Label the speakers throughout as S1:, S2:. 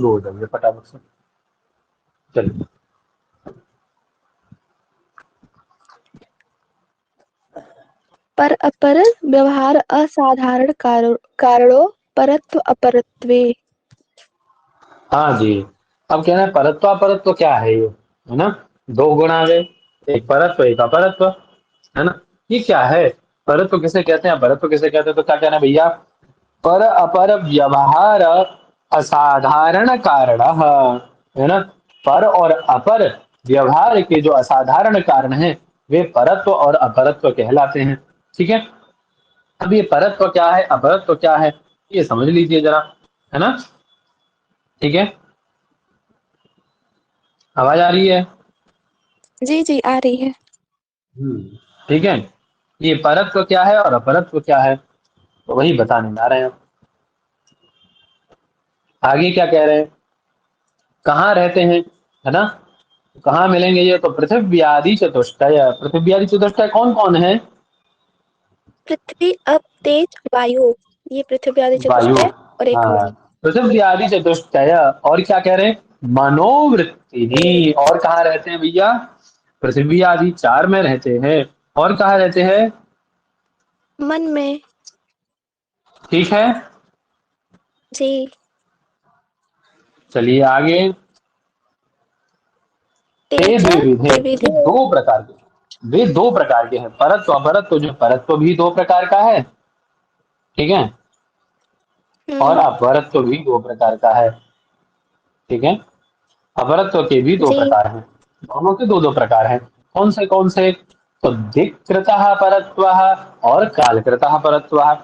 S1: शुरू हो जाइए फटाफट से। चलिए।
S2: पर अपर व्यवहार असाधारण कारणों परत्व अपरत्वे।
S1: हाँ जी। अब कहना है परत्व अपरत्व क्या है ये, है ना। दो गुण आ गए, एक परत्व एक अपरत्व, है ना। ये क्या है, परत्व किसे कहते हैं अपरत्व किसे कहते हैं, तो क्या कहना है भैया, पर अपर व्यवहार असाधारण कारण, है ना। पर और अपर व्यवहार के जो असाधारण कारण हैं वे परत्व और अपरत्व कहलाते हैं। ठीक है। अब ये परत्व क्या है अपरत्व क्या है ये समझ लीजिए जरा, है ना। ठीक है। आवाज आ रही है।
S2: जी जी आ रही है।
S1: ठीक है। ये परत्व क्या है और अपरत्व क्या है, तो वही बताने जा रहे हैं। आगे क्या कह रहे हैं, कहाँ रहते हैं, है ना। कहाँ मिलेंगे ये, तो पृथ्वी आदि चतुष्टय। पृथ्वी आदि चतुष्टय कौन कौन है।
S2: पृथ्वी अप तेज वायु, ये पृथ्वी आदि
S1: वायु,
S2: चतुष्टय और एक
S1: हाँ।
S2: मन।
S1: पृथ्वी आदि चतुष्टय, और क्या कह रहे हैं, मनोवृत्ति। और कहाँ रहते हैं भैया, पृथ्वी आदि चार में रहते हैं, और कहाँ रहते हैं।
S2: मन में।
S1: ठीक है।
S2: जी।
S1: चलिए आगे। ते
S2: तेज
S1: द्विविधे, ये
S2: त्रिविधे।
S1: दो प्रकार के, वे दो प्रकार के हैं, परत्व अपरत्व। जो परत्व भी दो प्रकार का है, ठीक है, और
S2: हम्म।
S1: अपरत्व भी दो प्रकार का है। ठीक है। अपरत्व के भी दो
S2: जी
S1: प्रकार हैं, दोनों के दो दो प्रकार हैं। कौन से, तो दिक्कृतः परत्वः और कालकृतः परत्वः।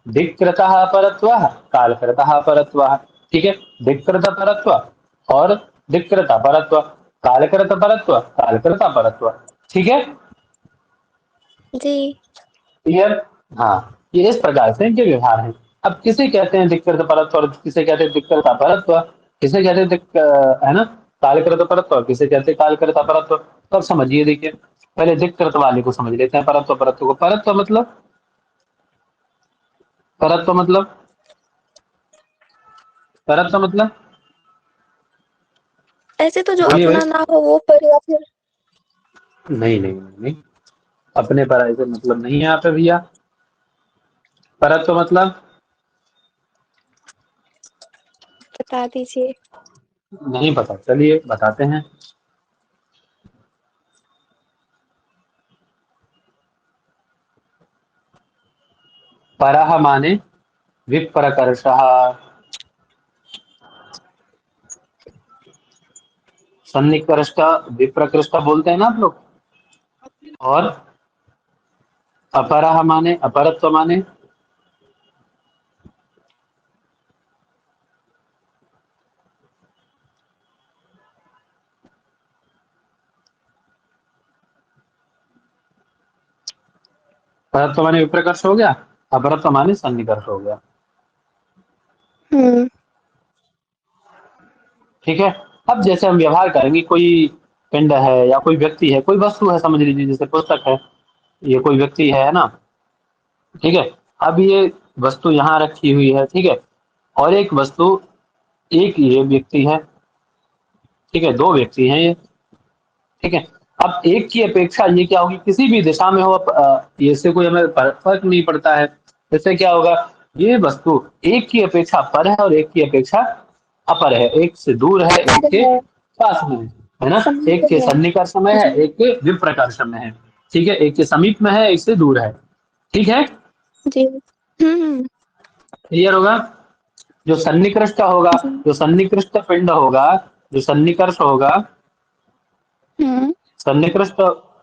S1: दिक्कृतः परत्वः, कालकृतः परत्वः। ठीक है। दिक्कृत परत्व और दिक्कृत परत्व, कालकृत परत्व कालकृत परत्व। ठीक है।
S2: जी।
S1: क्लियर। हाँ, ये इस प्रकार से इनके व्यवहार हैं। अब किसे कहते हैं दिक्कृत परत्व और किसे कहते हैं दिक्कृत परत्व, किसे कहते हैं है ना, कालकृत परत्व और किसे कहते हैं कालकृत परत्व। तो अब समझिए, देखिए पहले दिक्कृत वाले को समझ लेते हैं, परत्व परत्व को। परत्व मतलब परत्व मतलब
S2: ऐसे तो जो
S1: बोलिए भाई।
S2: अपना ना हो वो पर, या फिर
S1: नहीं नहीं नहीं नहीं, अपने पर ऐसे मतलब नहीं है यहाँ पे भैया। परत्व मतलब
S2: बता दीजिए।
S1: नहीं पता, चलिए बताते हैं। परः माने विप्रकर्षः, सन्निकृष्ट विप्रकृष्ट बोलते हैं ना आप लोग। और अपरः माने अपरत्व माने, परत्व माने विप्रकर्ष हो गया, अपरत्व माने सन्निकर्ष हो गया।
S2: हम्म।
S1: ठीक है। अब जैसे हम व्यवहार करेंगे, कोई पिंड है या कोई व्यक्ति है, कोई वस्तु है समझ लीजिए, जैसे पुस्तक है, ये कोई व्यक्ति है ना। ठीक है। अब ये वस्तु यहाँ रखी हुई है, ठीक है, और एक वस्तु, एक ये व्यक्ति है, ठीक है, दो व्यक्ति हैं ये। ठीक है। अब एक की अपेक्षा ये क्या होगी, किसी भी दिशा में हो, ये इससे कोई हमें फर्क नहीं पड़ता है। इससे क्या होगा, ये वस्तु एक की अपेक्षा पर है और एक की अपेक्षा अपर है, एक से दूर है एक
S2: पर
S1: के
S2: है,
S1: पास में है ना।
S2: समीप
S1: एक के
S2: है।
S1: सन्निकर्ष में है,
S2: जी
S1: एक के विप्रकर्ष में है। ठीक है। एक के समीप में है, एक से दूर है। ठीक है।
S2: जी।
S1: क्लियर होगा। जो सन्निकृष्ट होगा,
S2: जी।
S1: जो सन्निकृष्ट पिंड होगा, जो सन्निकर्ष होगा,
S2: हम्म।
S1: सन्निकृष्ट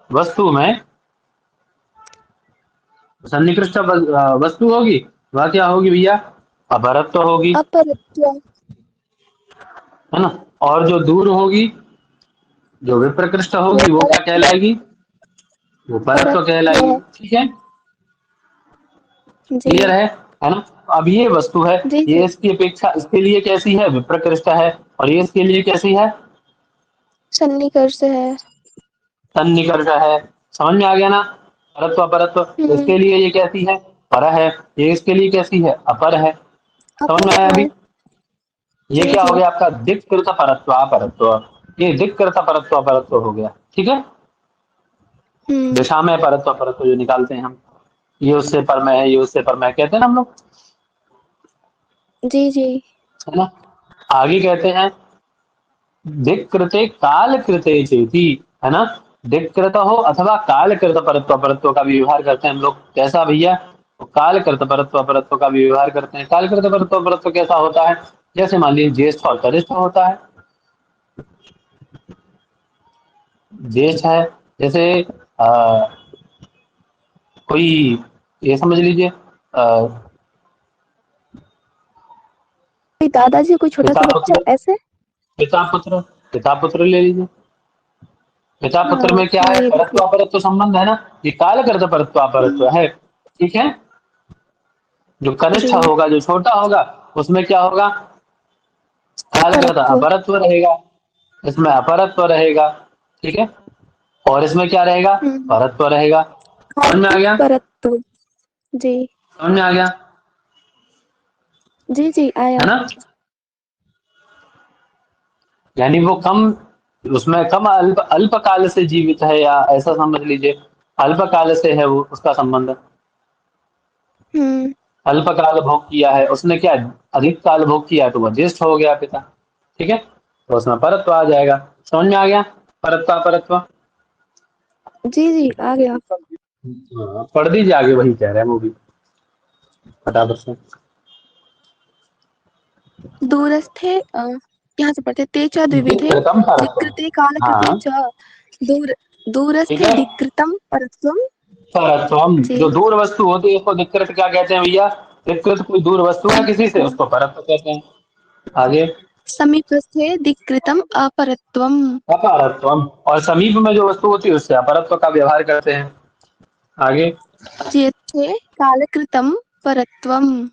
S1: वस्तु में, सन्निकृष्ट वस्तु होगी, वह क्या होगी भैया, अपरत्व होगी,
S2: अपरत्व।
S1: है ना। और जो दूर होगी, जो विप्रकृष्ट
S2: वो
S1: होगी, वो क्या
S2: परत्व।
S1: कहलाएगी, वो परत्व
S2: परत्व।
S1: कहलाएगी। ठीक है।
S2: जी
S1: क्लियर है ना। अब ये वस्तु है,
S2: जी
S1: ये
S2: जी।
S1: इसकी अपेक्षा इसके लिए कैसी है, विप्रकृष्ट है, और ये इसके लिए कैसी है,
S2: सन्निकर्ष है।
S1: सन्निकर्ष है। समझ में आ गया ना। परत्व अपरत्व,
S2: हम्म।
S1: इसके लिए ये कैसी है, पर है, ये इसके लिए कैसी है, अपर है। समझ में
S2: अपर
S1: आया
S2: है।
S1: अभी। ये
S2: जी
S1: क्या हो
S2: जी।
S1: गया आपका दिक्कृत परत्व अपरत्व, ये दिक्कृत परत्व अपरत्व हो गया, ठीक है।
S2: हम्म।
S1: दिशा में परत्व अपरत्व जो निकालते हैं हम, ये उससे पर मैं है, ये उससे पर मैं कहते हैं ना हम लोग,
S2: जी जी।
S1: है ना। आगे कहते हैं दिक्कृते काल कृते चेति, है ना। दिक्कृत हो अथवा काल कृत परत्व अपरत्व का भी व्यवहार करते हैं हम लोग, कैसा भैया, तो काल कृत परत्व अपरत्व का भी व्यवहार करते हैं। काल कृत परत्व अपरत्व कैसा होता है, जैसे मान लीजिए ज्येष्ठ और कनिष्ठ होता है। ज्येष्ठ है, जैसे आ, कोई, ये समझ लीजिए
S2: कोई दादाजी, कोई छोटा
S1: पिता
S2: सा बच्चा
S1: पुत्र,
S2: ऐसे।
S1: पिता पुत्र, पिता पुत्र ले लीजिए। पिता पुत्र
S2: हाँ
S1: में क्या
S2: हाँ,
S1: है,
S2: ये भी
S1: परत्व
S2: ठीक।
S1: अपरत्व संबंध है ना, ये काल कृत परत्व अपरत्व है, ठीक है। जो कनिष्ठ
S2: जी।
S1: होगा, जो छोटा होगा, उसमें क्या होगा, कालकृत
S2: परत्व।
S1: अपरत्व रहेगा, इसमें अपरत्व रहेगा, ठीक है। और इसमें क्या रहेगा,
S2: हम्म।
S1: परत्व रहेगा। समझ में आ
S2: काल
S1: गया,
S2: परत्व। जी
S1: समझ में आ गया,
S2: जी जी,
S1: है
S2: आया।
S1: ना। यानी वो कम, उसमें कम अल्प अल्प काल से जीवित है, या ऐसा समझ लीजिए, अल्प काल से है वो, उसका संबंध,
S2: हम्म।
S1: अल्प काल भोग किया है उसने, क्या अधिक काल भोग किया है, तो वह ज्येष्ठ हो गया पिता, ठीक है। तो उसमें परत्व आ जाएगा। समझ में आ गया, परत्व परत्व।
S2: जी जी, आ गया।
S1: हाँ, पढ़ दीजिए आगे, वही कह रहे हैं वो भी फटाफट से।
S2: दूरस्थे यहाँ से पढ़ते, ते च द्विविधे
S1: दिक्कृतम परत्व,
S2: दिक्कृते कालकृते
S1: हाँ,
S2: च दूर
S1: ठीक
S2: दूरस्थे
S1: है।
S2: दिक्कृतं परत्वम्।
S1: परत्वम,
S2: जी।
S1: जो दूर वस्तु होती है उसको दिक्कृत क्या कहते हैं भैया, दिक्कृत कोई दूर वस्तु है किसी से, उसको परत्व कहते हैं। आगे
S2: समीपस्थे दिक्कृतम् अपरत्वम्।
S1: अपरत्वम, और समीप में जो वस्तु होती है उससे अपरत्व का व्यवहार करते हैं। आगे
S2: ज्येष्ठे कालकृतं परत्वम्।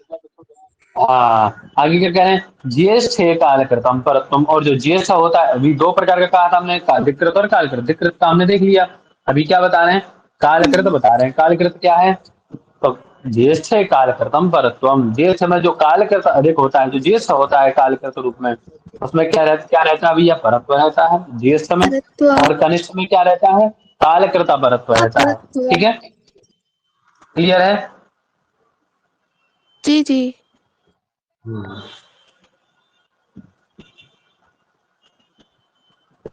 S1: आगे क्या कह रहे हैं, ज्येष्ठ है कालकृतम परत्वम, और जो ज्येष्ठ होता है, अभी दो प्रकार का कहा था हमने, दिक्कृत और कालकृत। दिक्कृत का हमने देख लिया, अभी क्या बता रहे हैं, कालकृत बता रहे हैं। कालकृत क्या है, तो ज्येष्ठ है कालकृतम परत्वम, ज्येष्ठ में जो कालकृत अधिक होता है, जो ज्येष्ठ होता है कालकृत रूप में, उसमें क्या रहता है भैया, परत्व रहता है ज्येष्ठ में।
S2: परत्व।
S1: और कनिष्ठ में क्या रहता है, कालकृत परत्व रहता है,
S2: अपरत्व।
S1: ठीक है। क्लियर है।
S2: जी जी।
S1: हम्म।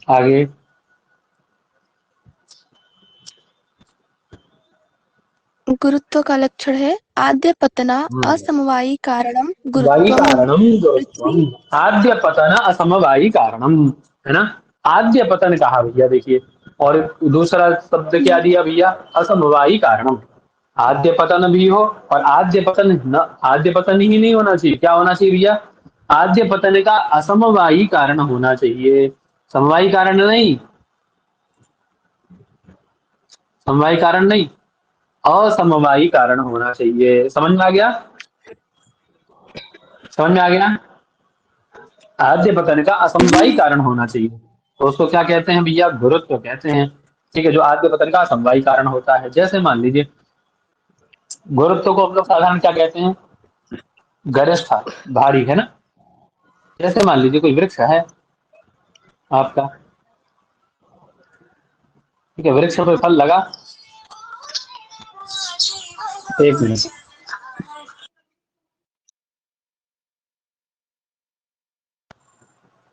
S1: आगे
S2: गुरुत्व का लक्षण है आद्य पतना असमवायी कारणम
S1: वायी
S2: गुरुत्वम।
S1: कारणम गुरुत्वम,
S2: पृथ्वी।
S1: आद्य पतन असमवायी कारणम, है ना। आद्य पतन कहा भैया, देखिए, और दूसरा शब्द क्या
S2: हम्म।
S1: दिया भैया, असमवायी कारणम। आद्य पतन भी हो, और आद्य पतन न, आद्य पतन ही नहीं होना चाहिए, क्या होना चाहिए भैया, आद्य पतन का असमवायी कारण होना चाहिए, समवायी कारण नहीं, समवायी कारण नहीं, असमवायी कारण होना चाहिए। समझ में आ गया, समझ में आ गया, आद्य पतन का असमवायी कारण होना चाहिए, तो उसको क्या कहते हैं भैया, गुरुत्व कहते हैं, ठीक है। जो आद्य पतन का असमवायी कारण होता है, जैसे मान लीजिए गुरुत्व को हम लोग साधारण क्या कहते हैं, गरिष्ठ, भारी, है ना। जैसे मान लीजिए कोई वृक्ष है आपका, ठीक है, वृक्ष पे फल लगा, एक मिनट,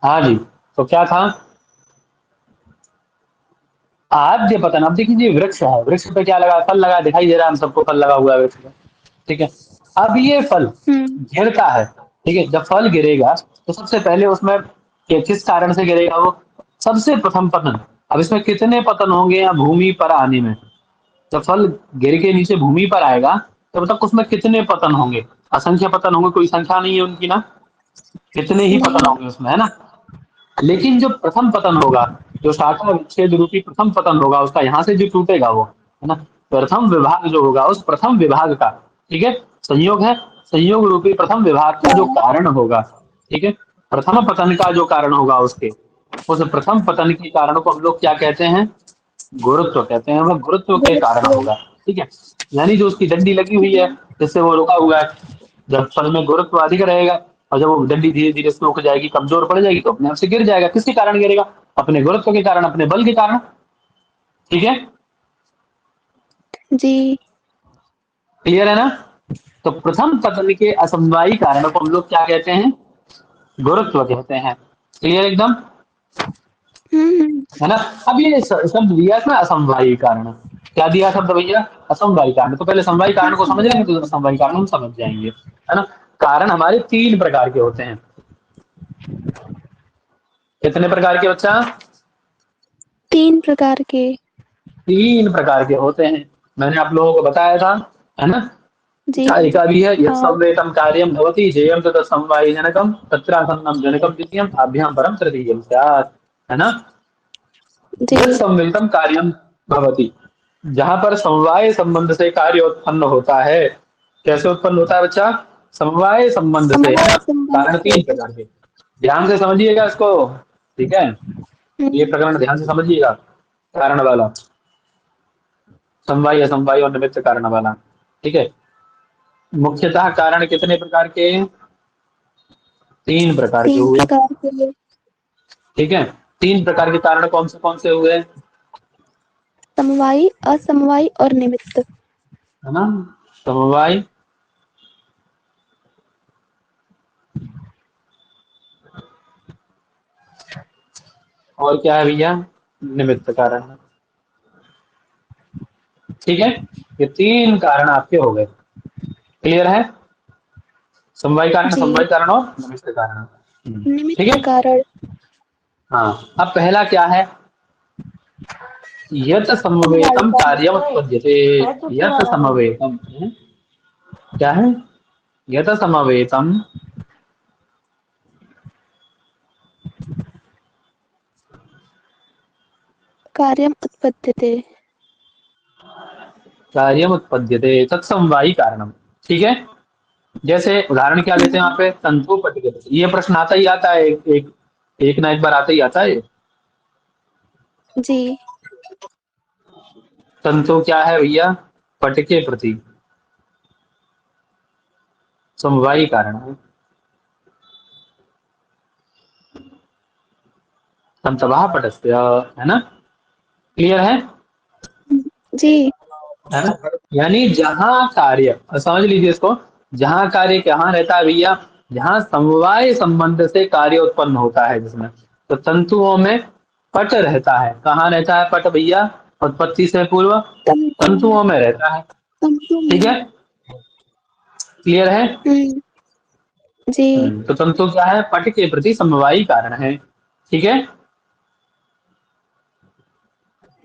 S1: हाँ जी, तो क्या था, आद्य पतन, अब देखिए वृक्ष है, वृक्ष पे क्या लगा, फल लगा, दिखाई दे रहा है हम सबको, फल लगा हुआ है वृक्ष पे, ठीक है। अब ये फल
S2: हम्म।
S1: गिरता है, ठीक है, जब फल गिरेगा तो सबसे पहले उसमें किस कारण से गिरेगा वो, सबसे प्रथम पतन। अब इसमें कितने पतन होंगे या भूमि पर आने में, जब फल गिर के नीचे भूमि पर आएगा तब तक उसमें कितने पतन होंगे, असंख्य पतन होंगे, कोई संख्या नहीं है उनकी ना, कितने ही पतन
S2: नहीं।
S1: होंगे उसमें, है ना। लेकिन जो प्रथम पतन होगा, जो शाखा विच्छेद रूपी प्रथम पतन होगा उसका, यहाँ से जो टूटेगा वो, है ना, प्रथम विभाग जो होगा, उस प्रथम विभाग का, ठीक है, संयोग है, संयोग रूपी प्रथम विभाग का जो कारण होगा, ठीक है, प्रथम पतन का जो कारण होगा उसके, उस प्रथम पतन के कारण को हम लोग क्या कहते हैं, गुरुत्व कहते हैं, वह गुरुत्व के कारण
S2: गुरुत्व।
S1: होगा, ठीक है। यानी जो उसकी डंडी लगी हुई है, जिससे वो रुका हुआ है, जब फल में गुरुत्व अधिक रहेगा और जब वो डंडी धीरे धीरे सूख जाएगी, कमजोर पड़ जाएगी, तो अपने आप से गिर जाएगा। किसके कारण गिरेगा? अपने गुरुत्व के कारण, अपने बल के कारण। ठीक है,
S2: जी।
S1: क्लियर है ना? तो प्रथम पतन के असमवायी कारण को हम लोग क्या कहते हैं? गुरुत्व कहते हैं। क्लियर एकदम?
S2: हम्म।
S1: है ना? अब ये शब्द दिया था असमवायी कारण, क्या दिया शब्द भैया? असमवायी कारण। तो पहले समवायी कारण को समझ लेंगे, तो असमवायी कारण हम समझ जाएंगे, है ना? कारण हमारे 3 प्रकार के होते हैं। कितने प्रकार के बच्चा?
S2: 3 प्रकार के।
S1: 3 प्रकार के होते हैं। मैंने आप लोगों को बताया था, है ना?
S2: जी।
S1: कारिका भी है, यत्
S2: हाँ।
S1: संवेतम कार्यम भवति जेयम तत् समवायी जनकम तत्रासन्नम जनकम द्वितीयम ताभ्याम परम तृतीयम स्यात्। है ना? यत्
S2: जी।
S1: संवेतम कार्यम भवति, जहां पर समवाय संबंध से कार्य उत्पन्न होता है। कैसे उत्पन्न होता है बच्चा? समवाय संबंध से, है
S2: समवाय
S1: ना?
S2: संबंध
S1: कारण
S2: से।
S1: 3 प्रकार के। ध्यान से समझिएगा इसको, ठीक है? ये
S2: हम्म।
S1: प्रकरण ध्यान से समझिएगा, कारण वाला, समवाय असमवाय और निमित्त कारण वाला। ठीक है? मुख्यतः कारण कितने प्रकार के? 3 प्रकार के
S2: तीन
S1: हुए।
S2: प्रकार के।
S1: ठीक है? 3 प्रकार के कारण कौन से हुए?
S2: समवायी, असमवायी और निमित्त।
S1: है ना? समवाय, और क्या है भैया? निमित्त कारण। ठीक है? ये 3 कारण आपके हो गए। क्लियर है?
S2: जी।
S1: समवाय कारण और निमित्त कारण। ठीक
S2: निमित्त
S1: है?
S2: कारण।
S1: हाँ, अब पहला क्या है? यत
S2: समवायी
S1: समवेतम
S2: कारण।
S1: कार्यम उत्पद्यते। यत समवेतम, क्या है? यत समवेतम
S2: कार्यम उत्पद्यते।
S1: कार्यम उत्पद्यते तत्समवायी कारणम। ठीक है? जैसे उदाहरण क्या लेते हैं
S2: हम्म।
S1: यहाँ पे? तंतु पट के प्रति। ये प्रश्न आता ही आता है, एक ना एक बार आता ही आता है।
S2: जी।
S1: तंतु क्या है भैया? पट के प्रति समवायी कारण है। तंतवः पटस्य, है ना? क्लियर है?
S2: जी।
S1: है ना? यानी जहां कार्य, समझ लीजिए इसको, जहां कार्य कहाँ रहता है भैया? जहां समवाय संबंध से कार्य उत्पन्न होता है जिसमें, तो तंतुओं में पट रहता है। कहाँ रहता है पट भैया? उत्पत्ति से पूर्व
S2: तंतु में।
S1: तंतुओं में रहता है।
S2: तंतु
S1: ठीक
S2: में।
S1: है? क्लियर है?
S2: हम्म। जी।
S1: तो तंतु क्या है? पट के प्रति समवायी कारण है। ठीक है?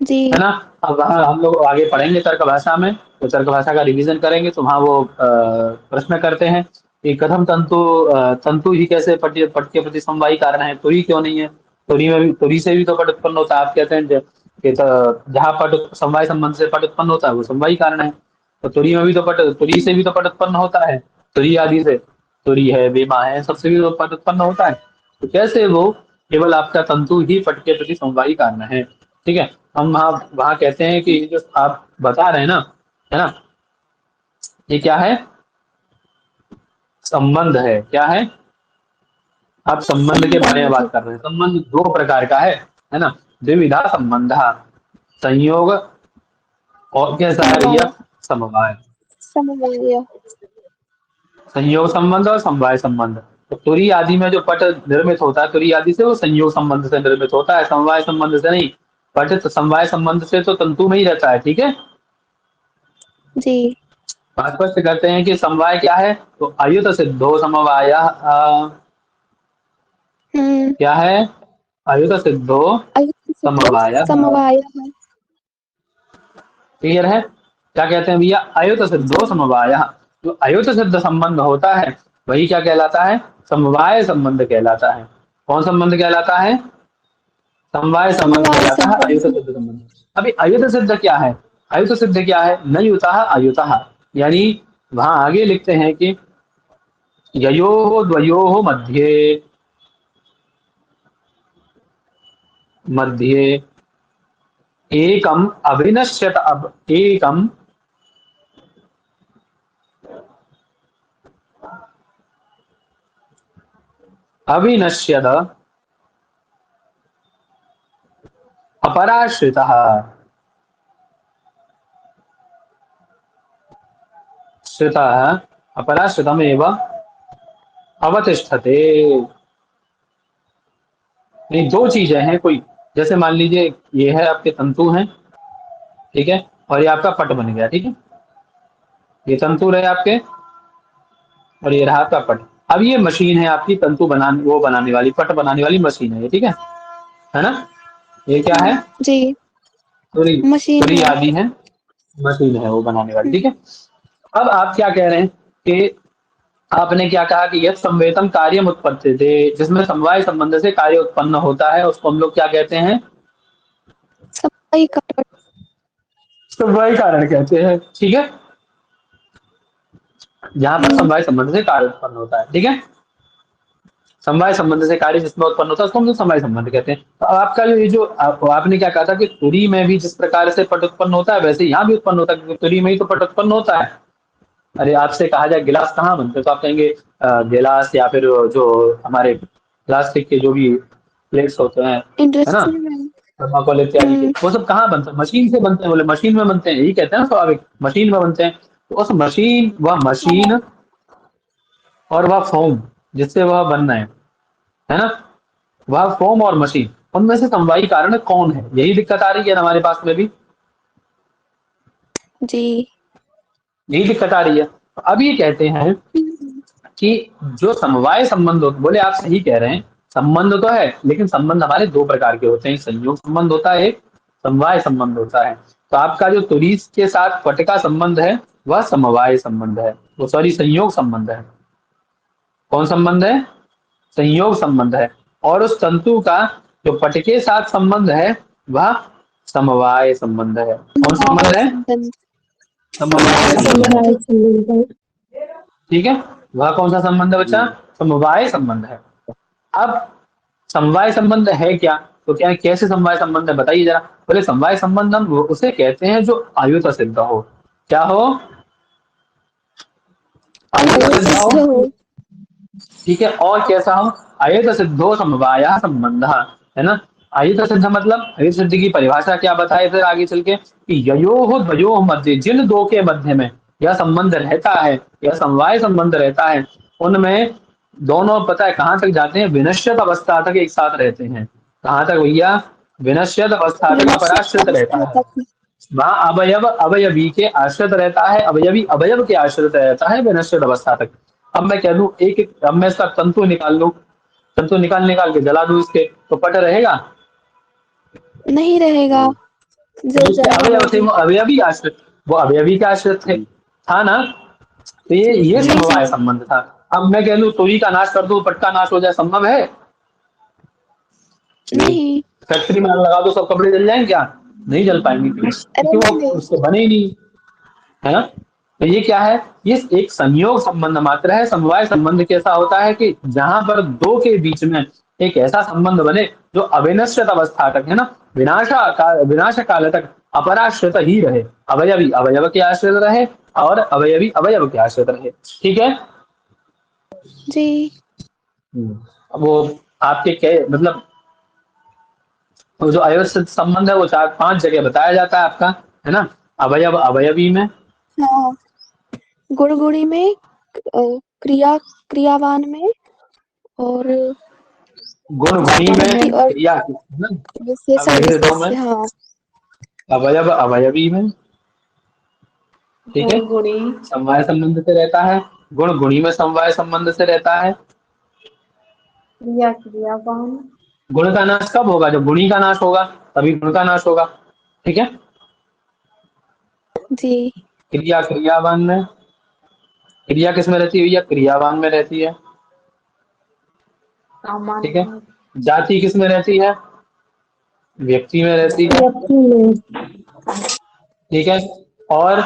S2: जी।
S1: है ना? अब वहाँ हम लोग आगे पढ़ेंगे तर्क भाषा में, तो तर्क भाषा का रिवीजन करेंगे, तो वहाँ वो प्रश्न करते हैं कि कथम तंतु, तंतु ही कैसे पट के प्रति समवायी कारण है, तुरी क्यों नहीं है? तुरी में भी, तुरी से भी तो पट उत्पन्न होता है। आप कहते हैं कि जहाँ पट समवाय संबंध से पट उत्पन्न होता है वो समवायी कारण है। तो तुरी में भी तो पट, तुरी से भी तो पट उत्पन्न होता है, तुरी आदि से। तुरी है, बेमा है, सबसे भी तो पट उत्पन्न होता है। तो कैसे वो केवल आपका तंतु ही पट के प्रति समवायी कारण है? ठीक है? हम वहाँ वहाँ कहते हैं कि ये जो आप बता रहे हैं ना, है ना, ये क्या है? संबंध है। क्या है? आप संबंध के बारे में
S2: संबंध।
S1: बात कर रहे हैं। संबंध 2 प्रकार का है ना? द्विविधा संबंध, संयोग, और कैसा है
S2: समवाय।
S1: भैया? समवाय।
S2: समवाय।
S1: संयोग संबंध और समवाय संबंध। तो तुरी आदि में जो पट निर्मित होता है, तुरी आदि से वो संयोग संबंध से निर्मित होता है, समवाय संबंध से नहीं। पट तो समवाय संबंध से तो तंतु में ही रहता है। ठीक है?
S2: जी।
S1: बात स्पष्ट करते हैं कि समवाय क्या है? तो अयुत सिद्धो समवाय,
S2: हम्म।
S1: क्या है? अयुत सिद्धो
S2: अयुक्त सिद्धो
S1: समवाय।
S2: समवाय।
S1: क्लियर है? क्या कहते हैं भैया? अयुत सिद्धो
S2: जी।
S1: समवाय। जो अयुत सिद्ध संबंध होता है वही क्या कहलाता है? समवाय संबंध कहलाता है। कौन संबंध कहलाता है? समवाय संबंध
S2: समवाय
S1: कहलाता है, अयुत
S2: संबंध।
S1: सिद्ध संबंध। अभी अयुत सिद्ध क्या है? अयुत सिद्ध क्या है? न युता अयुता, यानी वहां आगे लिखते हैं कि ययोः द्वयोः मध्ये, मध्ये एकम अविनश्यत, अब एकम अविनश्यद अपराश्रितः श्रितः अपराश्रितमेव अवतिष्ठते। नहीं, दो चीजें हैं कोई, जैसे मान लीजिए ये है आपके तंतु हैं, ठीक है, और ये आपका पट बन गया, ठीक है, ये तंतु रहे आपके और ये रहा आपका पट। अब ये मशीन है आपकी तंतु बनाने, वो बनाने वाली, पट बनाने वाली मशीन है ये, ठीक है ना। ये क्या है,
S2: जी,
S1: तुरी,
S2: मशीन
S1: तुरी
S2: है।
S1: आदि है, मशीन है वो बनाने वाली, ठीक है। अब आप क्या कह रहे हैं कि आपने क्या कहा कि यह संवेदम कार्य उत्पत्ति थे, जिसमें समवाय संबंध से कार्य उत्पन्न होता है, उसको हम लोग क्या कहते हैं,
S2: सफाई कारण।
S1: समवाय कारण कहते हैं, ठीक है। जहां पर
S2: हम्म,
S1: समवाय संबंध से कार्य उत्पन्न होता है, ठीक है, समवाय संबंध से कार्य जिसमें उत्पन्न होता है उसको हम लोग समवाय संबंध कहते हैं। तो अब आपका जो ये जो आपने क्या कहा था कि तुरी में भी जिस प्रकार से पट उत्पन्न होता है वैसे यहाँ भी उत्पन्न होता है, क्योंकि तुरी में ही तो पट उत्पन्न होता है। अरे आपसे कहा जाए गिलास कहाँ बनते हैं, तो आप कहेंगे गिलास, या फिर जो हमारे प्लास्टिक के जो भी प्लेट्स होते हैं, है ना,
S2: इंडस्ट्री में।
S1: थर्माकोल इत्यादि के,
S2: हम्म,
S1: वो सब कहाँ बनते हैं, मशीन से बनते हैं। बोले मशीन में बनते हैं, यही कहते हैं ना स्वाभाविक, मशीन में बनते हैं। तो उस मशीन, वह मशीन और वह फोम जिससे वह बन रहे हैं, है ना, वह फोम और मशीन, उनमें से समवायी कारण कौन है, यही दिक्कत आ रही है हमारे पास में भी,
S2: जी।
S1: यही दिक्कत आ रही है। तो अब ये कहते हैं कि जो समवाय संबंध होते, बोले आप सही कह रहे हैं, संबंध तो है, लेकिन संबंध हमारे दो प्रकार के होते हैं, एक संयोग संबंध होता है, एक समवाय संबंध होता है। तो आपका जो तुरीस के साथ पट का संबंध है वह समवाय संबंध है, वो सॉरी संयोग संबंध है। कौन संबंध है, संयोग संबंध है। और उस तंतु का जो पट के साथ संबंध है वह समवाय संबंध है। कौन संबंध है,
S2: संबंध।
S1: समवाय
S2: समवाय
S1: संबंध है,
S2: संबंध।
S1: ठीक है। वह कौन सा संबंध है बच्चा, समवाय संबंध है। अब समवाय संबंध है क्या, तो क्या कैसे समवाय संबंध है बताइए जरा। बोले समवाय संबंध हम उसे कहते हैं जो आयुत सिद्ध हो, क्या हो, आयुत
S2: आयु
S1: सिद्ध हो,
S2: सिद्ध हो।
S1: ठीक है, और कैसा हो, आयुत सिद्धो समवाय संबंध, है ना। आयुत सिद्ध मतलब, आयुत सिद्ध की परिभाषा क्या बताए फिर आगे चल के, कि ययोः द्वयोः मध्य, जिन दो के मध्य में यह संबंध रहता है, यह समवाय संबंध रहता है, उनमें दोनों पता है कहाँ तक जाते हैं, विनश्यत अवस्था तक एक साथ रहते हैं। कहाँ तक भैया, विनश्यत अवस्था तक
S2: विनिश्चित
S1: अपराश्रित रहता
S2: अवस्था
S1: है।
S2: तक।
S1: वहाँ अवयव अवयवी के आश्रित रहता है, अवयवी अवयव के आश्रित रहता है विनश्चित अवस्था तक। अब मैं कह दूं अब मैं इसका तंतु निकाल लूं, तंतु निकाल के जला दूं इसके, तो पट रहेगा,
S2: नहीं रहेगा,
S1: तो
S2: जल
S1: जिसके
S2: जाएगा
S1: अवयव थे
S2: जल्दी।
S1: वो अवयवी आश्रित, वो अवयवी के आश्रित थे, था ना। तो ये
S2: जी जी।
S1: समवाय संबंध था। अब मैं कह लूं तुरी का नाश कर दूं, पट का नाश हो जाए, संभव है,
S2: नहीं।
S1: फैक्ट्री में आग लगा दो सब कपड़े जल जाएंगे क्या, नहीं जल पाएंगे, क्योंकि वो
S2: रहेंगे।
S1: उससे बने ही नहीं, है ना। तो ये क्या है, ये एक संयोग संबंध मात्र है। समवाय संबंध कैसा होता है कि जहां पर दो के बीच में एक ऐसा संबंध बने जो अविनश्यत अवस्था तक, है ना, विनाश काल तक अपराश्रित ही रहे, अवयवी अवयव के आश्रित रहे और अवयवी अवयव के आश्रित रहे, ठीक है।
S2: जी।
S1: अब वो आपके मतलब वो जो अयोस्थित संबंध है वो चार पांच जगह बताया जाता है आपका, है ना, अवयव अवयवी में,
S2: हाँ, गुड़गुड़ी में, क्रिया क्रियावान में, और
S1: गुण गुणी
S2: प्रवृत्ति
S1: में,
S2: और
S1: क्रिया है ना,
S2: विशेषण
S1: अभेदों में,
S2: विशेष्य। हाँ।
S1: अवयव अवयवी में, ठीक है,
S2: गुण गुणी।
S1: समवाय संबंध से रहता है, गुण गुणी में समवाय संबंध से रहता है।
S2: क्रिया क्रियावान।
S1: गुण का नाश कब होगा, जब गुणी का नाश होगा तभी गुण का नाश होगा, ठीक है।
S2: जी।
S1: क्रिया क्रियावान में, क्रिया किस में रहती है भैया, क्रियावान में रहती है, ठीक है।
S2: सामान्य।
S1: जाति किस में रहती है, व्यक्ति में रहती है,
S2: व्यक्ति में।
S1: ठीक है। और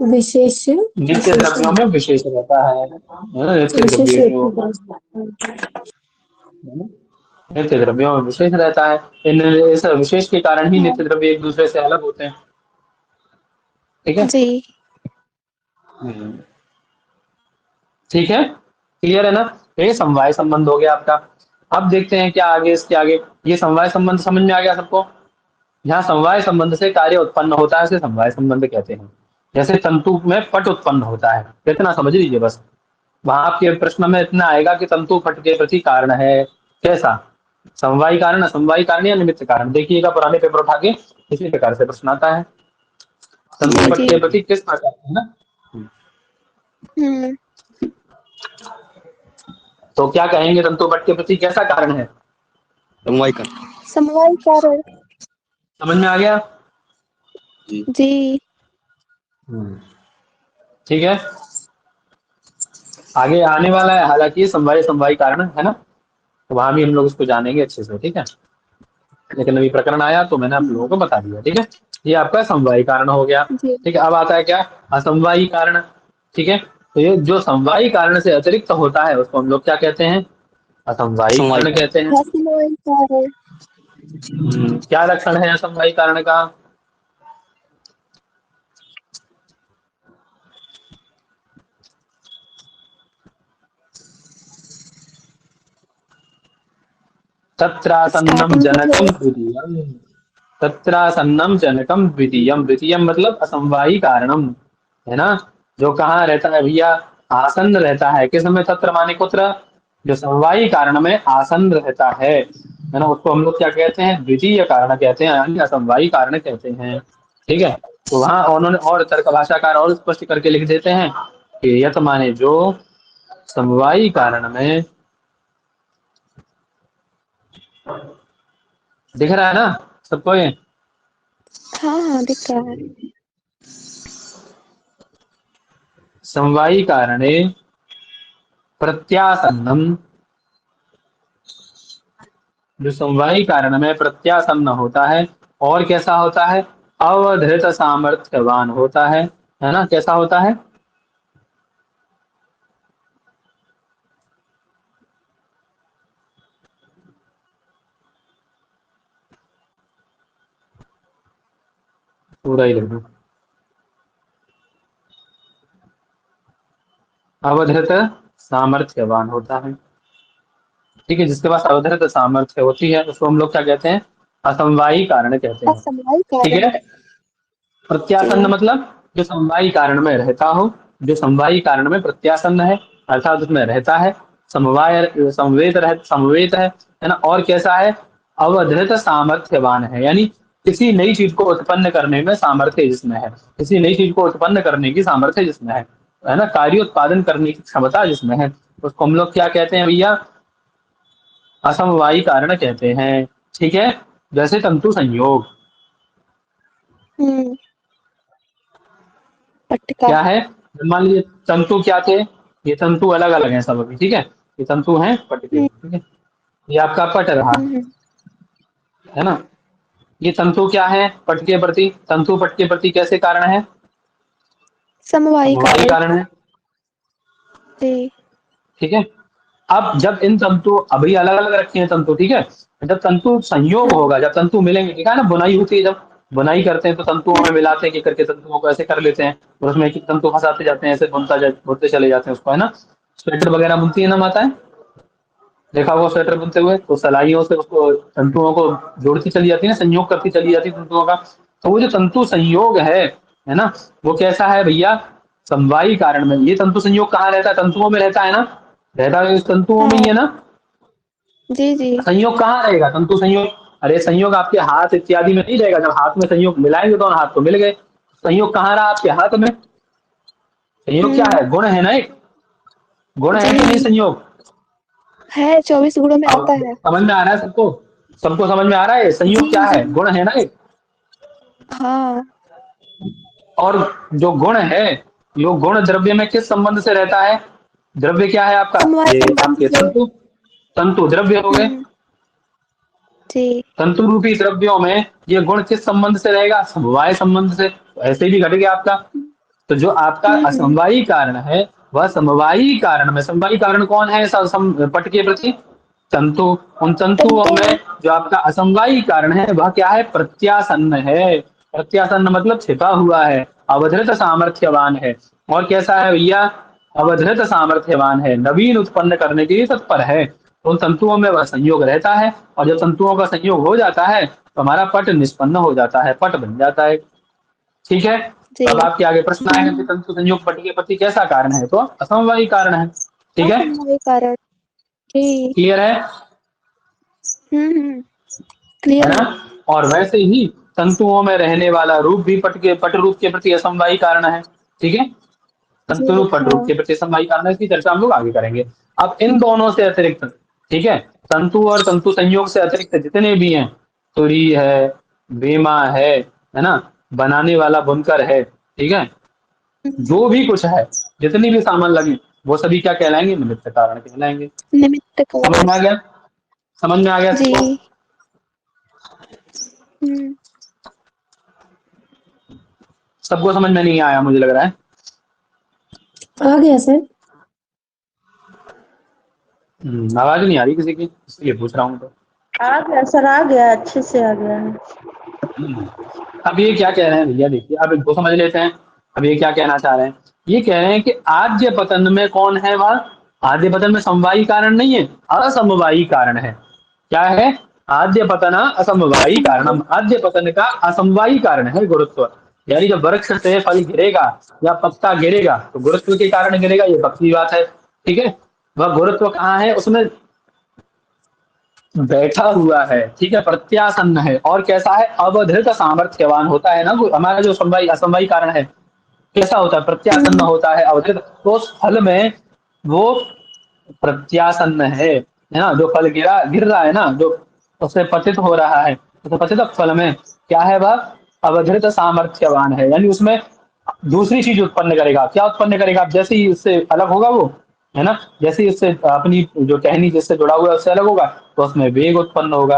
S2: विशेष
S1: नित्य द्रव्यों
S2: विशेषण।
S1: में विशेष रहता है ना, नित्य
S2: विशेष
S1: द्रव्य जो,
S2: व्यक्ति का।
S1: है ना? नित्य द्रव्यों में विशेष रहता है। इन इस विशेष के कारण ही
S2: हाँ।
S1: नित्य द्रव्य एक दूसरे से अलग होते हैं, ठीक है।
S2: जी।
S1: हम्म। ठीक है, क्लियर है ना। तो ये समवाय संबंध हो गया आपका। अब देखते हैं क्या आगे, इसके आगे। ये समवाय संबंध समझ में आ गया सबको। यहाँ समवाय संबंध से कार्य उत्पन्न होता है, इसे समवाय संबंध कहते हैं। जैसे तंतु में पट उत्पन्न होता है, इतना समझ लीजिए बस। वहां आपके प्रश्न में इतना आएगा कि तंतु पट के प्रति कारण है, कैसा, समवायी कारण, असमवायी कारण या निमित्त कारण। देखिएगा पुराने पेपर उठा के, इसी प्रकार से प्रश्न आता है, तंतु
S2: जी
S1: पट
S2: जी।
S1: के प्रति किस प्रकार है ना।
S2: हम्म।
S1: तो क्या कहेंगे, तंतु पट के प्रति कैसा कारण है।
S3: समवाय का।
S2: समवाय कारण।
S1: समझ में आ गया।
S3: जी।
S2: जी।
S1: ठीक है, आगे आने वाला है हालांकि ये समवाय समवायी कारण है ना, तो वहां भी हम लोग इसको जानेंगे अच्छे से, ठीक है। लेकिन अभी प्रकरण आया तो मैंने आप लोगों को बता दिया, ठीक है। ये आपका समवायी कारण हो गया।
S2: जी।
S1: ठीक है, अब आता है क्या, असमवायी कारण। ठीक है, तो ये जो समवायी कारण से अतिरिक्त होता है उसको हम लोग क्या कहते हैं, असमवायी
S3: समवाय
S1: कारण
S3: का।
S1: कहते हैं।
S2: असमवाय कारण।
S1: क्या लक्षण है असमवायी कारण का। तत्रासन्नम
S2: स्टार्टिंग से
S1: जनकम
S2: थोड़ा।
S1: द्वितीयम, तत्रासन्नम जनकम द्वितीयम, द्वितीयम मतलब असमवायी कारणम, है ना। जो कहाँ रहता है भैया, आसन्न रहता है, किस में, तत्र माने कुत्र, जो समवायी कारण में आसन्न रहता है ना, उसको हम लोग क्या कहते हैं, द्वितीय कारण कहते हैं, यानी असमवायी कारण कहते हैं। ठीक है, तो वहां उन्होंने और तर्क भाषाकार और स्पष्ट करके लिख देते हैं कि यत माने जो समवायी कारण में, दिख रहा है ना सबको ये,
S2: हाँ हाँ दिख रहा है।
S1: समवायी कारणे प्रत्यासन्नम, जो समवायी कारण में प्रत्यासन्न होता है, और कैसा होता है, अवधृत सामर्थ्यवान होता है ना, कैसा होता है, पूरा ही लिख दो, अवधृत सामर्थ्यवान होता है। ठीक है, जिसके पास अवधृत सामर्थ्य होती है उसको हम लोग क्या कहते हैं, असमवायी कारण कहते हैं।
S2: असमवाय
S1: ठीक
S2: कारण।
S1: है, प्रत्यासन्न
S2: जी।
S1: मतलब जो समवायी कारण में रहता हो, जो समवायी कारण में प्रत्यासन्न है, अर्थात उसमें रहता है, समवाय समवेत है ना, और कैसा है, अवधृत सामर्थ्यवान है, यानी किसी नई चीज को उत्पन्न करने में सामर्थ्य जिसमें है, किसी नई चीज को उत्पन्न करने की सामर्थ्य जिसमें है ना, कार्य उत्पादन करने की क्षमता जिसमें है, उसको हम लोग क्या कहते हैं भैया, असमवायी कारण कहते हैं। ठीक है, जैसे तंतु संयोग,
S2: हम्म। पटका।
S1: क्या है, मान लीजिए तंतु क्या थे, ये तंतु अलग अलग हैं सब अभी, ठीक है, ये तंतु हैं पट के,
S2: हम्म।
S1: ठीक है, ये आपका पट रहा, है ना। ये तंतु क्या है, पट के प्रति, तंतु पट के प्रति कैसे कारण है,
S2: समवायी
S1: समवायी
S2: कारण।
S1: कारण है।
S2: जी।
S1: ठीक है, अब जब इन तंतु अभी अलग अलग रखे हैं तंतु, ठीक है, जब तंतु संयोग
S2: हाँ।
S1: होगा, जब तंतु मिलेंगे, ठीक है ना, बुनाई होती है, जब बुनाई करते हैं तो तंतुओं में मिलाते हैं, कि करके तंतुओं को ऐसे कर लेते हैं, और उसमें एक एक तंतु फंसाते जाते हैं, ऐसे बुनते चले जाते हैं उसको, है ना। स्वेटर वगैरह बुनती है ना माताएं, देखा होगा स्वेटर बुनते हुए, तो सलाइयों से उसको तंतुओं को जोड़ती चली जाती है ना, संयोग करती चली जाती है तंतुओं का। तो वो जो तंतु संयोग है ना, वो कैसा है भैया, समवायी कारण में। ये तंतु संयोग कहाँ रहता है, तंतुओं में रहता है ना, रहता है इस तंतुओं में ही
S2: हाँ।
S1: है ना।
S2: जी जी।
S1: संयोग कहाँ रहेगा, तंतु संयोग, अरे संयोग आपके हाथ इत्यादि में नहीं रहेगा, जब हाथ में संयोग मिलाएंगे तो हाथ तो मिल गए। संयोग कहाँ रहा, आपके हाथ में। संयोग क्या
S2: हम्म।
S1: है, गुण है ना एक, गुण है कि नहीं
S2: जी।
S1: संयोग।
S2: है 24 गुणों में आता
S1: अब
S2: है।
S1: समझ में आ रहा है सबको, सबको समझ में आ रहा है संयोग क्या
S2: जी जी।
S1: है, गुण है ना एक।
S2: हाँ।
S1: और जो गुण है, यो गुण द्रव्य में किस संबंध से रहता है, द्रव्य क्या है आपका,
S2: समवाय
S1: ये
S2: संबंध
S1: आपके
S2: से।
S1: तंतु, तंतु द्रव्य हो गए।
S2: हम्म। जी।
S1: तंतु रूपी द्रव्यों में ये गुण किस संबंध से रहेगा, समवाय संबंध से, तो ऐसे भी घट गया आपका। तो जो आपका
S2: हम्म।
S1: असमवायी कारण है, वह समवायी कारण में, समवायी कारण कौन है पट के प्रति, तंतु, उन तंतुओं
S2: तंतु है।
S1: में जो आपका असमवायी कारण है वह क्या है, प्रत्यासन्न है। प्रत्यासन्न मतलब छिपा हुआ है, अवधृत सामर्थ्यवान है, और कैसा है भैया, अवधृत सामर्थ्यवान है, नवीन उत्पन्न करने के लिए तत्पर है। तो उन तंतुओं में वह संयोग रहता है, और जब तंतुओं का संयोग हो जाता है तो हमारा पट निष्पन्न हो जाता है, पट बन जाता है। ठीक है,
S2: जी।
S1: तो अब आपके आगे प्रश्न आएगा कि तंतु संयोग पट के प्रति कैसा कारण है, तो असमवायी कारण है। ठीक है,
S2: असमवायी कारण। जी।
S1: क्लियर है है
S2: क्लियर
S1: ना।
S2: है।
S1: और वैसे ही तंतुओं में रहने वाला रूप भी पट रूप के प्रति असमवायी कारण है। ठीक है,
S2: जी।
S1: तंतु रूप पट रूप
S2: हाँ।
S1: के प्रति असमवायी कारण है, इसकी चर्चा हम लोग आगे करेंगे। अब इन दोनों से अतिरिक्त, ठीक है, तंतु और तंतु संयोग से अतिरिक्त जितने भी हैं, तुरी है, बेमा है ना, बनाने वाला बुनकर है, ठीक है, जो भी कुछ है, जितनी भी सामान लगे, वो सभी क्या कहलाएंगे, निमित्त कारण कहलाएंगे।
S2: निमित्त
S1: समझ
S2: कारण।
S1: में आ गया, समझ में आ गया
S2: जी।
S1: सबको।
S2: हम्म।
S1: सबको समझ में नहीं आया मुझे लग रहा है।
S4: आ गया सर।
S1: आवाज नहीं आ रही किसी की, इसलिए पूछ रहा हूँ। तो
S4: आ गया सर, आ गया, अच्छे से आ गया है।
S1: अब ये क्या कह रहे हैं भैया, देखिए अब इनको समझ लेते हैं। अब ये क्या कहना चाह रहे हैं, ये कह रहे हैं कि आद्य पतन में कौन है वह, आद्य पतन में समवायी कारण नहीं है, असमवायी कारण है। क्या है, आद्य पतन असमवायी कारणम, आद्य पतन का असमवायी कारण है गुरुत्व। यानी जब वृक्ष से फल गिरेगा या पत्ता गिरेगा तो गुरुत्व के कारण गिरेगा, ये पक्की बात है। ठीक है, वह गुरुत्व कहाँ है, उसमें बैठा हुआ है, ठीक है, प्रत्यासन्न है, और कैसा है, अवधृत सामर्थ्यवान होता है ना। हमारा जो समवायी असमवायी कारण है कैसा होता है, प्रत्यासन्न होता है, अवधृत। तो उस फल में वो प्रत्यासन्न है ना, जो फल गिर रहा है ना, जो उससे पतित हो रहा है, तो पतित फल में क्या है, वह अवधृत सामर्थ्यवान है, यानी उसमें दूसरी चीज उत्पन्न करेगा। क्या उत्पन्न करेगा, जैसे ही इससे अलग होगा वो, है ना, जैसे ही इससे अपनी जो टहनी जिससे जुड़ा हुआ है उससे अलग होगा, तो उसमें वेग उत्पन्न होगा,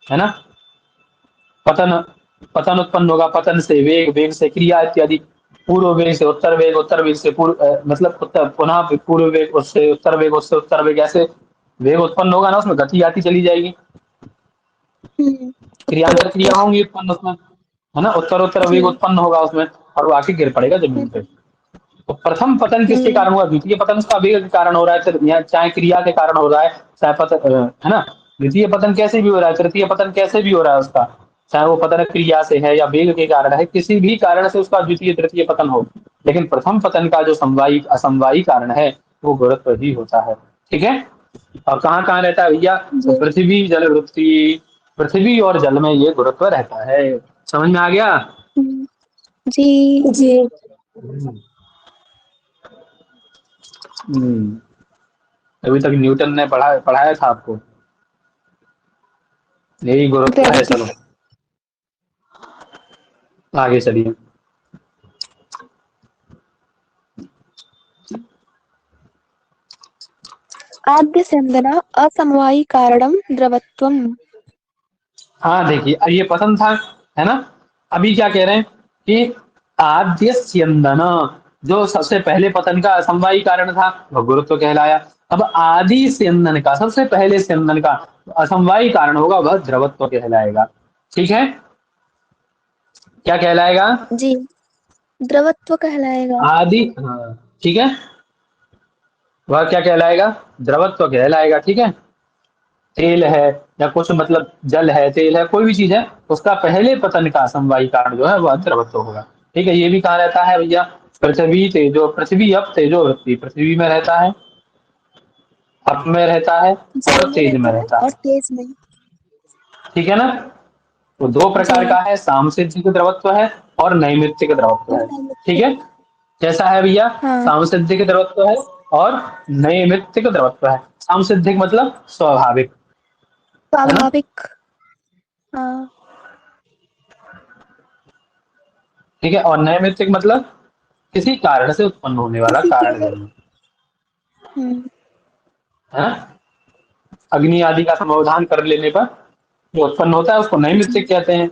S1: है ना। पतन, पतन उत्पन्न होगा, पतन से वेग, वेग से क्रिया इत्यादि। पूर्व वेग से उत्तर वेग, उत्तर वेग से पूर्व मतलब उत्तर पुनः पूर्व वेग, उससे उत्तर वेग, उससे उत्तर वेग, ऐसे वेग उत्पन्न होगा ना, उसमें गति आती चली जाएगी, क्रियांतर क्रिया
S2: उत्तरोत्तर।
S1: होंगी उत्पन्न उसमें, है ना, उत्तर उत्तर
S2: जी।
S1: वेग उत्पन्न होगा उसमें, और वो आके गिर पड़ेगा जमीन पे। तो प्रथम पतन किसके
S2: हम्म।
S1: कारण हुआ, द्वितीय पतन उसका वेग के कारण हो रहा है, फिर या चाहे क्रिया के कारण हो रहा है, चाहे पतन, है ना, द्वितीय पतन कैसे भी हो रहा है, तृतीय पतन कैसे भी हो रहा है उसका, चाहे वो पतन क्रिया से है या वेग के कारण है, किसी भी कारण से उसका द्वितीय तृतीय पतन हो, लेकिन प्रथम पतन का जो समवायी असमवायी कारण है वो गुरुत्व ही होता है। ठीक है, और कहाँ कहाँ रहता है भैया, तो
S2: जी।
S1: पृथ्वी जल वृत्ति, पृथ्वी और जल में ये गुरुत्व रहता है। समझ में आ गया।
S2: हम्म। जी।
S4: जी।
S1: हम्म, अभी तक न्यूटन ने पढ़ाया था आपको, यही गुरुत्व है।
S2: ग्रेविटी।
S1: चलो आगे चलिए।
S2: आद्य स्यंदना असमवायी कारणम द्रवत्वम।
S1: हाँ देखिए, अब ये पसंद था, है ना। अभी क्या कह रहे हैं कि आद्य स्यंदन, जो सबसे पहले पतन का असमवायी कारण था वह गुरुत्व कहलाया। अब आदि स्यंदन का, सबसे पहले स्यंदन का असमवायी कारण होगा वह द्रवत्व कहलाएगा। ठीक है, क्या कहलाएगा,
S2: जी। द्रवत्व कहलाएगा।
S1: आदि, हाँ ठीक है, वह क्या कहलाएगा, द्रवत्व कहलाएगा। ठीक है, तेल है या कुछ मतलब जल है, तेल है, कोई भी चीज है, उसका पहले पतन का समवायी कारण जो है वह द्रवत्व होगा। ठीक है, ये भी कहाँ रहता है भैया, पृथ्वी तेजो, पृथ्वी अब तेजो वृत्ति, पृथ्वी में रहता है, अप में रहता है,
S2: जल
S1: और
S2: में
S1: तेज में
S2: रहता है
S1: रहता
S2: और
S1: है।
S2: तेज में।
S1: ठीक है ना, तो दो
S2: जी।
S1: प्रकार का है, सांसिद्धिक द्रवत्व है और नैमित्तिक द्रवत्व
S2: और
S1: है। ठीक
S2: नैमित्तिक।
S1: है, कैसा है भैया,
S2: हाँ।
S1: सांसिद्धिक द्रवत्व है और नैमित्तिक द्रवत्व है। सांसिद्धिक मतलब स्वाभाविक, है ना।
S2: स्वाभाविक। हाँ।
S1: ठीक है, और नैमित्तिक मतलब किसी कारण से उत्पन्न होने वाला
S2: किसी
S1: कारण
S2: के।
S1: नहीं,
S2: हम्म।
S1: है ना। अग्नि आदि का समाधान कर लेने पर जो उत्पन्न होता है उसको
S2: जी।
S1: नैमित्तिक कहते हैं।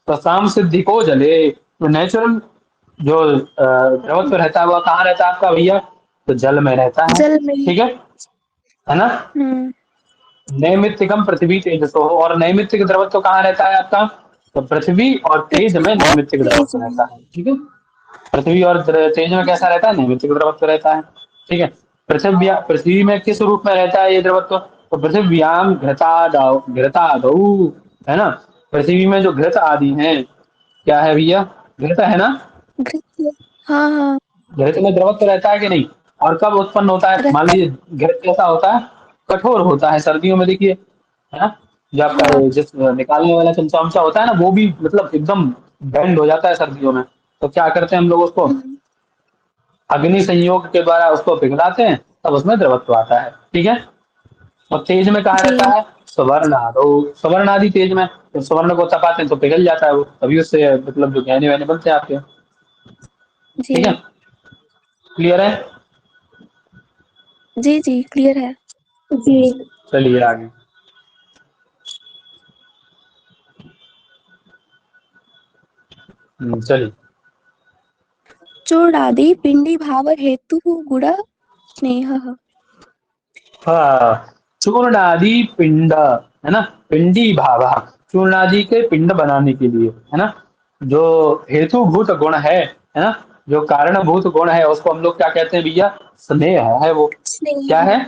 S1: तो साम सिद्धि को जले, तो नेचुरल जो द्रवत्व रहता है वह कहाँ रहता है आपका भैया, तो जल में रहता है।
S2: जल में।
S1: ठीक है ना।
S2: हम्म।
S1: नैमित्तिकम पृथ्वी तेजसो, और नैमित्तिक द्रवत्व कहाँ रहता है आपका, तो पृथ्वी और तेज
S2: पृथ्वी
S1: में
S2: और
S1: नैमित्तिक
S2: तेज
S1: द्रवत्व
S2: में।
S1: रहता है। ठीक है, पृथ्वी और तेज में कैसा रहता है, नैमित्तिक द्रवत्व रहता है। ठीक है। पृथ्वी में किस रूप में रहता है ये द्रवत्व? तो पृथ्व्याम घृतादौ, है ना। पृथ्वी में जो घृत आदि हैं, क्या है भैया? घृत है ना।
S2: घृत, हाँ हाँ
S1: घृत में द्रवत्व रहता है कि नहीं? और कब उत्पन्न होता है? मान
S2: रहता
S1: लीजिए घृत कैसा होता है? कठोर होता है सर्दियों में, देखिए, है ना। जो
S2: है।
S1: आपका
S2: हाँ
S1: जिस निकालने वाला चमचा वमचा होता है ना, वो भी मतलब एकदम बैंड हो जाता है सर्दियों में। तो क्या करते हैं हम लोग उसको
S2: हम्म,
S1: अग्नि संयोग के द्वारा उसको पिघलाते हैं, तब उसमें द्रवत्व आता है। ठीक है। और तेज में कहा रहता
S2: जी
S1: है? स्वर्ण आदो, स्वर्ण आदि तेज में। तो स्वर्ण को तपाते हैं तो पिघल जाता है वो, तभी उससे मतलब जो गहने वहने बनते हैं आपके। ठीक है।
S2: जी
S1: क्लियर है?
S2: जी जी क्लियर है।
S4: जी।
S1: चलिए आगे। चलिए।
S2: चूर्णादि पिंडी भाव हेतु गुण स्नेह।
S1: हाँ, चूर्ण आदि पिंड, है ना। पिंडी भावा, चूर्ण आदि के पिंड बनाने के लिए, है ना। जो हेतुभूत गुण है ना, जो कारणभूत गुण है, उसको हम लोग क्या कहते हैं भैया? स्नेह है वो। क्या
S2: स्नेह
S1: है?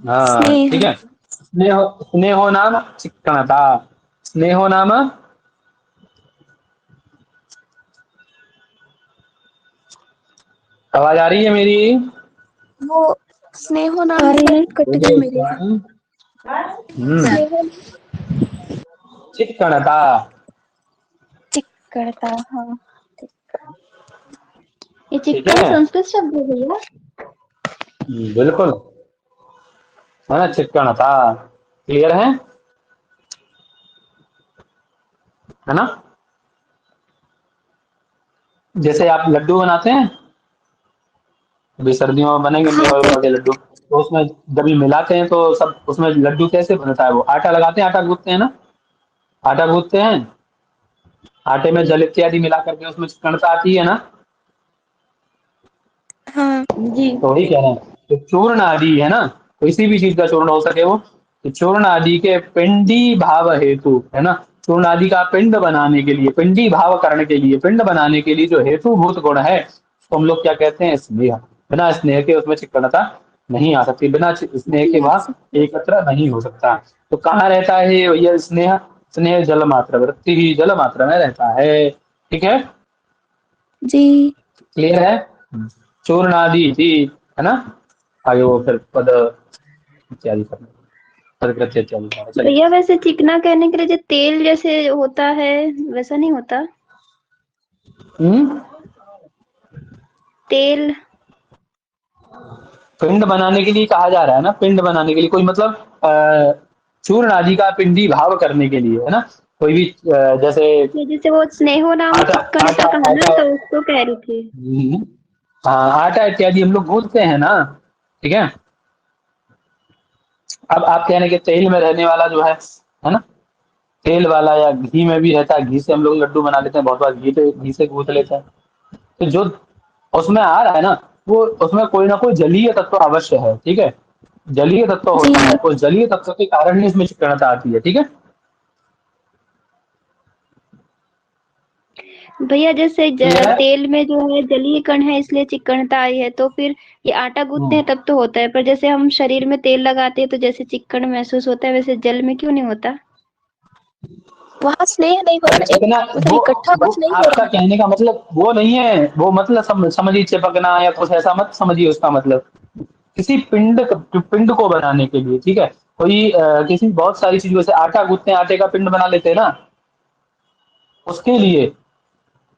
S1: हाँ,
S2: स्नेह।
S1: ठीक है। स्नेह, स्नेहो नाम चिक्कणता। स्नेहो नाम, आवाज आ रही है मेरी?
S2: वो स्नेहो नाम
S4: आ रही
S2: थोड़ा
S4: है।
S2: कट गया
S1: बोलिए
S2: मेरे।
S1: क्या? हम्म,
S2: स्नेहो
S1: चिक्कणता।
S2: चिक्कड़ता, हाँ।
S4: ये
S1: ठीक
S4: चिक्कन
S1: है।
S4: संस्कृत शब्द है भैया?
S1: बिल्कुल, है ना, चिक्कणता। क्लियर है ना। जैसे आप लड्डू बनाते हैं, अभी सर्दियों में बनेंगे
S2: हाँ
S1: मेवा
S2: तो
S1: वेवा के लड्डू, तो उसमें जब ये मिलाते हैं तो सब उसमें लड्डू कैसे बनता है? वो आटा लगाते हैं, आटा गूंथते हैं ना, आटा गूंथते हैं, आटे में जल इत्यादि मिला करके उसमें चिकनता आती है ना।
S2: हाँ
S4: जी।
S1: तो वही कह रहे हैं, तो चूर्ण आदि है ना, किसी भी चीज का चूर्ण हो सके वो, तो चूर्ण आदि के पिंडी भाव हेतु, है ना। चूर्ण आदि का पिंड बनाने के लिए, पिंडी भाव करने के लिए, पिंड बनाने के लिए जो हेतुभूत गुण है, तो हम लोग क्या कहते हैं? स्नेह। बिना स्नेह के उसमें चिकनता नहीं आ सकती, बिना स्नेह के
S2: नहीं आ
S1: वह
S2: सकते।
S1: एकत्र नहीं हो सकता। तो कहाँ रहता है ये भैया स्नेह? स्नेह जल मात्र, वृत्ति ही जल मात्र में रहता है। ठीक है।
S2: जी
S1: क्लियर है? चूर्णादि थी, है ना। आगे वो फिर पद इत्यादि करना, पद कृत्य इत्यादि करना। चलिए।
S4: भैया वैसे चिकना कहने के लिए जो तेल जैसे होता है वैसा नहीं होता?
S1: हम्म,
S4: तेल।
S1: पिंड बनाने के लिए कहा जा रहा है ना, पिंड बनाने के लिए, कोई मतलब चूर्ण आदि का पिंडी भाव करने के लिए, है ना। कोई भी जैसे
S4: ये जैसे वो स्नेहो नाम
S1: आटा,
S4: चिक्कणता
S1: आटा,
S4: कहा ना,
S1: आटा,
S4: तो उसको कह रही थी।
S1: हाँ, आटा इत्यादि हम लोग गूंथते हैं ना। ठीक है। अब आप कहने के तेल में रहने वाला जो है ना, तेल वाला या घी में भी रहता है, घी से हम लोग लड्डू बना लेते हैं, बहुत बार घी से गूंथ लेते हैं। तो जो उसमें आ रहा है ना, वो उसमें कोई ना कोई जलीय तत्व अवश्य है। ठीक है। जलीय तत्व
S2: जी
S1: होता है, उस जलीय तत्व के कारण ही इसमें चिकनता आती है। ठीक है।
S4: भैया जैसे
S1: क्लियर है?
S4: तेल में जो है जलीय कण है इसलिए चिक्कणता आई है, तो फिर ये आटा गूंथते
S1: हम्म।
S4: हैं तब तो होता है, पर जैसे हम शरीर में तेल लगाते हैं तो जैसे चिक्कण महसूस होता है, वैसे जल में क्यों नहीं होता?
S2: वहाँ स्नेह नहीं हो रहा
S1: अरे
S2: ना, एक
S1: चिकना,
S2: मतलब इकट्ठा
S1: वो
S2: कुछ नहीं हो
S1: आपका
S2: रहा।
S1: कहने का मतलब वो नहीं है, वो मतलब समझिए चिपकना या कुछ ऐसा मत समझिए उसका मतलब। किसी पिंड को बनाने के लिए, ठीक है, कोई किसी बहुत सारी चीजों से आटा गूंथते हैं, आटे का पिंड बना लेते हैं ना, उसके लिए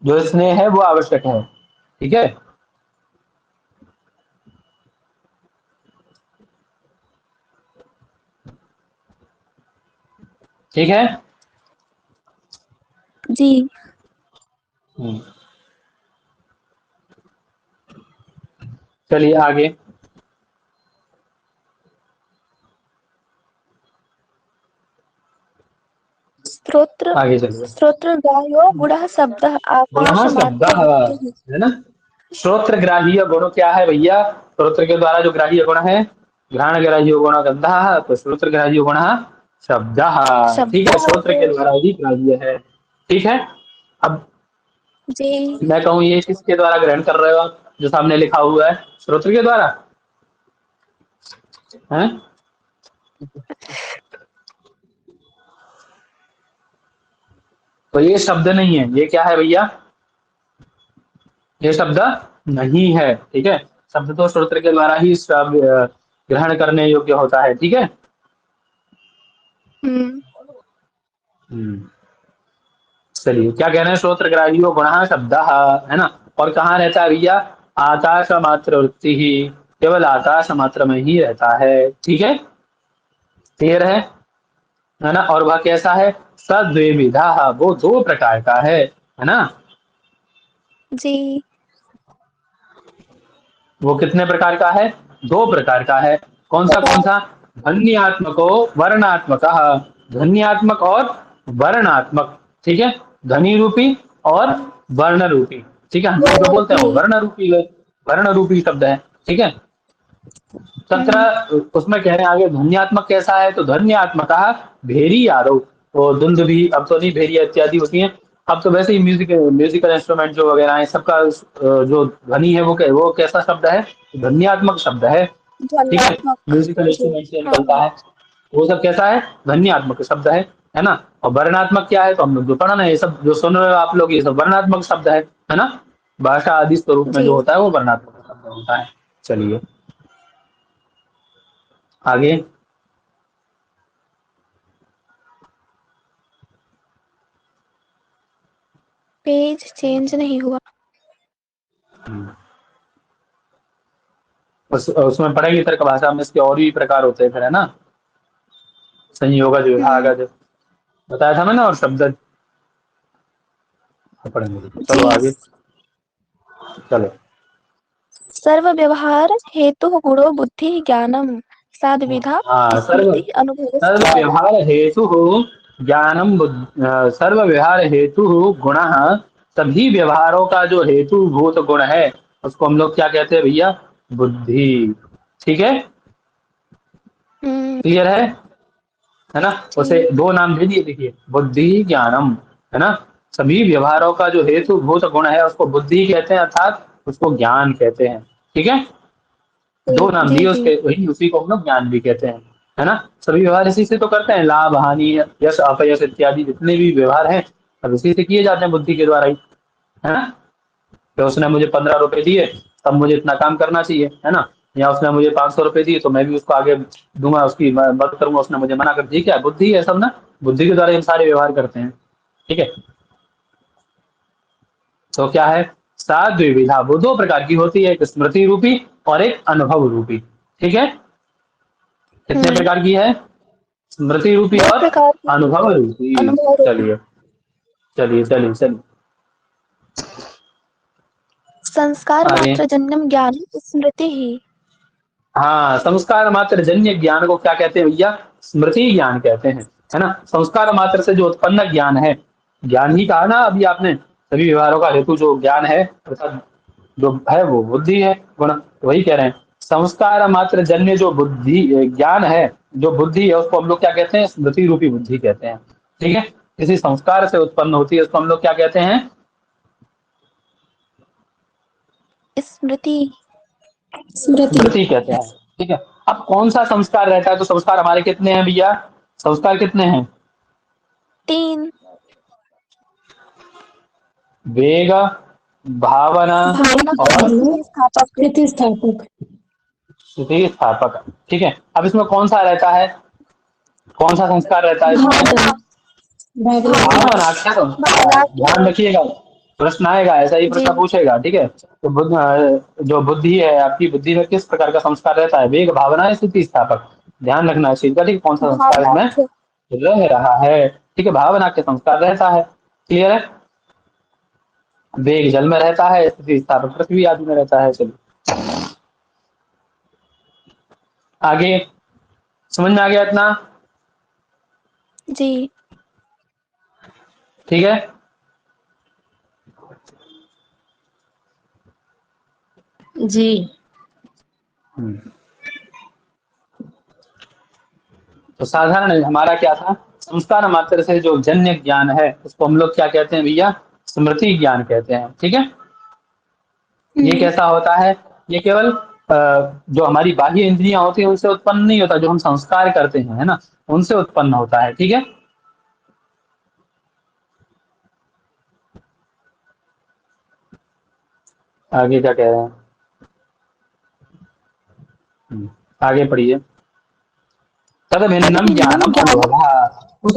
S1: जो स्नेह है वो आवश्यक है। ठीक है। ठीक है।
S2: जी
S1: हम्म, चलिए आगे।
S2: स्तोत्र
S1: आगे चलिए।
S2: स्तोत्रगायो गुणः शब्दः
S1: गुणः शब्द
S2: आकाशमात्य वृत्तिः।
S1: है ना। श्रोत्र ग्राह्य गुण क्या है भैया? श्रोत्र के द्वारा जो ग्राह्य गुण है, घ्राण ग्राह्य गुण गंधा, तो श्रोत्र ग्राह्य गुण शब्द। ठीक है,
S2: शब्दः
S1: श्रोत्र के द्वारा ही ग्राह्य है। ठीक है। अब
S2: जी
S1: मैं कहूँ ये किसके द्वारा ग्रहण कर रहे हो आप? जो सामने लिखा हुआ है श्रोत्र के द्वारा है? तो ये शब्द नहीं है, ये क्या है भैया? ये शब्द नहीं है, ठीक है। शब्द तो श्रोत्र के द्वारा ही ग्रहण करने योग्य होता है, ठीक है। चलिए, क्या कह रहे हैं? श्रोत्रग्राह्यो गुणः शब्दः, है ना। और कहाँ रहता है भैया? आकाश मात्र वृत्ति ही, केवल आकाश मात्र में ही रहता है, ठीक है। क्लियर है ना। और वह कैसा है? सद्विविधा, वो दो प्रकार का है ना।
S2: जी।
S1: वो कितने प्रकार का है? दो प्रकार का है। कौन सा? ध्वन्यात्मको वर्णात्मक, ध्वन्यात्मक और वर्णात्मक, ठीक है। ध्वनि रूपी और वर्ण रूपी, ठीक है। हम लोग जो बोलते हैं वो वर्ण रूपी शब्द है, ठीक है। तत्र उसमें कह रहे हैं आगे, ध्वन्यात्मक कैसा है? तो ध्वन्यात्मक भेरी आरो, तो धुंध भी, अब तो नहीं भेरिया इत्यादि होती है, अब तो वैसे ही म्यूजिकल इंस्ट्रूमेंट जो वगैरह है सबका जो ध्वनि है वो कैसा शब्द है? ध्वन्यात्मक शब्द है, ठीक है।
S2: ध्वन्यात्मक।
S1: म्यूजिकल
S2: जी।
S1: इंस्ट्रूमेंट से
S2: हाँ।
S1: निकलता है वो सब कैसा है? ध्वन्यात्मक शब्द है ना। और वर्णात्मक क्या है? तो हम लोग जो पढ़ा ना, ये सब जो सुन रहे हो आप लोग, ये सब वर्णात्मक शब्द है ना। भाषा आदि स्वरूप में
S2: जी।
S1: जो होता है वो वर्णात्मक शब्द होता है। चलिए आगे।
S2: पेज चेंज नहीं हुआ।
S1: उसमें पढ़ेंगे तर्क भाषा में इसके और भी प्रकार होते हैं फिर, है ना। संयोगज, विभागज बताया था मैंने, और शब्दज पढ़ेंगे। चलो
S2: जी।
S1: आगे चलो।
S2: सर्व व्यवहार हेतु गुणो बुद्धि ज्ञानम साधविधा
S1: हाँ, सर्व
S2: स्मृति
S1: सर्व
S2: अनुभवश्च।
S1: व्यवहार हेतु ज्ञानम सर्व व्यवहार हेतु गुण, सभी व्यवहारों का जो हेतु भूत गुण है उसको हम लोग क्या कहते हैं भैया? बुद्धि, ठीक है। क्लियर है ना। उसे
S2: जी।
S1: दो नाम दे दिए, देखिए, बुद्धि ज्ञानम, है ना। सभी व्यवहारों का जो हेतु भूत गुण है उसको बुद्धि कहते हैं, अर्थात उसको ज्ञान कहते हैं, ठीक है। दो नाम
S2: जी।
S1: दिए
S2: जी।
S1: उसके, वही उसी को हम लोग ज्ञान भी कहते हैं, है ना। सभी व्यवहार इसी से तो करते हैं, लाभ हानि यश अपयश इत्यादि जितने भी व्यवहार हैं सब इसी से किए जाते हैं, बुद्धि के द्वारा ही, है ना। तो उसने मुझे 15 रुपए दिए, तब मुझे इतना काम करना चाहिए, है ना। या उसने मुझे 500 रुपए दिए तो मैं भी उसको आगे दूंगा, उसकी मदद करूंगा। उसने मुझे मना कर दी, क्या बुद्धि है सब ना। बुद्धि के द्वारा हम सारे व्यवहार करते हैं, ठीक है। तो क्या है? सात द्विविधा, वो दो प्रकार की होती है, एक स्मृति रूपी और एक अनुभव रूपी, ठीक है। कितने प्रकार की है? स्मृति रूपी
S2: दो
S1: और
S2: प्रकार की
S1: अनुभव रूपी।
S2: अनुभव रूपी।
S1: चलिए चलिए चलिए चलिए
S2: संस्कार
S1: आगे।
S2: मात्र जन्यम ज्ञान स्मृति ही।
S1: हाँ, संस्कार मात्र जन्य ज्ञान को क्या कहते हैं भैया? स्मृति ज्ञान कहते हैं, है ना। संस्कार मात्र से जो उत्पन्न ज्ञान है, ज्ञान ही कहा ना अभी आपने, सभी व्यवहारों का हेतु जो ज्ञान है अर्थात जो है वो बुद्धि है, गुण, वही कह रहे हैं। संस्कार मात्र जन्य जो बुद्धि ज्ञान है, जो बुद्धि है उसको हम लोग क्या कहते हैं? स्मृति रूपी बुद्धि कहते हैं, ठीक है। किसी संस्कार से उत्पन्न होती है उसको हम लोग क्या कहते हैं?
S2: स्मृति।
S1: स्मृति कहते हैं, ठीक है। अब कौन सा संस्कार रहता है? तो संस्कार हमारे कितने हैं भैया? संस्कार कितने हैं?
S2: 3।
S1: वेग, भावना
S2: भावना
S1: और
S2: स्थापक।
S5: स्थितिस्थापक।
S1: स्थिति स्थापक, ठीक है। अब इसमें कौन सा रहता है? कौन सा संस्कार रहता है इसमें?
S2: भावना।
S1: भावना, क्या संस्कार? ध्यान रखिएगा, प्रश्न आएगा, ऐसा ही
S2: जी।
S1: प्रश्न पूछेगा, ठीक है। तो जो बुद्धि है आपकी, बुद्धि में किस प्रकार का संस्कार रहता है? वेग, भावना, स्थिति स्थापक। ध्यान रखना है चीज का, ठीक है। कौन सा संस्कार
S2: भावना
S1: इसमें
S2: से।
S1: रह रहा है, ठीक है। भावना के संस्कार रहता है, क्लियर है। वेग जल में रहता है, स्थिति स्थापक पृथ्वी आदि में रहता है। चलिए आगे, समझ में आ गया इतना?
S2: जी।
S1: ठीक है।
S5: जी।
S1: तो साधारण हमारा क्या था? संस्कार मात्र से जो जन्य ज्ञान है उसको हम लोग क्या कहते हैं भैया? स्मृति ज्ञान कहते हैं, ठीक है। ये कैसा होता है? ये केवल जो हमारी बाह्य इंद्रियां होती हैं उनसे उत्पन्न नहीं होता, जो हम संस्कार करते हैं, है ना, उनसे उत्पन्न होता है। ठीक है, आगे क्या कह रहे हैं? आगे पढ़िए। तद भिन्नम ज्ञानम अनुभव, उस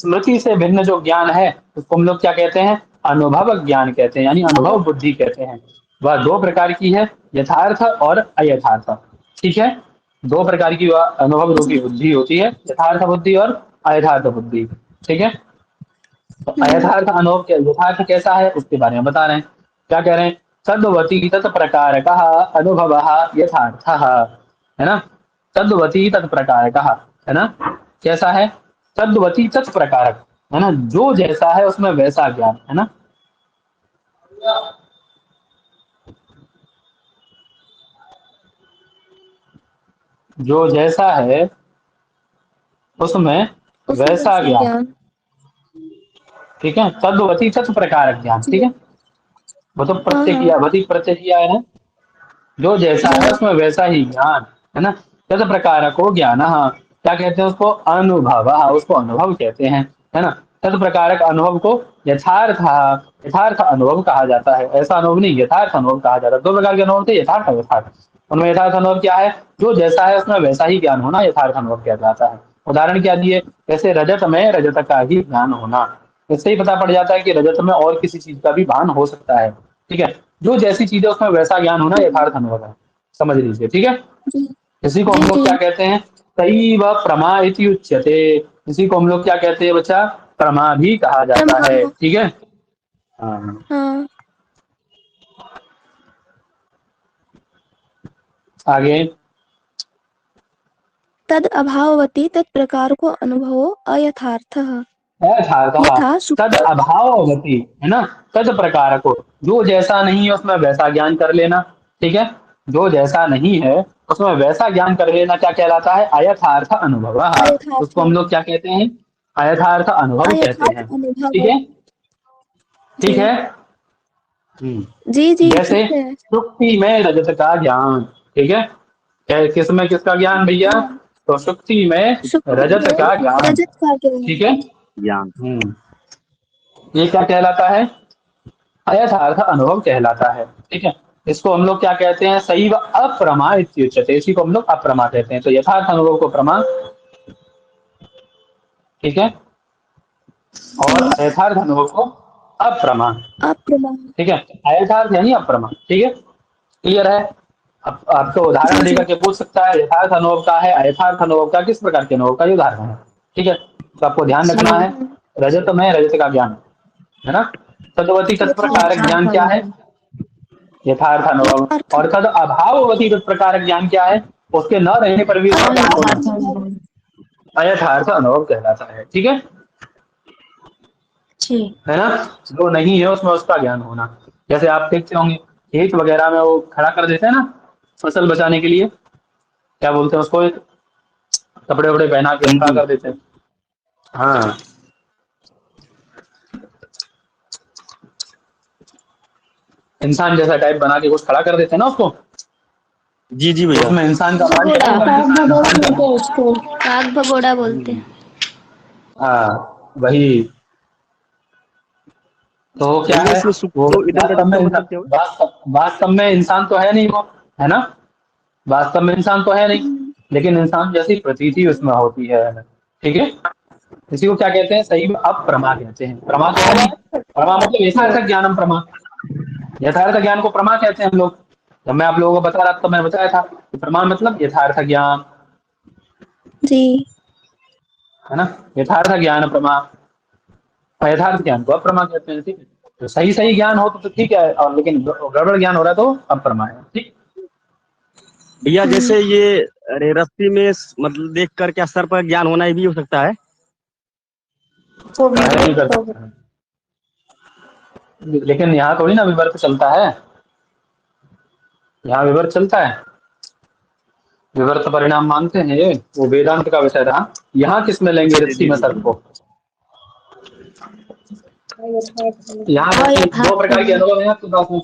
S1: स्मृति से भिन्न जो ज्ञान है उसको हम लोग क्या कहते हैं? अनुभव ज्ञान कहते हैं, यानी अनुभव बुद्धि कहते हैं। वह दो प्रकार की है, यथार्थ और अयथार्थ। ठीक है, दो प्रकार की वह अनुभव रूपी बुद्धि होती है, यथार्थ बुद्धि और अयथार्थ बुद्धि। ठीक है, तो अयथार्थ अनुभव यथार्थ कैसा है उसके बारे में बता रहे हैं। क्या कह रहे हैं? तद्वती तत्प्रकार का अनुभव यथार्थ, है ना, तद्वती तत्प्रकार का, है ना, कैसा है? तद्वती तत्प्रकारक, है ना, जो जैसा है उसमें वैसा ज्ञान, है ना, जो जैसा है उसमें
S2: उसमें
S1: वैसा
S2: वैसा
S1: ज्ञान।
S2: ज्ञान।
S1: ठीक है, तद्वती तत्प्रकारक ज्ञान। ठीक है, वो तो
S2: हाँ
S1: प्रत्यय
S2: हाँ।
S1: किया, वती प्रत्यय किया है ना, जो जैसा है उसमें वैसा ही ज्ञान, है ना। तद प्रकार को ज्ञान, हाँ, क्या कहते हैं उसको? अनुभव, उसको अनुभव कहते हैं, है ना। तद प्रकारक अनुभव को यथार्थ, यथार्थ अनुभव कहा जाता है। ऐसा अनुभव नहीं, यथार्थ अनुभव कहा जाता है। दो प्रकार के अनुभव थे, यथार्थ और यथार्थ। उनमें यथार्थ अनुभव क्या है? जो जैसा है उसमें वैसा ही ज्ञान होना यथार्थ अनुभव कहलाता जाता है। उदाहरण क्या दिए? जैसे रजत में रजत का ही ज्ञान होना, इससे ही पता पड़ जाता है कि रजत में और किसी चीज का भी भान हो सकता है। ठीक है, जो जैसी चीज है उसमें वैसा ज्ञान होना यथार्थ अनुभव है, समझ लीजिए। ठीक है,
S2: जी
S1: इसी को
S2: जी
S1: हम लोग
S2: जी।
S1: क्या कहते हैं? सही व प्रमा इति उच्यते। इसी को हम लोग क्या कहते हैं बच्चा? प्रमा भी कहा जाता
S2: प्रमा।
S1: है। ठीक है, हाँ,
S2: हाँ।
S1: आगे।
S2: तद अभाववती तत्प्रकार को अनुभवो अयथार्थः
S1: यथार्थ,
S2: यथा
S1: तद
S2: सुप्त।
S1: अभाववती, है ना, तद प्रकार को, जो जैसा नहीं है उसमें वैसा ज्ञान कर लेना। ठीक है, जो जैसा नहीं है उसमें वैसा ज्ञान कर लेना क्या कहलाता है? अयथार्थ अनुभव।
S2: अयथार्थ।
S1: उसको हम लोग क्या कहते हैं? अयथार्थ अनुभव कहते
S2: अयथार्थ
S1: हैं। ठीक
S2: अनुभव।
S1: है,
S2: जी
S1: ठीक है।
S2: जी जी
S1: जैसे
S2: ठीक है।
S1: सुक्ति में रजत का ज्ञान। ठीक है, किसमें किसका ज्ञान भैया?
S2: हाँ।
S1: तो सुक्ति में
S2: सुक्ति
S1: रजत
S2: में
S1: का ज्ञान।
S2: रजत का ज्ञान।
S1: ठीक है,
S3: ज्ञान।
S1: ये क्या कहलाता है? अयथार्थ अनुभव कहलाता है। ठीक है, इसको हम लोग क्या कहते हैं? सही व अप्रमा इत्युच्यते। इसी को हम लोग अप्रमा कहते हैं। तो यथार्थ अनुभव को प्रमा, ठीक है, और
S2: जी।
S1: अयथार्थ अनुभव को अप्रमा।
S2: अप्रमा।
S1: ठीक है, अयथार्थ यानी अप्रमा। ठीक है, क्लियर है? अब आपको उदाहरण
S2: जी जी।
S1: देकर के पूछ सकता है यथार्थ अनुभव का है, अयथार्थ अनुभव का, किस प्रकार के अनुभव का ये उदाहरण है। ठीक है, तो आपको ध्यान रखना है, रजत में रजत का ज्ञान, है ना। तद्वती
S2: यथार्थ।
S1: तत्प्रकारक ज्ञान क्या है? यथार्थ अनुभव।
S2: यथार्थ।
S1: और तद अभाववती तत्प्रकारक ज्ञान क्या है? उसके न रहने पर भी उसका क्या होना?
S5: अयथार्थ अनुभव।
S1: अयथार्थ अनुभव कहलाता है। ठीक
S5: जी।
S1: है ना, जो नहीं है उसमें उसका ज्ञान होना। जैसे आप देखते होंगे खेत वगैरह में वो खड़ा कर देते हैं ना फसल बचाने के लिए, क्या बोलते हैं उसको? कपड़े वपड़े पहना के खड़ा
S3: बिल्कुल।
S1: कर देते हैं। हाँ, इंसान जैसा टाइप बना के कुछ खड़ा कर देते हैं ना उसको,
S3: जी जी
S1: तो
S3: भैया।
S1: उसमें इंसान का मान क्या
S4: भगोड़ा,
S1: होगा?
S5: काग भगोड़ा
S1: इंसान
S5: बोलते
S1: का,
S5: हैं उसको।
S4: काग भगोड़ा बोलते हैं।
S1: हाँ वही। तो वो क्या
S3: भैया
S1: है?
S3: इसमें सुख
S1: वो
S3: को इधर का
S1: वास्तव में
S3: डिफरेंस बता सकते हो?
S1: वास्तव में इंसान तो है नहीं वो, है ना, वास्तव में इंसान तो है नहीं, लेकिन इंसान जैसी प्रतीति उसमें होती है। ठीक है, इसी को क्या कहते हैं? सही में अप्रमा कहते हैं। प्रमा तो है नहीं, प्रमा मतलब यथार्थ ज्ञानम प्रमा, यथार्थ ज्ञान को प्रमा कहते हैं हम लोग। जब मैं आप लोगों को बता रहा था तो मैंने बताया था कि प्रमा मतलब यथार्थ ज्ञान,
S2: जी।
S1: है ना, यथार्थ ज्ञान प्रमा, यथार्थ ज्ञान को अप्रमा कहते हैं। ठीक है, तो सही सही ज्ञान हो तो ठीक है, और लेकिन गड़बड़ ज्ञान हो रहा है तो अप्रमा है। ठीक
S3: भैया जैसे ये अरे रस्सी में मतलब देख कर क्या सर पर ज्ञान होना भी हो सकता है?
S5: वो
S1: है, भी कर
S5: विवेक हो
S1: सकते हैं, लेकिन यहाँ थोड़ी ना विवर्त चलता है, यहाँ विवर्त चलता है, विवर्त परिणाम मानते हैं ये, वो वेदांत का विषय रहा। यहाँ किस में लेंगे
S3: जी
S1: ऋषि
S3: जी
S1: में
S3: जी।
S1: सर्प को? यहाँ पर दो प्रकार के अनुभव हैं आपके पास में।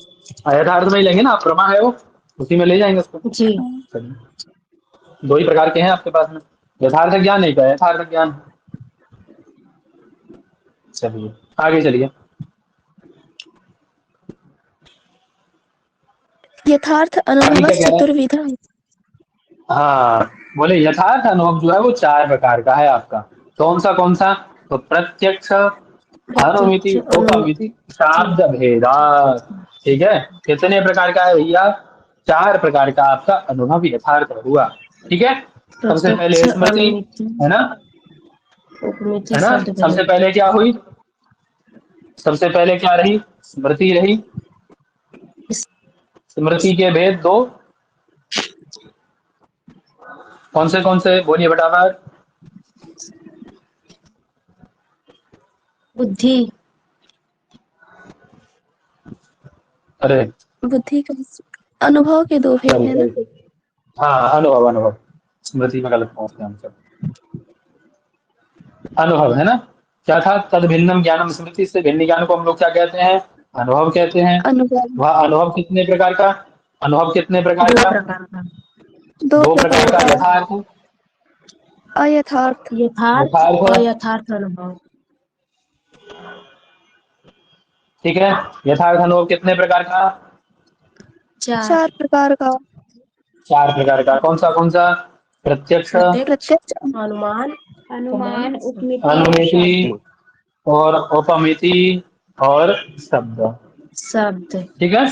S1: यथार्थ में ही लेंगे ना आप, प्रमा है वो, उसी में ले जाएंगे उसको।
S5: जी।
S1: दो ही प्रकार के हैं आपके पास में, यथार्थ ज्ञान एक है यथार्थ ज्ञान। चलिए आगे चलिए।
S2: यथार्थ
S1: आगे
S2: अनुभव
S1: क्या कह रहे हैं?
S2: चतुर्विधा।
S1: हाँ, बोले यथार्थ अनुभव जो है वो 4 प्रकार का है आपका। कौन सा? तो प्रत्यक्ष,
S5: प्रत्यक्ष
S1: अनुमिति, उपमिति, शाब्द भेदात। ठीक है, कितने प्रकार का है भैया? 4 प्रकार का आपका अनुभव यथार्थ हुआ। ठीक है, सबसे
S5: प्रत्यक्ष
S1: पहले स्मृति,
S5: अनुमिति
S1: है ना,
S5: उपमिति
S1: है ना।
S5: शब्द
S1: सबसे
S5: भेद।
S1: पहले क्या हुई? सबसे पहले क्या रही? स्मृति रही। स्मृति के भेद 2, कौन से बोलिए फटाफट।
S5: बुद्धि।
S1: अरे
S2: बुद्धि का अनुभव के 2 भेद
S1: सॉरी
S2: है ना।
S1: सॉरी, हाँ अनुभव, स्मृति में गलत पहुंच गया हम सब। अनुभव है ना, क्या था? तद भिन्नम ज्ञानम स्मृति, से भिन्न ज्ञान को हम लोग क्या कहते हैं? अनुभव कहते हैं।
S2: अनुभव
S1: वह अनुभव कितने प्रकार का? अनुभव कितने प्रकार
S5: 2
S1: का?
S5: प्रकार का।
S2: 2
S1: 2 प्रकार
S2: प्रकार
S1: का,
S2: का।
S1: यथार्थ,
S2: अयथार्थ।
S5: यथार्थ
S1: यथार्थ।
S5: अयथार्थ अनुभव।
S1: ठीक है, यथार्थ अनुभव कितने प्रकार का?
S5: 4।
S2: 4 प्रकार का।
S1: 4 प्रकार का। कौन सा? प्रत्यक्ष,
S5: प्रत्यक्ष,
S2: प्रत्यक्ष,
S5: अनुमान, उपमान,
S4: अनुमान, उपमिति और
S1: अनुमिति
S4: शब्द।
S1: और उपमिति और शब्द।
S5: शब्द।
S1: ठीक है,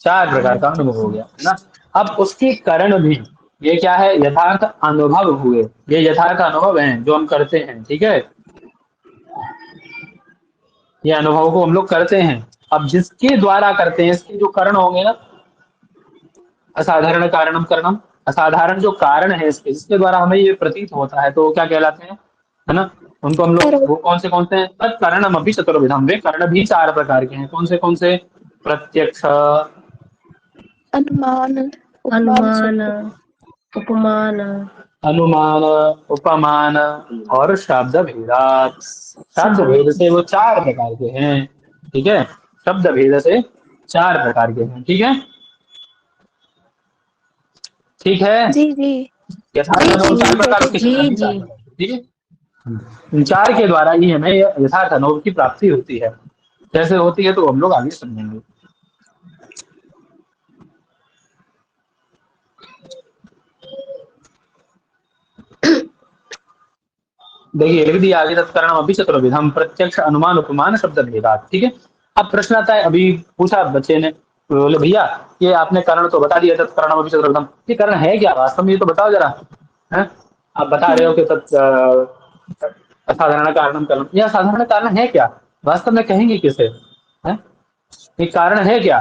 S1: 4 प्रकार का अनुभव हो गया, है ना। अब उसके कारण भी, ये क्या है? यथार्थ अनुभव हुए, ये यथार्थ अनुभव हैं जो हम करते हैं। ठीक है, ये अनुभव को हम लोग करते हैं। अब जिसके द्वारा करते हैं, इसके जो कारण होंगे ना, असाधारण कारणम करणम, असाधारण जो कारण है इसके, जिसके द्वारा हमें ये प्रतीत होता है, तो वो क्या कहलाते हैं, है ना। उनको हम लोग, वो कौन से हैं? तत् कारणम अभी चतुर्विधम, वे कारण भी 4 प्रकार के हैं। कौन से? प्रत्यक्ष,
S2: अनुमान, उपमान,
S5: अनुमान,
S2: शब्द।
S5: उपमान,
S1: अनुमान, उपमान और शब्द भेदात। शब्द
S5: शब्द।
S1: भेद से वो 4 प्रकार के हैं। ठीक है, शब्द भेद से 4 प्रकार के हैं। ठीक है, ठीक है।
S2: जी जी
S1: यथार्थ
S2: जी जी
S1: अनुभव 4
S2: ठीक है
S1: प्रकार
S2: ठीक
S1: के,
S2: है।
S1: कारण
S5: जी
S1: भी
S5: जी।
S1: 4 प्रकार के। ठीक है, इन 4 के द्वारा ही हमें यथार्थ अनुभव की प्राप्ति होती है। कैसे होती है तो हम लोग आगे समझेंगे। देखिए लिख दिया आगे, तत्कारण अभी चतुर्विधम, प्रत्यक्ष, अनुमान, उपमान, शब्द भेदात। ठीक है, अब प्रश्न आता है, अभी पूछा बच्चे ने, बोले भैया ये आपने कारण तो बता दिया, तत्कारण अभी चतुर्विधम, ये कारण है क्या वास्तव में, ये तो बताओ जरा। है, आप बता रहे हो कि असाधारण कारण कारण, ये असाधारण कारण है क्या? वास्तव में कहेंगे किसे? है, ये कारण है क्या?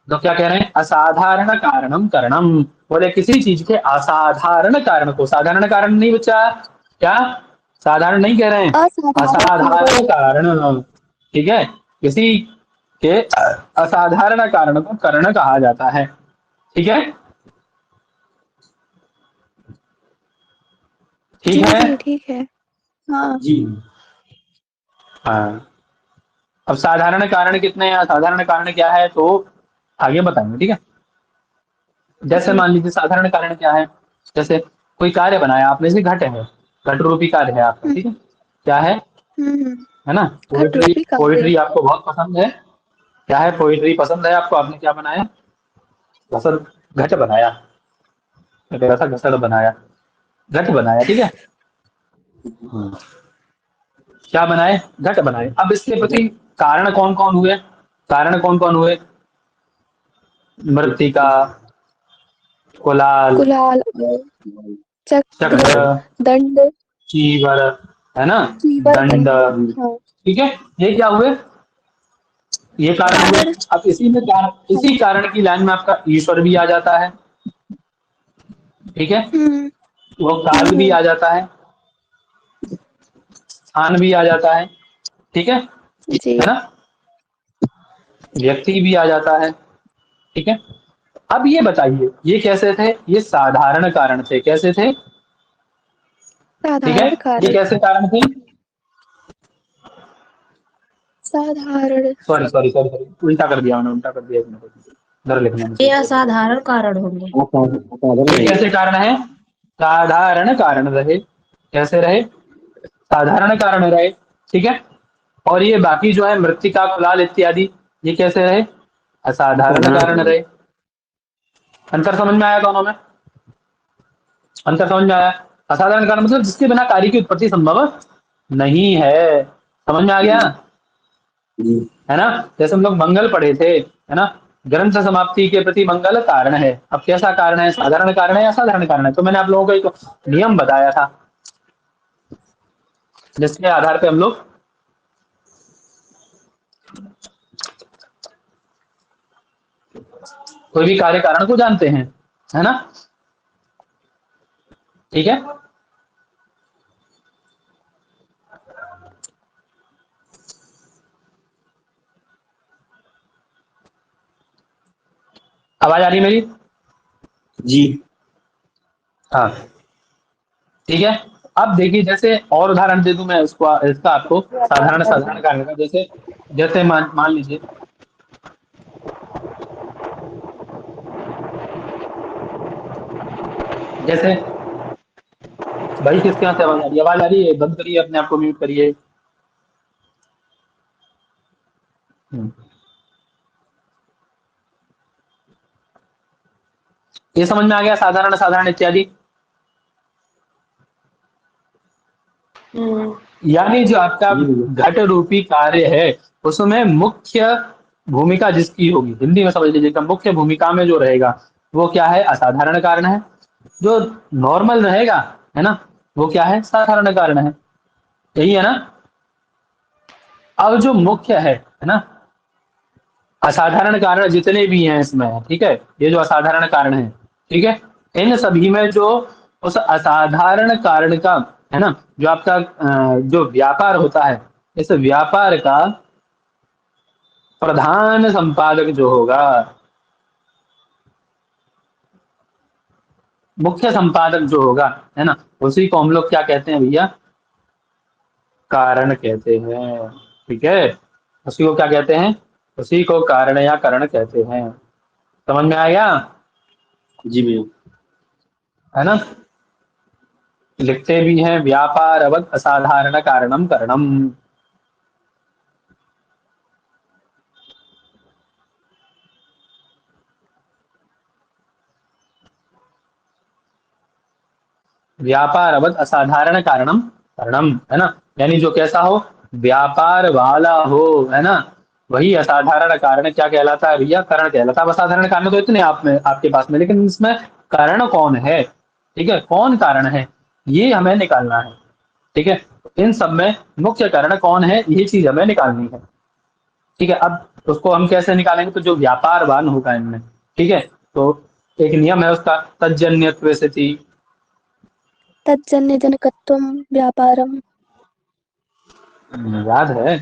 S1: तो क्या कह रहे हैं? असाधारण कारणम करणम। बोले किसी चीज के असाधारण कारण को, साधारण कारण नहीं बच्चा, क्या साधारण नहीं कह रहे हैं,
S2: असाधारण।
S1: असाधारण कारण। ठीक है, किसी के असाधारण कारण को करण कहा जाता है। ठीक है, ठीक
S2: जी
S1: है
S2: जी ठीक है। हाँ।
S1: जी। हाँ, अब साधारण कारण कितने हैं, असाधारण कारण क्या है, तो आगे बताएंगे। ठीक है, जैसे
S2: जी।
S1: मान लीजिए साधारण कारण क्या है, जैसे कोई कार्य बनाया आपने, जैसे घट है, घट रूपी कार्य है आपका।
S2: हम्म
S1: ठीक है, क्या
S2: हम्म।
S1: है ना।
S2: घट
S1: पोइट्री,
S2: रूपी कार्य।
S1: पोइट्री आपको बहुत पसंद है, क्या है? पोइट्री पसंद है आपको, आपने क्या बनाया? घसर, घट बनाया, मैं कह रहा था घसड़ बनाया, घट बनाया। ठीक है, क्या बनाए? घट बनाए। अब इसके प्रति कारण कौन कौन हुए? कारण कौन कौन हुए? मृत्तिका, कुलाल,
S2: कुलाल, चक्र,
S1: चक्र,
S2: दंड,
S1: चीवर, है ना,
S2: चीवर,
S1: दंड।
S2: दंड। हाँ।
S1: ठीक है, ये क्या हुए? ये कारण हुए।
S2: कारण।
S1: अब इसी में कारण, इसी कारण की लाइन में आपका ईश्वर भी आ जाता है। ठीक है,
S2: हम्म
S1: वो काल भी
S2: हम्म।
S1: आ जाता है, स्थान भी आ जाता है। ठीक
S2: जी।
S1: है ना, व्यक्ति भी आ जाता है। ठीक है, अब ये बताइए ये कैसे थे? ये साधारण कारण थे। कैसे थे? ठीक है,
S2: साधारण
S1: ये
S2: कारण।
S1: कैसे कारण थे?
S2: असाधारण
S1: सॉरी सॉरी सॉरी सॉरी, उल्टा कर दिया मैंने, उल्टा कर दिया, एक मिनट इधर लिखना
S5: ये
S1: मुझे।
S5: असाधारण कारण होंगे।
S1: ये कैसे कारण है? साधारण कारण रहे, कैसे रहे? साधारण कारण रहे, ठीक है। और ये बाकी जो है मृत्तिका कुलाल इत्यादि, ये कैसे रहे? असाधारण कारण रहे। अंतर समझ में आया दोनों में? अंतर समझ में आया? असाधारण कारण मतलब जिसके बिना कार्य की उत्पत्ति संभव नहीं है। समझ में आ गया? है ना? जैसे हम लोग मंगल पढ़े थे, है ना? ग्रंथ समाप्ति के प्रति मंगल कारण है। अब कैसा कारण है? साधारण कारण है या असाधारण कारण है? तो मैंने आप लोगों को एक नियम बताया था, जिसके आधार पे हम लोग कोई भी कार्य कारण को जानते हैं, है ना? ठीक है। आवाज आ रही है मेरी?
S3: जी।
S1: हाँ, ठीक है। अब देखिए, जैसे और उदाहरण दे दूं मैं इसको, इसका आपको साधारण साधारण कारण का। जैसे जैसे मान लीजिए, जैसे भाई किसके यहाँ से आवाज आ रही है? आवाज आ रही है? बंद करिए, अपने आप को म्यूट करिए। ये समझ में आ गया साधारण साधारण इत्यादि? यानी जो आपका घट रूपी कार्य है, उसमें मुख्य भूमिका जिसकी होगी, हिंदी में समझ लीजिए, मुख्य भूमिका में जो रहेगा वो क्या है? असाधारण कारण है। जो नॉर्मल रहेगा, है ना, वो क्या है? साधारण कारण है। यही है ना? अब जो मुख्य है ना, असाधारण कारण जितने भी हैं इसमें, ठीक है, ये जो असाधारण कारण है, ठीक है, इन सभी में जो उस असाधारण कारण का, है ना, जो आपका जो व्यापार होता है, इस व्यापार का प्रधान संपादक जो होगा, मुख्य संपादक जो होगा, है ना, उसी को हम लोग क्या कहते हैं भैया? कारण कहते हैं। ठीक है, उसी को क्या कहते हैं? उसी को कारण या करण कहते हैं। समझ में आ गया?
S3: जी भैया।
S1: है ना? लिखते भी हैं, व्यापार अवद असाधारण कारणम करणम। व्यापार अवध असाधारण कारणम करणम, है ना? यानी जो कैसा हो? व्यापार वाला हो, है ना, वही असाधारण कारण क्या कहलाता है भैया? कारण कहलाता है। अब असाधारण कारण तो इतने आप में, आपके पास में, लेकिन इसमें कारण कौन है? ठीक है, कौन कारण है, ये हमें निकालना है। ठीक है, इन सब में मुख्य कारण कौन है, ये चीज हमें निकालनी है। ठीक है, अब उसको हम कैसे निकालेंगे? तो जो व्यापारवान होगा इनमें, ठीक है, तो एक नियम है उसका, तज्जन्यत्व स्थिति।
S2: तज्जन्य जनकत्वम व्यापारम।
S1: याद है?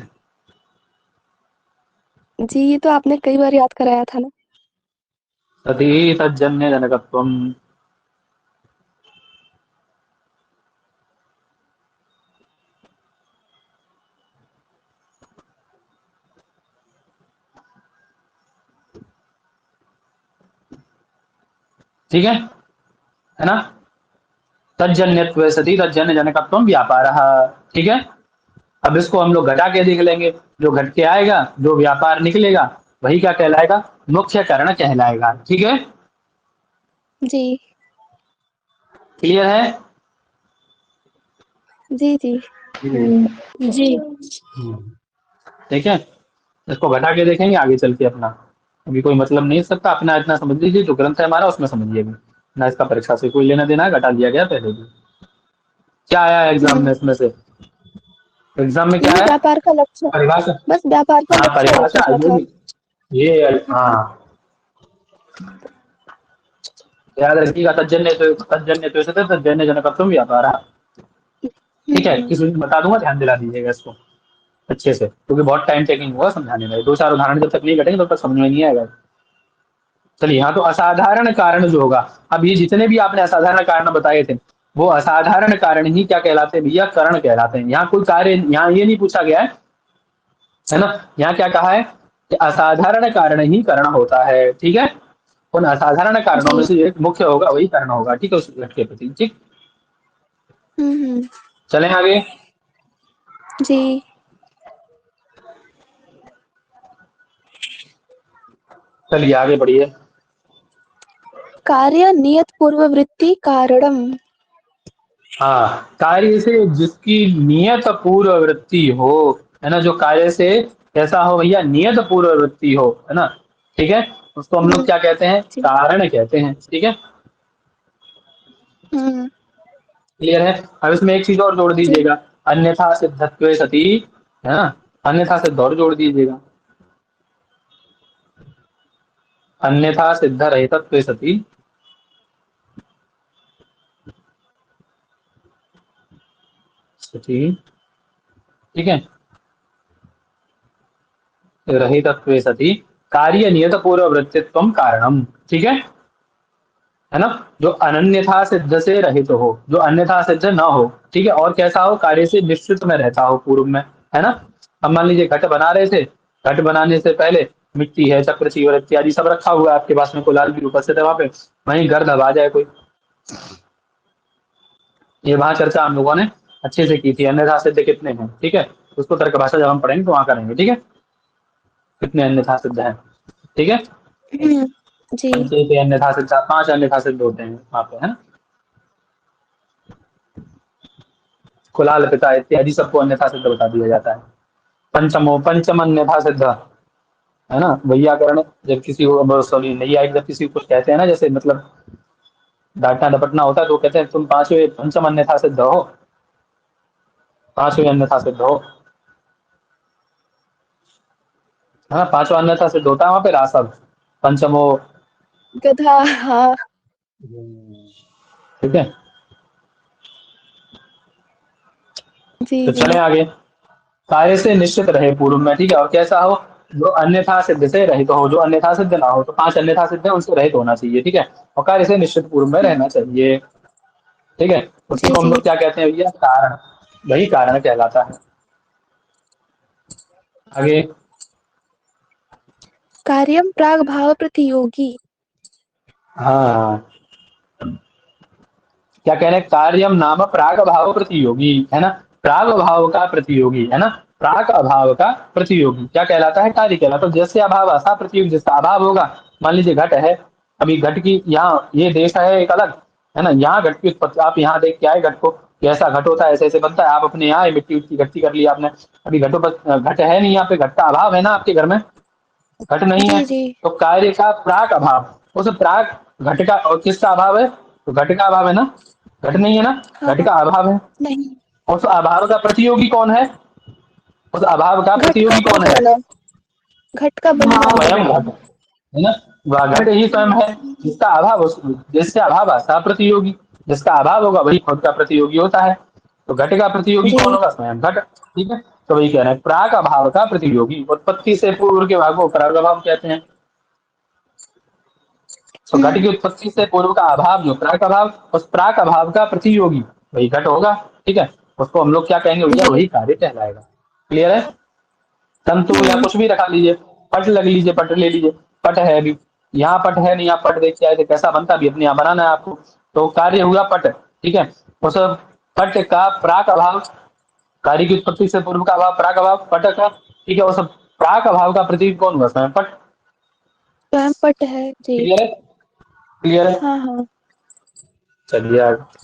S2: जी, ये तो आपने कई बार याद कराया था ना।
S1: तदी तज्जन्य जनकत्वम। ठीक है ना? तज्जन्यत्व सती तज्जन्य जनकत्वम व्यापार। ठीक है, अब इसको हम लोग घटा के देख लेंगे। जो घट के आएगा, जो व्यापार निकलेगा, वही क्या कहलाएगा? मुख्य कारण कहलाएगा। ठीक है,
S2: जी
S1: क्लियर है?
S2: जी जी।
S5: जी।
S1: ठीक है, इसको घटा के देखेंगे आगे चल के अपना। अभी कोई मतलब नहीं सकता, अपना इतना समझ लीजिए, जो ग्रंथ है हमारा उसमें समझिए भी ना, इसका परीक्षा से कोई लेना देना है, घटा दिया गया पहले भी। क्या आया एग्जाम में इसमें से? एग्जाम में क्या
S2: ये
S1: है?
S2: व्यापार का लक्षण,
S1: परिभाषा।
S2: बस व्यापार का
S1: हाँ
S2: लक्षण
S1: परिभाषा,
S2: पूछा था।
S1: ये हाँ, याद रखिएगा, तज्जन्य से तज्जन्य जनकत्वम व्यापार। ठीक है, किसी दिन बता दूंगा, ध्यान दिला दीजिएगा इसको अच्छे से, क्योंकि बहुत टाइम टेकिंग होगा समझाने में। दो चार उदाहरण जब तक नहीं घटेंगे तब तक समझ में नहीं आएगा। चलिए, हाँ, तो असाधारण कारण जो होगा, अब ये जितने भी आपने असाधारण कारण बताए थे, वो असाधारण कारण ही क्या कहलाते हैं भैया? करण कहलाते हैं। यहाँ कोई कार्य, यहाँ ये नहीं पूछा गया है है ना। यहाँ क्या कहा है कि असाधारण कारण ही कारण होता है, ठीक है। उन असाधारण कारणों में
S2: जी।
S1: से एक मुख्य होगा, वही कारण होगा, ठीक है, उस घट के प्रति, ठीक।
S2: हम्म।
S1: चलें आगे।
S2: जी।
S1: चलिए आगे बढ़िए।
S2: कार्य नियत पूर्ववृत्ति कारणम।
S1: हाँ, कार्य से जिसकी नियत पूर्ववृत्ति हो, है ना, जो कार्य से कैसा हो भैया, नियत पूर्ववृत्ति हो, है ना, ठीक है, उसको हम लोग
S2: हम्म।
S1: क्या कहते हैं,
S2: जी।
S1: कारण कहते हैं, ठीक है।
S2: हम्म।
S1: क्लियर है। अब इसमें एक चीज और जोड़
S2: जी।
S1: दीजिएगा, अन्यथा सिद्धत्वे सती, है ना, अन्यथा सिद्ध और जोड़ दीजिएगा, अन्यथा सिद्ध रहितत्वे सती, सती, ठीक है, रहितत्वे सती कार्य नियत पूर्ववृत्तित्वम कारणम, ठीक है ना, जो अनन्यथा सिद्ध से रहित हो, जो अन्यथा सिद्ध न हो, ठीक है, और कैसा हो, कार्य से निश्चित में रहता हो पूर्व में, है ना। अब मान लीजिए घट बना रहे थे, घट बनाने से पहले मिट्टी है, चक्र चीवर इत्यादि सब रखा हुआ है आपके पास में, कुलाल भी उपस्थित है वहां पे, वहीं गर्द आ जाए कोई, ये वहां चर्चा हम लोगों ने अच्छे से की थी, अन्यथा सिद्ध कितने हैं, ठीक है, उसको तर्क भाषा जब हम पढ़ेंगे तो वहां करेंगे, ठीक है, कितने अन्यथा सिद्ध हैं, ठीक है।
S2: हम्म। जी।
S1: पंचे अन्यथा सिद्ध, 5 अन्यथा सिद्ध होते हैं वहां पे, है ना, कुलाल पिता इत्यादि सबको अन्यथा सिद्ध बता दिया जाता है। पंचमो पंचम अन्यथा सिद्ध, है ना, वैयाकरण जब किसी को, सॉरी नैयायिक जब किसी को कुछ कहते हैं ना, जैसे मतलब डांटना डपटना होता है, तो कहते हैं तुम पांचवें पंचम अन्यथा सिद्ध हो, पांचवें अन्यथा सिद्ध हो, है ना, पांचवा अन्यथा सिद्ध होता है वहां पे रासव, पंचमो,
S2: गधा। हाँ।
S1: ठीक है।
S2: जी।
S1: तो
S2: जी।
S1: चले आगे, कार्य से निश्चित रहे पूर्व में, ठीक है, और कैसा हो, जो अन्यथा सिद्ध से रहित हो, जो अन्यथा सिद्ध ना हो, तो 5 अन्यथा सिद्ध है उनसे रहित होना चाहिए, ठीक है, और कार्य से निश्चित पूर्व में रहना चाहिए, ठीक है, उसी
S2: जी।
S1: को हम
S2: जी।
S1: लोग क्या कहते हैं भैया, कारण, वही कारण कहलाता है। आगे,
S2: कार्यम प्राग भाव प्रतियोगी।
S1: हाँ, क्या कह रहे हैं, कार्यम नाम प्राग भाव प्रतियोगी, है ना, प्राग भाव का प्रतियोगी, है ना, प्राग अभाव का प्रतियोगी क्या कहलाता है, कार्य कहलाता है। जैसे अभाव ऐसा प्रतियोगी, जिसका अभाव होगा, मान लीजिए घट है, अभी घट की यहाँ ये देश है एक अलग, है ना, यहाँ घट की उत्पत्ति, आप यहाँ देख के आए घट को, कैसा घट होता है, ऐसे ऐसे बनता है, आप अपने यहाँ मिट्टी उट्टी इकट्ठी कर लिया आपने, अभी घटों पर घट है नहीं, यहाँ पे घट का अभाव है ना आपके घर में, घट नहीं है,
S2: जी। जी।
S1: तो कार्य का प्राक अभाव, उस प्राक घट का, और किसका अभाव है, तो घट का अभाव है ना, घट नहीं है ना, घट
S2: हाँ।
S1: का अभाव है,
S2: नहीं।
S1: उस अभाव का प्रतियोगी कौन है, उस अभाव का
S2: घट का
S1: प्रतियोगी कौन
S2: बनने
S1: है,
S2: वाला। घट का बनने वाला।
S1: स्वयं घट, है ना, वह घट ही स्वयं है, जिसका अभाव जिससे अभाव आता प्रतियोगी, जिसका अभाव होगा वही खुद का प्रतियोगी होता है, तो घट का प्रतियोगी
S2: जी।
S1: कौन होगा, स्वयं घट, ठीक है, तो वही कह रहे हैं प्राक अभाव का प्रतियोगी, उत्पत्ति से पूर्व के भाग को प्राक अभाव कहते हैं, तो घट की उत्पत्ति से पूर्व का अभाव, जो प्राक अभाव, उस प्राक अभाव का प्रतियोगी वही घट होगा, ठीक है, उसको हम लोग क्या कहेंगे भैया,
S2: जी।
S1: वही कार्य कहलाएगा। क्लियर है। तंतु या
S2: हम्म।
S1: कुछ भी रखा लीजिए, पट लग लीजिए, पट ले लीजिए, पट है अभी, यहाँ पट है नहीं, आप पट देख के आए थे कैसा बनता, भी अपने यहाँ बनाना है आपको, तो कार्य हुआ पट, ठीक है, उस पट का प्राक अभाव, कार्य की उत्पत्ति से पूर्व का अभाव प्राक अभाव पट का, ठीक है, उस प्राक अभाव का प्रतीक कौन हुआ, स्वयं पट।
S2: स्वयं पट है। जी।
S1: क्लियर है, क्लियर है।
S2: हाँ। हाँ।
S1: चलिए आगे।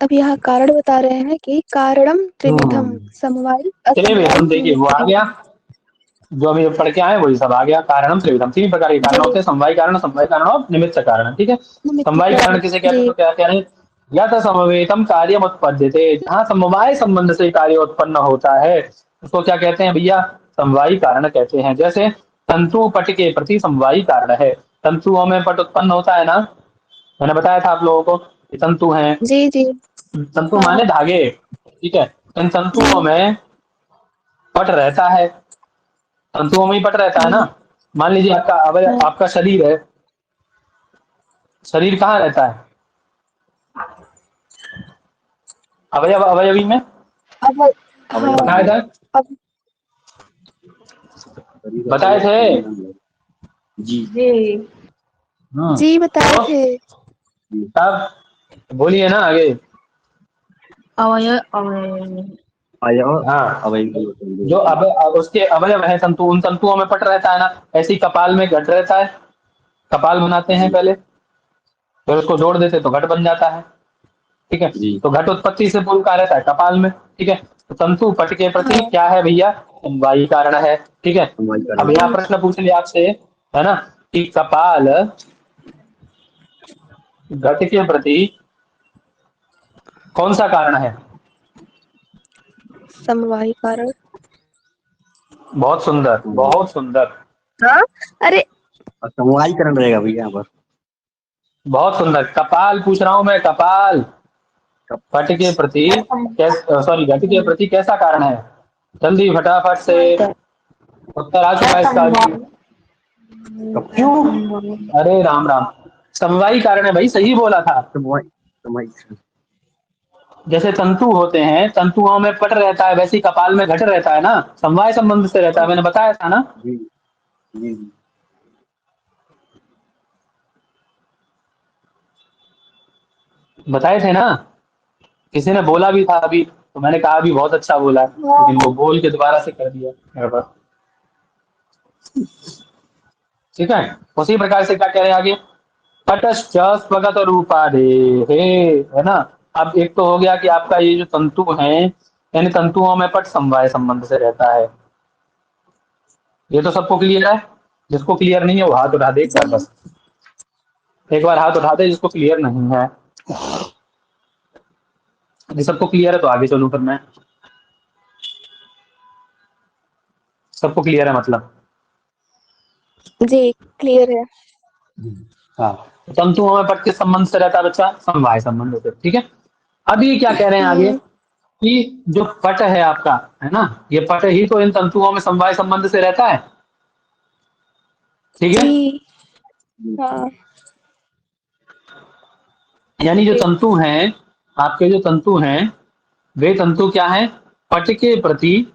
S2: अब यहाँ कारण बता रहे हैं कि कारणम त्रिविधम, समवायी
S1: चलिए
S2: असमवायी
S1: हम देखिए वो आ
S2: निमित्तम।
S1: गया, जो अभी पढ़ के आए वही सब आ गया, कारणम त्रिविधम, 3 प्रकार के कारण
S2: जी।
S1: होते हैं, समवाय कारण और निमित्त कारण, ठीक है।
S2: निमित्त
S1: समवाय कारण
S2: कारण।
S1: किसे कहते हैं,
S2: जी।
S1: तो क्या कह रहे हैं, या तो समवेतम कार्य उत्पद्यते, जहाँ समवाय संबंध से कार्य उत्पन्न होता है उसको क्या कहते हैं भैया, समवायी कारण कहते हैं। जैसे तंतु पट के प्रति समवायी कारण है, तंतुओं में पट उत्पन्न होता है ना, मैंने बताया था आप लोगों को कि तंतु हैं,
S2: जी। जी।
S1: तंतु
S2: हाँ।
S1: माने धागे, ठीक है, इन तंतुओं
S2: जी।
S1: में पट रहता है, तंतुओं में ही पट रहता है ना। मान लीजिए आपका आपका शरीर है, शरीर कहाँ रहता है? अवयवी में
S2: अब हाँ
S1: बताए थे,
S2: अब
S1: बताए थे।
S3: जी
S5: जी
S2: जी बताए
S1: तो
S2: थे।
S1: तब बोलिए ना आगे।
S5: अवयव अवयव
S3: अवयव
S1: हाँ,
S3: अवयवी
S1: जो अब उसके अवयव है तंतु, उन तंतुओं में पट रहता है ना। ऐसे ही कपाल में घट रहता है, कपाल बनाते हैं
S3: जी
S1: पहले, फिर उसको जोड़ देते तो घट बन जाता है। ठीक है,
S3: जी
S1: तो घट उत्पत्ति से पूर्व का रहता है कपाल में। ठीक है, तो तंतु पट के प्रति क्या है भैया? समवायी कारण है। ठीक है,
S3: हमारी
S1: अब
S3: कारण
S1: यहाँ प्रश्न पूछ लिया आपसे, है ना, कि कपाल घट के प्रति कौन सा कारण है?
S2: समवायी कारण।
S1: बहुत सुंदर, बहुत सुंदर,
S2: हाँ अरे
S3: समवायी कारण रहेगा भैया यहाँ पर।
S1: बहुत सुंदर। कपाल पूछ रहा हूं मैं, कपाल पट के प्रति सॉरी, घट के प्रति कैसा कारण है? जल्दी फटाफट से उत्तर आ चुका है इसका भी। क्यों? अरे राम राम, समवायी कारण है भाई, सही बोला था।
S3: समवायी समवायी
S1: जैसे तंतु होते हैं, तंतुओं में पट रहता है, वैसे ही कपाल में घट रहता है ना, समवाय संबंध से रहता है, मैंने बताया था ना।
S3: जी जी जी।
S1: बताए थे ना, किसी ने बोला भी था अभी, तो मैंने कहा अभी बहुत अच्छा बोला है, लेकिन वो बोल के दोबारा से कर दिया मेरे पास। ठीक है, उसी प्रकार से क्या कह रहे हैं आगे? पटश्च स्वगत रूपादे हे, है ना। अब एक तो हो गया कि आपका ये जो तंतु है, यानी तंतुओं में पट समवाय संबंध से रहता है। ये तो सबको क्लियर है। जिसको क्लियर नहीं है वो हाथ उठा दे एक बार, बस एक बार हाथ उठा दे जिसको क्लियर नहीं है। यदि सबको क्लियर है तो आगे चलूं फिर मैं। सबको क्लियर है मतलब?
S2: जी क्लियर है।
S1: हाँ, तंतुओं में पट किस संबंध से रहता है बच्चा? समवाय संबंध होते, ठीक है। अब ये क्या कह रहे हैं आगे, कि जो पट है आपका, है ना, ये पट ही तो इन तंतुओं में समवाय संबंध से रहता है। ठीक है,
S2: जी हाँ
S1: यानी जो तंतु हैं, आपके जो तंतु हैं, वे तंतु क्या है? पट के प्रति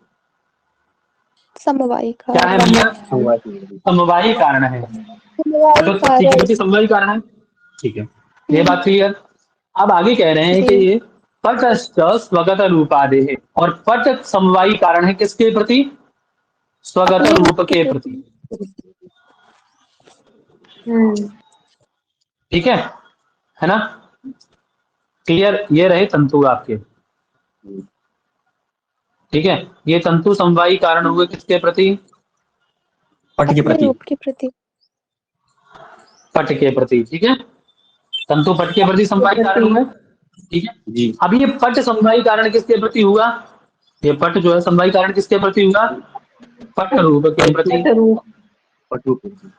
S2: समवायी
S1: क्या है
S2: कारण।
S1: भैया?
S3: समवायी
S1: समवायी कारण है।
S2: समवायी
S1: पटोत्पत्ति के
S2: कारण।
S1: प्रति समवायी कारण है। ठीक है, ये बात क्लियर। अब आगे कह रहे हैं कि
S2: जी
S1: ये पटश्च स्वगत रूपादे है, और पट समवायी कारण है किसके प्रति? स्वगत
S2: अपने
S1: रूप
S2: रूप के
S1: के
S2: प्रति।
S1: प्रति। ठीक है ना? क्लियर, ये रहे तंतु आपके। ठीक है, ये तंतु समवायी कारण हुए किसके प्रति?
S3: पट के
S2: अपने
S3: प्रति।
S2: रूप के प्रति।
S1: पट के प्रति। ठीक है, तंतु पट के प्रति समवायी कारण हुए। ठीक है,
S3: जी
S1: अब ये पट समवायी कारण किसके प्रति हुआ? ये पट जो है समवायी कारण किसके प्रति हुआ? पट रूप के प्रति।
S3: पट रूप में।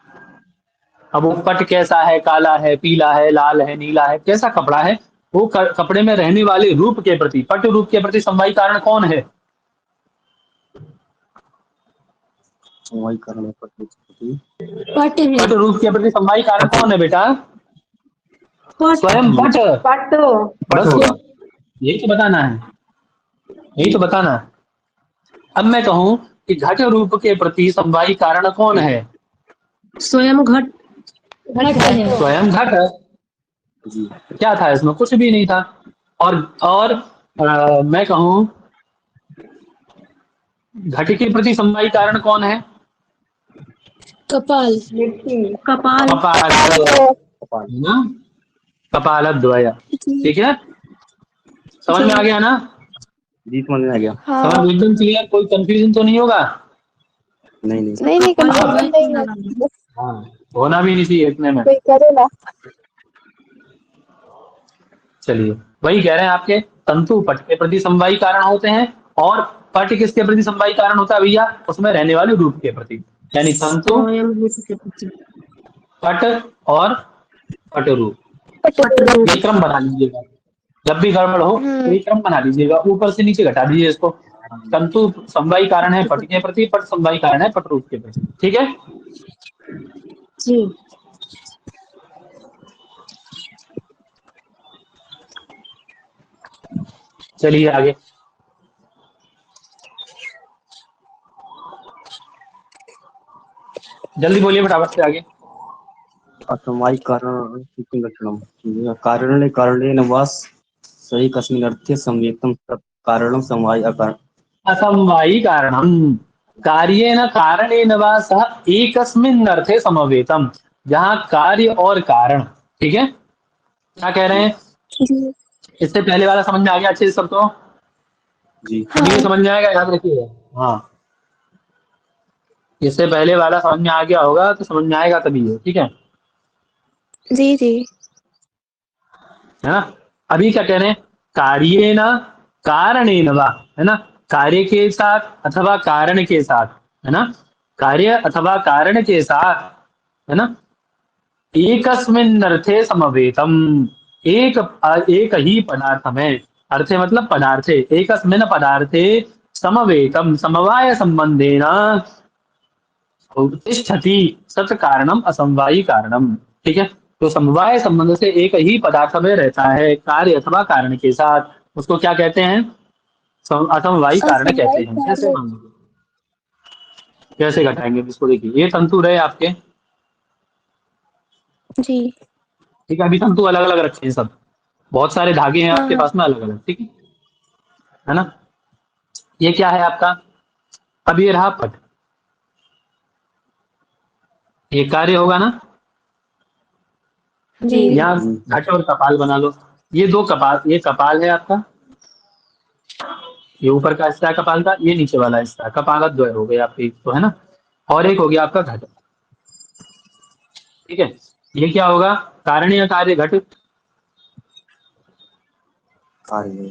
S1: अब वो पट कैसा है? काला है, पीला है, लाल है, नीला है, कैसा कपड़ा है? वो कपड़े में रहने वाले रूप के प्रति, पट रूप के प्रति समवायी कारण कौन है?
S3: समवायी कारण है पट रूप के
S5: पट
S1: पट
S5: है।
S1: रूप के प्रति समवायी कारण
S3: प्रति।
S1: कौन है बेटा?
S5: पट
S1: स्वयं पट।
S5: पट
S3: पट
S1: बस
S3: होगा।
S1: यही तो बताना है, यही तो बताना है। अब मैं कहूं कि घट रूप के प्रति समवायी कारण कौन है?
S5: स्वयं घट घट है।
S1: स्वयं घट।
S3: जी
S1: क्या था इसमें? कुछ भी नहीं था। और मैं कहूं घट के प्रति समवायी कारण कौन है?
S5: कपाल कपाल
S1: कपाल,
S3: कपाल।
S1: है ना, कपालद्वय।
S2: जी
S1: ठीक है, समझ में आ
S2: जी
S1: गया ना?
S3: जी समझ में आ गया।
S2: हाँ।
S1: समझ एकदम क्लियर, कोई कंफ्यूजन तो नहीं होगा?
S3: नहीं नहीं।
S2: नहीं नहीं
S5: कपाल
S1: हाँ,
S2: कंफ्यूजन नहीं है।
S1: हाँ, होना भी नहीं चाहिए इतने में।
S2: कोई करे ना।
S1: चलिए, वही कह रहे हैं आपके, तंतु पट के प्रति समवायी कारण होते हैं, और पट किसके प्रति समवायी कारण होता है भैया? उसमें रहने वाले रूप के प्रति, यानी तंतु,
S5: स्वयं रूप के प्रति।
S1: पट और पट रूप।
S2: पट रूप।
S1: ये क्रम बना लीजिएगा, जब भी गड़बड़ हो तो ये क्रम बना लीजिएगा, ऊपर से नीचे घटा दीजिए इसको। तंतु समवायी कारण है पट के प्रति, पट समवायी कारण है पट रूप के प्रति। ठीक है।
S5: जी।
S1: चलिए आगे। जल्दी बोलिए फटाफट से आगे।
S3: असमवायिक कारण लक्षणम कारण कारणेन वा सही कस्मिन् अर्थे संवेदम तत् कारणम समवायी अकारण।
S1: असमवायी कारणम कार्येन कारणेन वा सह एकस्मिन् अर्थे समवेतम। जहाँ कार्य और कारण, ठीक है, क्या कह रहे हैं?
S2: जी।
S1: इससे पहले वाला समझ में आ गया अच्छे से सबको?
S3: जी।
S1: ये
S2: हाँ।
S1: समझ में आएगा, याद रखिए। हाँ, इससे पहले वाला समझ में आ गया होगा तो समझ में आएगा तभी है, ठीक है
S2: जी जी।
S1: है ना। अभी क्या कह रहे हैं? कार्येन कारणेन वा, है ना, कार्य के साथ अथवा कारण के साथ, है ना, कार्य अथवा कारण के साथ, है ना, एकस्मिन् अर्थे समवेतम। एक एक ही पदार्थ में, अर्थे मतलब पदार्थे, एकस्मिन् पदार्थे समवेतम समवाय संबंधेन तिष्ठति सत कारणम असमवायी कारणम। ठीक है, तो समवाय संबंध से एक ही पदार्थ में रहता है कार्य अथवा कारण के साथ, उसको क्या कहते हैं? असमवायी कारण कहते
S2: असमवायी
S1: हैं। जैसे
S2: कार्य।
S1: मान लीजिए, कैसे घटाएंगे इसको, देखिए ये तंतु रहे आपके,
S2: जी।
S1: ठीक है, अभी तंतु अलग अलग रखे हैं सब, बहुत सारे धागे हैं
S2: हाँ
S1: आपके
S2: हाँ।
S1: पास में अलग अलग, ठीक है ना। ये क्या है आपका? अब ये रहा पट, ये कार्य होगा ना।
S2: जी।
S1: यहाँ घट और कपाल बना लो। ये दो कपाल, ये कपाल है आपका, ये ऊपर का हिस्सा है कपाल का, ये नीचे वाला हिस्सा है, कपाल द्वय हो गए आपके, एक तो है ना, और एक हो गया आपका घट। ठीक है, ये क्या होगा? कारणीय कार्य घट,
S3: कार्य।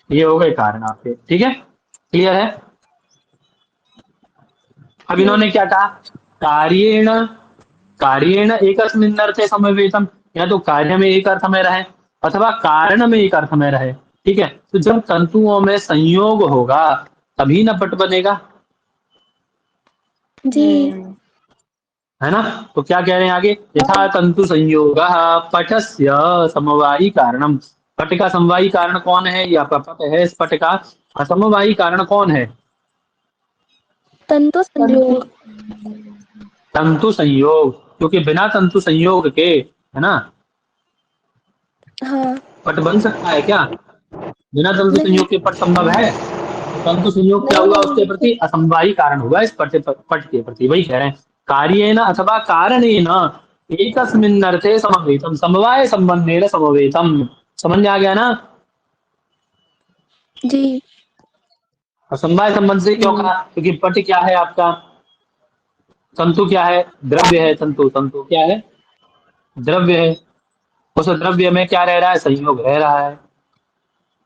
S1: ये हो गए कारण आपके, ठीक है, क्लियर है। अब
S2: जी।
S1: इन्होंने क्या कहा? कार्येण, कार्येण एकस्मिन् अर्थे समवेतम, या तो कार्य में एक अर्थ में रहे अथवा कारण में एक अर्थ में रहे। ठीक है, तो जब तंतुओं में संयोग होगा तभी न पट बनेगा,
S2: जी।
S1: है ना। तो क्या कह रहे हैं आगे? यथा तंतु संयोग पटस्य समवायी कारणम। पट का समवायी कारण कौन है? ये आपका पट है, इस पट का असमवायी कारण कौन है?
S2: तंतु संयोग।
S1: तंतु संयोग, क्योंकि बिना तंतु संयोग के, है ना,
S2: हाँ।
S1: पट बन सकता है क्या? बिना तंतु
S2: नहीं
S1: संयोग के पट संभव है? तो तंतु संयोग क्या
S2: नहीं
S1: हुआ?
S2: नहीं
S1: उसके प्रति
S2: बिल्कुल।
S1: असमवायी कारण हुआ इस पट के प्रति, वही कह रहे हैं। कार्येन अथवा कारणेन एकस्मिन् अर्थे समवेतम, समवाय संबंधेन समवेतम। समझ में आ गया ना।
S2: जी।
S1: और समवाय संबंध से क्यों कहा? क्योंकि पट क्या है आपका? तंतु क्या है? द्रव्य है। तंतु, तंतु क्या है? द्रव्य है। उस द्रव्य में क्या रह रहा है? संयोग रह रहा है।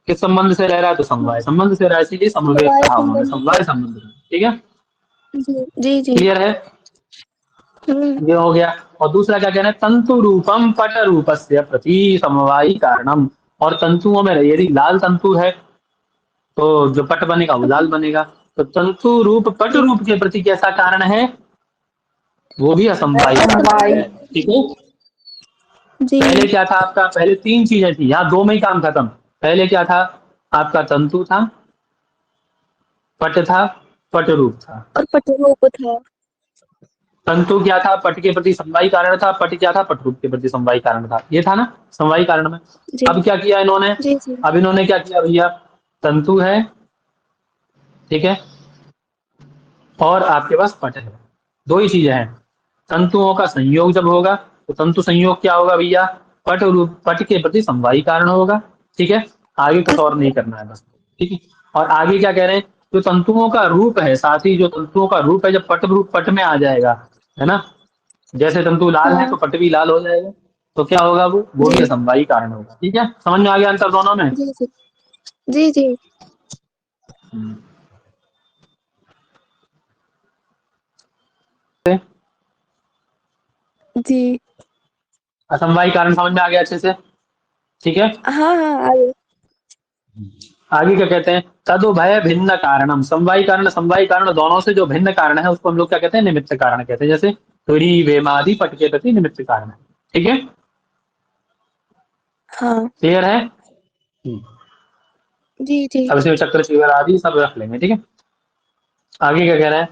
S1: किस संबंध से रह रहा है? तो समवाय संबंध से रहा है, इसीलिए समवेत
S2: समवाय
S1: कहा उन्होंने,
S2: संबंध से।
S1: समवाय संबंध। ठीक है,
S2: जी जी जी।
S1: क्लियर है।
S2: हम्म।
S1: ये हो गया। और दूसरा क्या कहना है? तंतु रूपम पट रूपस्य प्रति समवायी कारणम। और तंतुओं में यदि लाल तंतु है तो जो पट बनेगा वो लाल बनेगा। तो तंतु रूप पट
S2: जी।
S1: रूप के प्रति कैसा कारण है? वो भी असमवायी कारण
S2: असमवायी।
S1: है। ठीक है,
S2: जी।
S1: पहले क्या था आपका? पहले तीन चीजें थी, यहाँ दो में ही काम खत्म। पहले क्या था आपका? तंतु था, पट था, पट रूप था।
S2: और पटरूप था।
S1: तंतु क्या था? पट के प्रति समवायी कारण था। पट क्या था? पट रूप के प्रति समवायी कारण था। ये था ना समवायी कारण में।
S2: जी
S1: अब क्या किया इन्होंने?
S2: जी जी।
S1: अब इन्होंने क्या किया भैया? तंतु है, ठीक है, और आपके पास पट है, दो ही चीजें हैं। तंतुओं का संयोग जब होगा तो तंतु संयोग क्या होगा भैया? पट रूप, पट के प्रति समवायी कारण होगा। ठीक है, आगे कुछ और नहीं करना है बस। ठीक है, और आगे क्या कह रहे हैं? जो तंतुओं का रूप है, साथ ही जो तंतुओं का रूप है, जब पट रूप पट में आ जाएगा, है ना, जैसे तंतु लाल है
S2: हाँ।
S1: तो पट भी लाल हो जाएगा। तो क्या होगा? वो भी
S2: जी
S1: असमवायी कारण होगा। ठीक है, समझ में आ गया अंतर दोनों में।
S2: जी जी। जी जी।
S1: हम्म।
S2: जी।
S1: असमवायी कारण समझ में आ गया अच्छे से। ठीक है,
S2: हाँ हाँ आगे।
S1: आगे क्या कहते हैं, तदुभय भिन्न कारणम, समवायी कारण दोनों से जो भिन्न कारण है उसको हम लोग क्या कहते हैं, निमित्त कारण कहते हैं। जैसे तुरी वेमादि पट के प्रति निमित्त कारण है। ठीक है,
S2: हाँ
S1: क्लियर है।
S2: जी जी।
S1: अब इसमें चक्र चीवर आदि सब रख लेंगे। ठीक है, आगे क्या कह रहे हैं,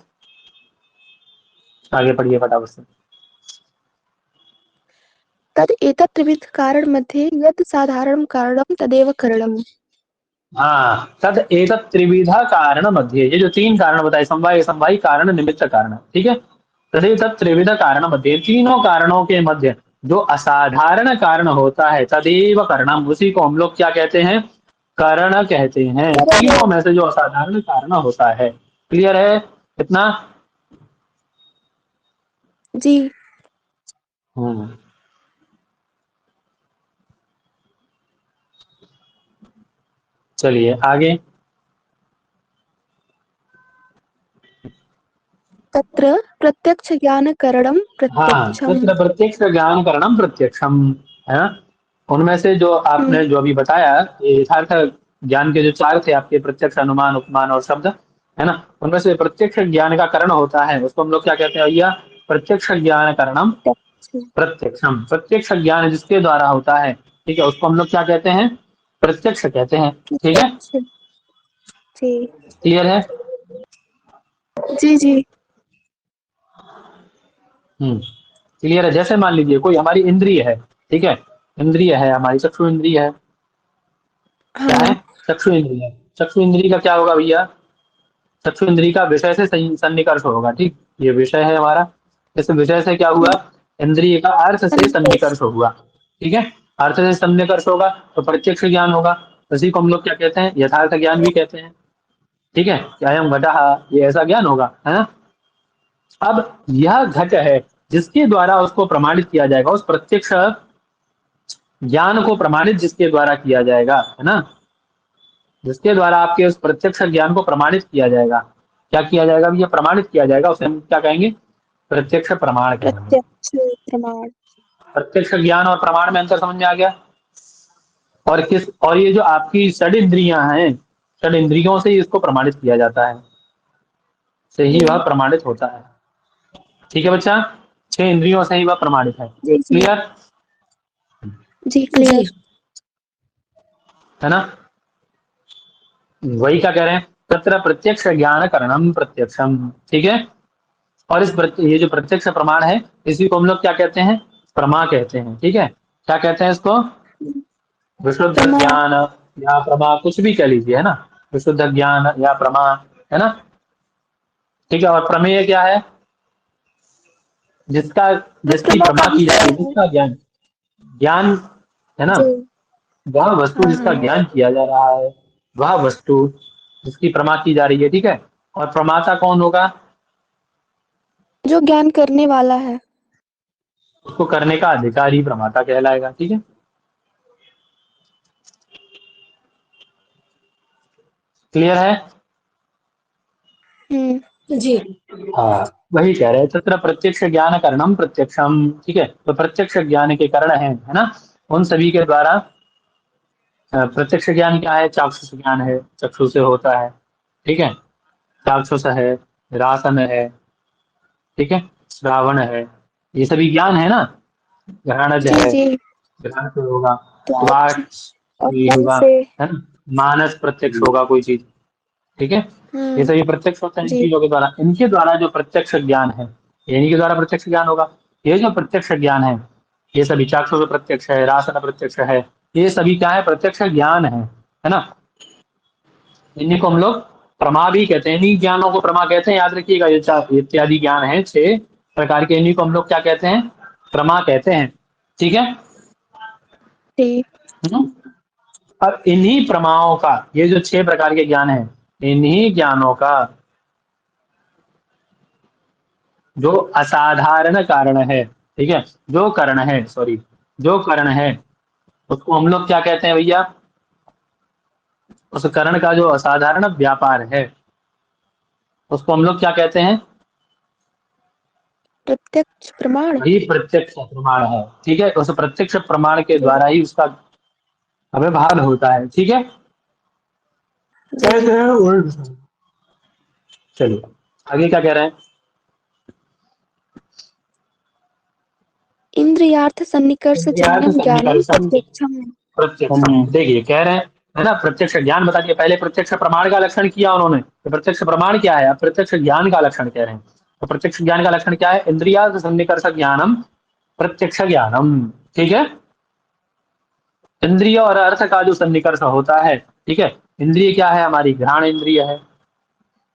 S1: आगे पढ़िए फटाफट से।
S2: तद एतत् त्रिविध कारण मध्ये यत् साधारणं कारणं तदेव करणम्।
S1: हाँ, तद एतत् त्रिविधा कारण मध्य, ये जो तीन कारण बताए, समवाय समवायी कारण निमित्त कारण, ठीक है, तद एतत् त्रिविध कारण मध्य, तीनों कारणों के मध्य जो असाधारण कारण होता है, तदेव करणम, उसी को हम लोग क्या कहते हैं, करण कहते हैं। तीनों में से जो असाधारण कारण होता है। क्लियर है इतना।
S2: जी।
S1: हम्म, चलिए आगे।
S2: तत्र प्रत्यक्ष ज्ञान करणम
S1: हाँ,
S2: प्रत्यक्षम।
S1: तत्र प्रत्यक्ष ज्ञान करणम प्रत्यक्षम, है ना। उनमें से जो
S2: हम्म।
S1: आपने जो अभी बताया, ये यथार्थ ज्ञान के जो चार थे आपके, प्रत्यक्ष, अनुमान, उपमान और शब्द, है ना, उनमें से प्रत्यक्ष ज्ञान का करण होता है, उसको हम लोग क्या कहते हैं भैया, प्रत्यक्ष ज्ञान करणम
S2: प्रत्यक्ष।
S1: प्रत्यक्षम। प्रत्यक्ष ज्ञान जिसके द्वारा होता है, ठीक है, उसको हम लोग क्या कहते हैं, प्रत्यक्ष कहते हैं। ठीक है,
S2: प्रत्यक्ष। जी
S1: क्लियर है।
S2: जी जी।
S1: क्लियर है। जैसे मान लीजिए कोई हमारी इंद्रिय है, ठीक है, इंद्रिय है हमारी, चक्षु इंद्रिय है, क्या है,
S2: हाँ
S1: चक्षु इंद्रिय। चक्षु इंद्रिय का क्या होगा भैया, चक्षु इंद्रिय का विषय से सन्निकर्ष होगा। ठीक, ये विषय है हमारा, इस विषय से क्या हुआ, इंद्रिय का अर्थ से
S2: संतोष।
S1: सन्निकर्ष हुआ। ठीक है, अर्थ से सन्निकर्ष होगा तो प्रत्यक्ष ज्ञान होगा, उसी को हम लोग क्या कहते हैं, यथार्थ ज्ञान भी कहते हैं। ठीक है, अयम घटः, ये ऐसा ज्ञान होगा, है ना। अब यह घट है जिसके द्वारा उसको प्रमाणित किया जाएगा, उस प्रत्यक्ष ज्ञान को प्रमाणित जिसके द्वारा किया जाएगा, है ना, जिसके द्वारा आपके उस प्रत्यक्ष ज्ञान को प्रमाणित किया जाएगा, क्या किया जाएगा, ये प्रमाणित किया जाएगा, उसे हम क्या कहेंगे, प्रत्यक्ष प्रमाण कहेंगे।
S2: प्रत्यक्ष प्रमाण।
S1: प्रत्यक्ष ज्ञान और प्रमाण में अंतर समझ में आ गया। और ये जो आपकी षड इंद्रियां हैं, षड इंद्रियों से ही इसको प्रमाणित किया जाता है, से ही
S2: जी
S1: वह प्रमाणित होता है। ठीक है बच्चा, छह इंद्रियों से ही वह प्रमाणित है।
S2: जी जी
S1: क्लियर,
S2: जी क्लियर।
S1: है ना। वही क्या कह रहे हैं, तत्र प्रत्यक्ष ज्ञान करणम प्रत्यक्षम। ठीक है, और ये जो प्रत्यक्ष प्रमाण है, इसी को हम लोग क्या कहते हैं, प्रमा कहते हैं। ठीक है, क्या कहते हैं इसको, विशुद्ध
S2: प्रमा।
S1: ज्ञान या प्रमा, कुछ भी कह लीजिए, है ना, विशुद्ध ज्ञान या प्रमा, है ना। ठीक है, और प्रमेय क्या है, जिसका,
S2: बस
S1: जिसकी
S2: प्रमा का
S1: प्रमा की
S2: विषय
S1: जाती है,
S2: है।
S1: जिसका ज्ञान, ज्ञान, है ना,
S2: जी।
S1: वह वस्तु
S2: हाँ
S1: जिसका
S2: हाँ।
S1: ज्ञान किया जा रहा है, वह वस्तु जिसकी प्रमा की जा रही है। ठीक है, और प्रमाता कौन होगा,
S2: जो ज्ञान करने वाला है।
S1: उसको करने का अधिकारी प्रमाता कहलाएगा। ठीक है, क्लियर है।
S5: जी।
S1: हाँ, वही कह रहे हैं, तत्र प्रत्यक्ष ज्ञान करणम प्रत्यक्षम। ठीक है, तो प्रत्यक्ष ज्ञान के कारण है ना, उन सभी के द्वारा। प्रत्यक्ष ज्ञान क्या है, चाक्षुष ज्ञान है, चक्षु से होता है। ठीक है, चाक्षुष है, रासन है, ठीक है, श्रावण है, ये सभी ज्ञान है ना। घ्राणज
S2: जी
S1: है,
S2: जी।
S1: घ्राण से होगा,
S2: त्वच
S1: वाक
S2: और
S1: ये
S2: मन
S1: होगा,
S2: से।
S1: है ना, मानस प्रत्यक्ष होगा कोई चीज। ठीक है, ये सभी प्रत्यक्ष होता है इन
S2: जी
S1: चीजों के द्वारा, इनके द्वारा जो प्रत्यक्ष ज्ञान है, इन्हीं के द्वारा प्रत्यक्ष ज्ञान होगा। ये जो प्रत्यक्ष ज्ञान है, ये सभी चाक्षुष प्रत्यक्ष है, रासन प्रत्यक्ष है, ये सभी क्या है, प्रत्यक्ष ज्ञान है ना। इन्हीं को हम लोग प्रमा भी कहते हैं, इन्हीं ज्ञानों को प्रमा कहते हैं, याद रखिएगा। ये इत्यादि ज्ञान है छह प्रकार के, इन्हीं को हम लोग क्या कहते हैं, प्रमा कहते हैं। ठीक है।
S2: जी।
S1: हम्म? अब इन्हीं प्रमाओं का, ये जो छह प्रकार के ज्ञान है, इन्हीं ज्ञानों का जो असाधारण कारण है, ठीक है, जो कारण है, सॉरी, जो कारण है, उसको हम लोग क्या कहते हैं भैया, उस कारण का जो असाधारण व्यापार है, उसको हम लोग क्या कहते हैं,
S2: प्रत्यक्ष प्रमाण।
S1: वही प्रत्यक्ष प्रमाण है। ठीक है, उस प्रत्यक्ष प्रमाण के
S2: जी
S1: द्वारा ही उसका अव्यवहार होता है। ठीक है, कहते हैं उल्ट। चलिए आगे क्या कह रहे हैं?
S2: इंद्रियार्थ सन्निकर्ष
S1: इंद्रियार्थ
S2: जन्यम ज्ञानम
S1: सन्निकर्षम
S2: प्रत्यक्षम।
S1: प्रत्यक्ष। देखिए कह रहे हैं, है ना, प्रत्यक्ष ज्ञान बता दिया। पहले प्रत्यक्ष प्रमाण का लक्षण किया उन्होंने, तो प्रत्यक्ष प्रमाण क्या है, अब प्रत्यक्ष ज्ञान का लक्षण कह रहे हैं। तो प्रत्यक्ष ज्ञान का लक्षण क्या है? इंद्रियार्थ सन्निकर्ष ज्ञानम प्रत्यक्ष ज्ञानम। ठीक है, इंद्रिय और अर्थ का जो सन्निकर्ष होता है, ठीक है, इंद्रिय क्या है? हमारी घ्राण इंद्रिय है।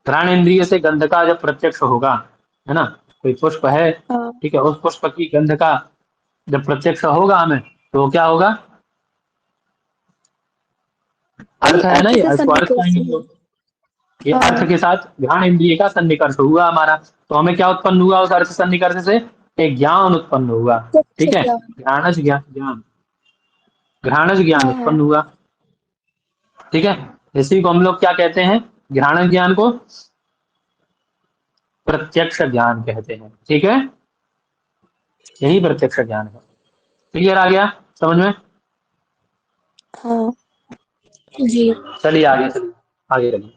S1: घ्राण इंद्रिय से गंध का जब प्रत्यक्ष होगा, है ना, कोई पुष्प है,
S2: हाँ,
S1: ठीक है, उस पुष्प की गंध का जब प्रत्यक्ष होगा हमें, तो क्या होगा?
S2: ये
S1: अर्थ है ना,
S2: अर्थ
S1: ये
S2: से
S1: इसको अर्थ
S2: सन्निकर्ष
S1: कहेंगे
S2: है।
S1: लोग। ये अर्थ
S2: हाँ,
S1: के साथ घ्राण इंद्रिय का सन्निकर्ष हुआ हमारा, तो हमें क्या उत्पन्न हुआ उस अर्थ सन्निकर्ष से? एक ज्ञान उत्पन्न हुआ।
S2: प्रत्यक्ष
S1: ठीक है,
S2: ज्ञान।
S1: घ्राणज ज्ञान, ज्ञान घ्राणज ज्ञान
S2: हाँ हाँ
S1: उत्पन्न हुआ। ठीक है, इसी को हम लोग क्या कहते हैं? घ्राणज ज्ञान को प्रत्यक्ष ज्ञान कहते हैं। ठीक है, यही प्रत्यक्ष ज्ञान है। क्लियर आ गया समझ में?
S2: हाँ जी।
S1: चलिए आगे चलिए, आगे चलिए।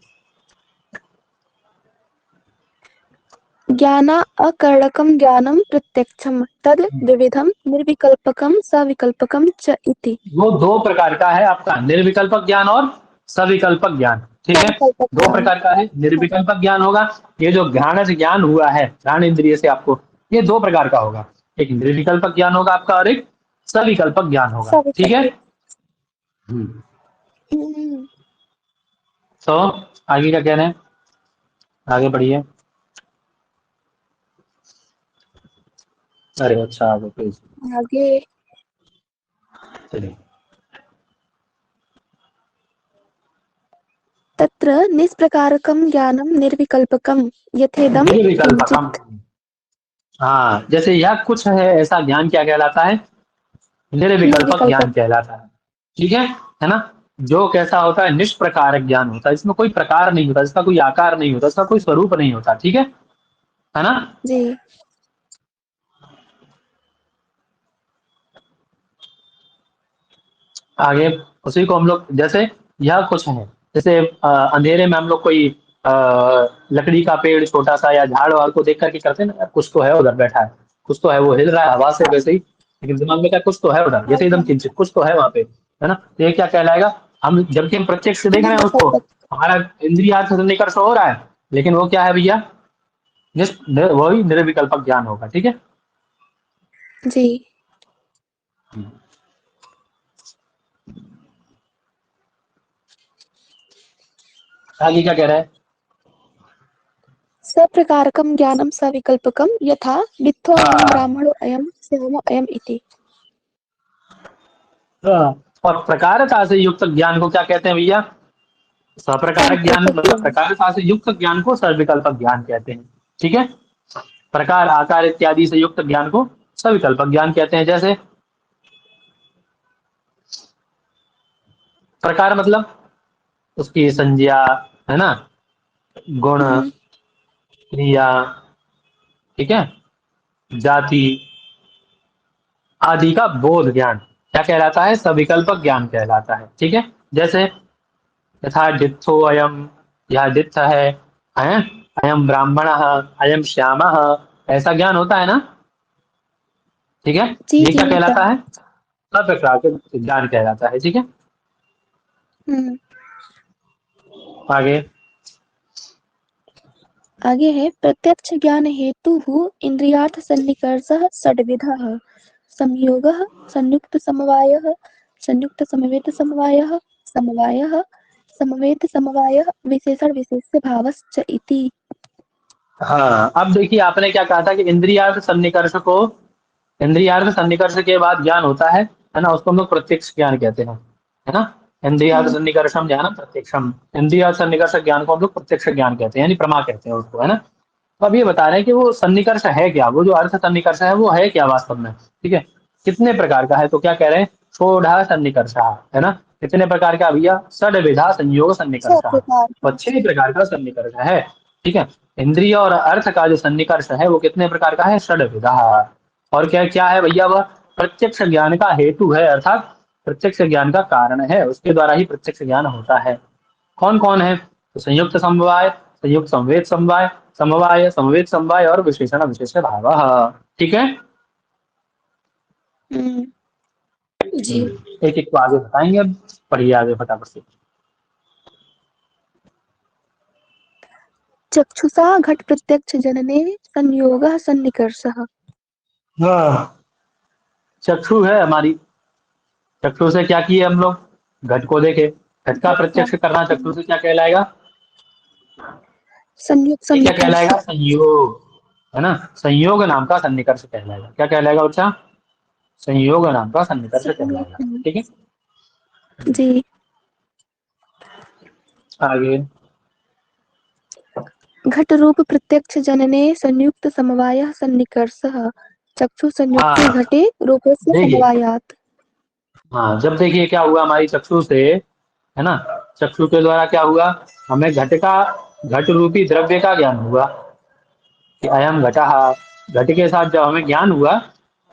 S2: ज्ञाना अकर्णकम ज्ञानम प्रत्यक्षम तद विविधम निर्विकल्पकम सविकल्पकम च इति।
S1: वो दो प्रकार का है आपका, निर्विकल्पक ज्ञान और सविकल्पक ज्ञान। ठीक है,
S2: सविकल्पक
S1: दो
S2: ज्ञान।
S1: प्रकार का है। निर्विकल्पक ज्ञान होगा, ये जो घ्राणज ज्ञान हुआ है घ्राण इंद्रिय से आपको, ये दो प्रकार का होगा। एक निर्विकल्पक ज्ञान होगा आपका, और एक सविकल्पक ज्ञान होगा। ठीक है,
S2: सविकल्पक। हम्म,
S1: तो आगे क्या कह रहे हैं? आगे बढ़िए। अरे अच्छा, आगे प्लीज
S2: आगे
S1: चलिए।
S2: तत्र निष्प्रकारकम ज्ञानम निर्विकल्पकम यथेदम
S1: निर्विकल्पकम,
S2: किंचित।
S1: हाँ, जैसे यह कुछ है ऐसा ज्ञान क्या कहलाता है? निर्विकल्पक
S2: निर्विकल्पक।
S1: ज्ञान कहलाता है। ठीक है ना? जो कैसा होता है? निष्प्रकारक ज्ञान होता है, इसमें कोई प्रकार नहीं होता, इसका कोई आकार नहीं होता, इसका कोई स्वरूप नहीं होता। ठीक है ना?
S2: जी।
S1: आगे उसी को हम लोग, जैसे यह कुछ है, जैसे अंधेरे में हम लोग कोई अ, लकड़ी का पेड़ छोटा सा या झाड़ वाड़ को देख करके करते हैं ना, कुछ तो है उधर बैठा है, कुछ तो है, वो हिल रहा है हवा से वैसे ही, लेकिन दिमाग में क्या, कुछ तो है उधर, जैसे एकदम किंचित कुछ तो है वहां पे, है ना? तो ये क्या कहलाएगा? हम जबकि हम प्रत्यक्ष से देख रहे हैं उसको,
S2: निर्विकल्पक।
S1: हमारा इंद्रियार्थ से निकर्ष हो रहा है, लेकिन वो क्या है भैया? वही निर्विकल्पक ज्ञान होगा। ठीक है,
S2: जी।
S1: आगे क्या कह रहा है?
S2: सप्रकारकम ज्ञानम सविकल्पकम यथा मिथ्यो अयम
S1: हाँ,
S2: ब्राह्मणो अयम श्यामो अयम इति।
S1: और प्रकारता से युक्त ज्ञान को क्या कहते हैं भैया? सप्रकारक ज्ञान,
S2: सविकल्पक
S1: मतलब
S2: ज्ञान।
S1: प्रकारता से युक्त ज्ञान को सविकल्पक ज्ञान कहते हैं। ठीक है, प्रकार आकार इत्यादि से युक्त ज्ञान को सविकल्पक ज्ञान कहते हैं। जैसे प्रकार मतलब उसकी संज्ञा, है ना, गुण,
S2: हम्म,
S1: क्रिया, ठीक है, जाति आदि का बोध ज्ञान क्या कहलाता है? सविकल्पक ज्ञान कहलाता है। ठीक है, जैसे यथा डित्थो अयम, यह डित्थ है, अयम ब्राह्मण, अयम श्याम, ऐसा ज्ञान होता है ना? ठीक है,
S2: जी
S1: ये
S2: जी
S1: क्या
S2: होता
S1: कहलाता
S2: है।
S1: है? सब प्रकार के ज्ञान कहलाता है। ठीक है,
S2: हम्म,
S1: आगे।
S2: आगे है प्रत्यक्ष ज्ञान हेतु इंद्रियार्थ सन्निकर्षः षड्विधः संयोगः संयुक्त समवायः संयुक्त समवेत समवायः समवायः समवेत समवायः विशेषण विशेष्य भावश्च इति।
S1: हाँ, अब देखिए आपने क्या कहा था कि इंद्रियार्थ सन्निकर्ष के बाद ज्ञान होता है ना, उसको हम लोग प्रत्यक्ष ज्ञान कहते हैं, है ना? इंद्रियार्थ
S2: हम्म,
S1: सन्निकर्षम ज्ञानम प्रत्यक्षम, इंद्रियार्थ सन्निकर्ष ज्ञान को हम लोग प्रत्यक्ष ज्ञान कहते हैं, यानी प्रमा कहते हैं उसको, है ना? तो अब ये बता रहे हैं कि वो सन्निकर्ष है क्या, वो जो अर्थ सन्निकर्ष है वो है क्या वास्तव में? ठीक है, कितने प्रकार का है? तो क्या कह रहे हैं? षोडा सन्निकर्ष, है ना? कितने प्रकार का भैया? षड्विधा संयोग
S2: छह
S1: सन्निकर्ष,
S2: प्रकार
S1: तो
S2: का।
S1: 6 प्रकार का सन्निकर्ष है। ठीक है, इंद्रिय और अर्थ का जो सन्निकर्ष है वो कितने प्रकार का है? षड्विधा। और क्या क्या है भैया? वह प्रत्यक्ष ज्ञान का हेतु है, अर्थात प्रत्यक्ष ज्ञान का कारण है, उसके द्वारा ही प्रत्यक्ष ज्ञान होता है। कौन कौन है? तो संयुक्त समवाय, संयुक्त संवेद समवाय, समवाय, समवेत समवाय और विशेषण विशेष भाव। ठीक है।
S2: हम्म, जी।
S1: एक एक को आगे बताएंगे अब, पढ़िए आगे फटाफट से।
S2: चक्षुषा घट प्रत्यक्ष जनने संयोगः सन्निकर्षः।
S1: चक्षु है हमारी, चक्षु से क्या किए हम लोग? घट को देखे, घट का प्रत्यक्ष करना चक्षु से क्या कहलाएगा?
S2: संयोग
S1: ये क्या
S2: सन्निकर्ष।
S1: कहलाएगा? संयोग, है ना? संयोग नाम का सन्निकर्ष कहलाएगा। क्या कहलाएगा बच्चा? संयोग नाम का सन्निकर्ष कहलाएगा। ठीक है।
S2: जी।
S1: आगे।
S2: घट रूप प्रत्यक्ष जनने संयुक्त समवायः सन्निकर्षः चक्षु संयुक्ते
S1: हाँ
S2: घटे रूपस्य
S1: देखिए,
S2: समवायात्।
S1: हाँ जब देखिए क्या हुआ हमारी चक्षु से, है ना, चक्षु के द्वारा क्या हुआ, हमें घट का, घट रूपी द्रव्य का ज्ञान हुआ कि अयम घटः। घट के साथ जब हमें ज्ञान हुआ,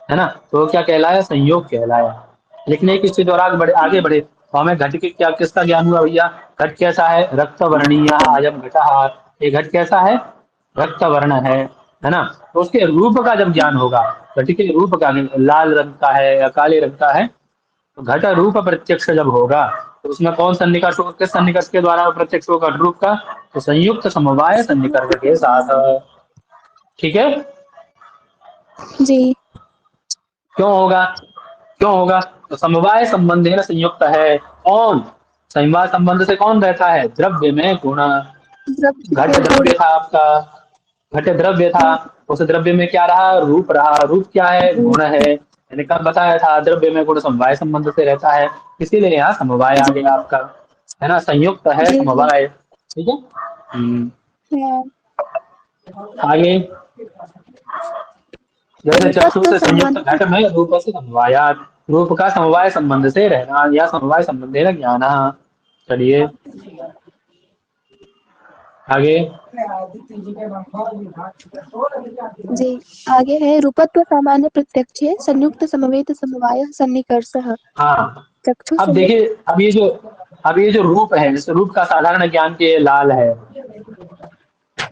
S1: है ना, तो वो क्या कहलाया? संयोग कहलाया। लेकिन एक इसके द्वारा आगे बढ़े तो हमें घट के क्या, किसका ज्ञान हुआ भैया? घट कैसा है? रक्त वर्णीय अयम घटः। ये घट कैसा है? रक्त वर्ण है ना? तो उसके रूप का जब ज्ञान होगा, घट के रूप का, लाल रंग का है या काले रंग का है, तो घट रूप प्रत्यक्ष जब होगा तो उसमें कौन सन्निकर्ष होगा? किस सन्निकर्ष के द्वारा वो प्रत्यक्ष होगा घट रूप का? तो संयुक्त समवाय सन्निकर्ष के साथ। ठीक है।
S2: जी।
S1: क्यों होगा? क्यों होगा? तो समवाय संबंध है ना, संयुक्त है। कौन? समवाय संबंध से कौन रहता है? द्रव्य में गुण।
S2: द्रव्य
S1: घट
S2: में गुण।
S1: द्रव्य था आपका, घट द्रव्य था, उस द्रव्य में क्या रहा? रूप रहा। रूप क्या है? गुण है। मैंने कल बताया था द्रव्य में गुण समवाय संबंध से रहता है, इसीलिए यहाँ समवाय आ
S2: जी।
S1: गया आपका, है ना, संयुक्त है
S2: जी जी।
S1: समवाय। ठीक है।
S2: हाँ।
S1: आगे। जैसे चक्षु
S2: रूपत्व
S1: से संयुक्त
S2: संबंध।
S1: घट में रूप से समवायात, रूप का समवाय संबंध से रहना या समवाय संबंधेन ज्ञान। चलिए आगे।
S2: जी। आगे है रूपत्व सामान्य प्रत्यक्षे संयुक्त समवेत समवाय सन्निकर्षः
S1: हाँ
S2: चक्षु
S1: अब
S2: संयुक्त।
S1: देखिए, अब ये जो रूप है, इस रूप का साधारण ज्ञान के लाल है,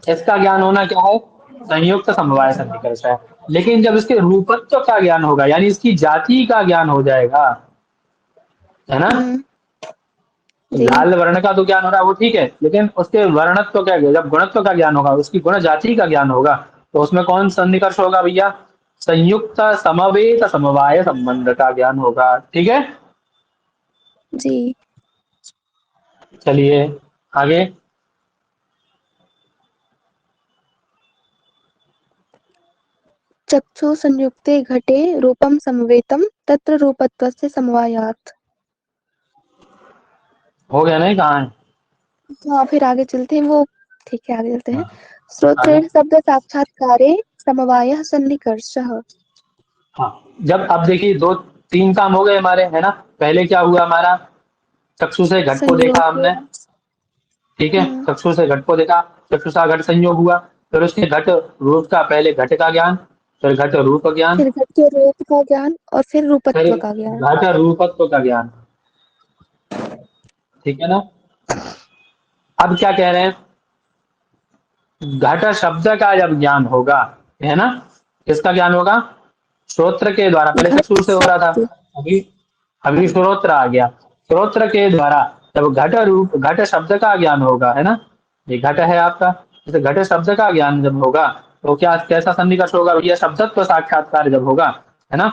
S1: इसका ज्ञान होना क्या है? संयुक्त समवाय सन्निकर्ष है। लेकिन जब इसके रूपत्व का ज्ञान होगा, यानी इसकी जाति का ज्ञान हो जाएगा, है ना,
S2: जी।
S1: लाल वर्ण का तो ज्ञान हो रहा है वो ठीक है, लेकिन उसके वर्णत्व का, जब गुणत्व का ज्ञान होगा, उसकी गुण जाति का ज्ञान होगा, तो उसमें कौन सन्निकर्ष होगा भैया? संयुक्त समवेत समवाय संबंध का ज्ञान होगा। ठीक है।
S2: जी।
S1: चलिए आगे।
S2: चक्षु संयुक्ते घटे रूपम समवेतम तत्र रूपत्वस्य समवायात्।
S1: हो गया नहीं? कहाँ है?
S2: हाँ फिर आगे चलते हैं वो। ठीक है आगे चलते हैं।
S1: हाँ, आगे।
S2: श्रोत्रेण शब्द साक्षात्कारे समवायः सन्निकर्षः।
S1: हाँ जब, अब देखिए दो तीन काम हो गए हमारे, है ना। पहले क्या हुआ हमारा? चक्षु से घट को देखा
S2: संयोग।
S1: हमने। ठीक है,
S2: हम्म,
S1: चक्षु से घट को देखा, चक्षुषा घट संयोग हुआ। फिर उसके घट रूप का, पहले घट का ज्ञान, फिर घट रूप ज्ञान,
S2: फिर घट के रूप का ज्ञान और फिर
S1: फिर
S2: रूपत्व का ज्ञान।
S1: घट रूपत्व का ज्ञान। ठीक है ना। अब क्या कह रहे हैं? घट शब्द का जब ज्ञान होगा, है ना, किसका ज्ञान होगा? श्रोत्र के द्वारा। पहले
S2: घट
S1: चक्षु से हो रहा था,
S2: शब्द।
S1: अभी अभी श्रोत्र आ गया। श्रोत्र के द्वारा जब घट रूप, घट शब्द का ज्ञान होगा, है ना, ये घट है आपका, जैसे घट शब्द का ज्ञान जब होगा तो क्या, कैसा सन्निकर्ष होगा भैया? शब्दत्व साक्षात्कार जब होगा, है ना,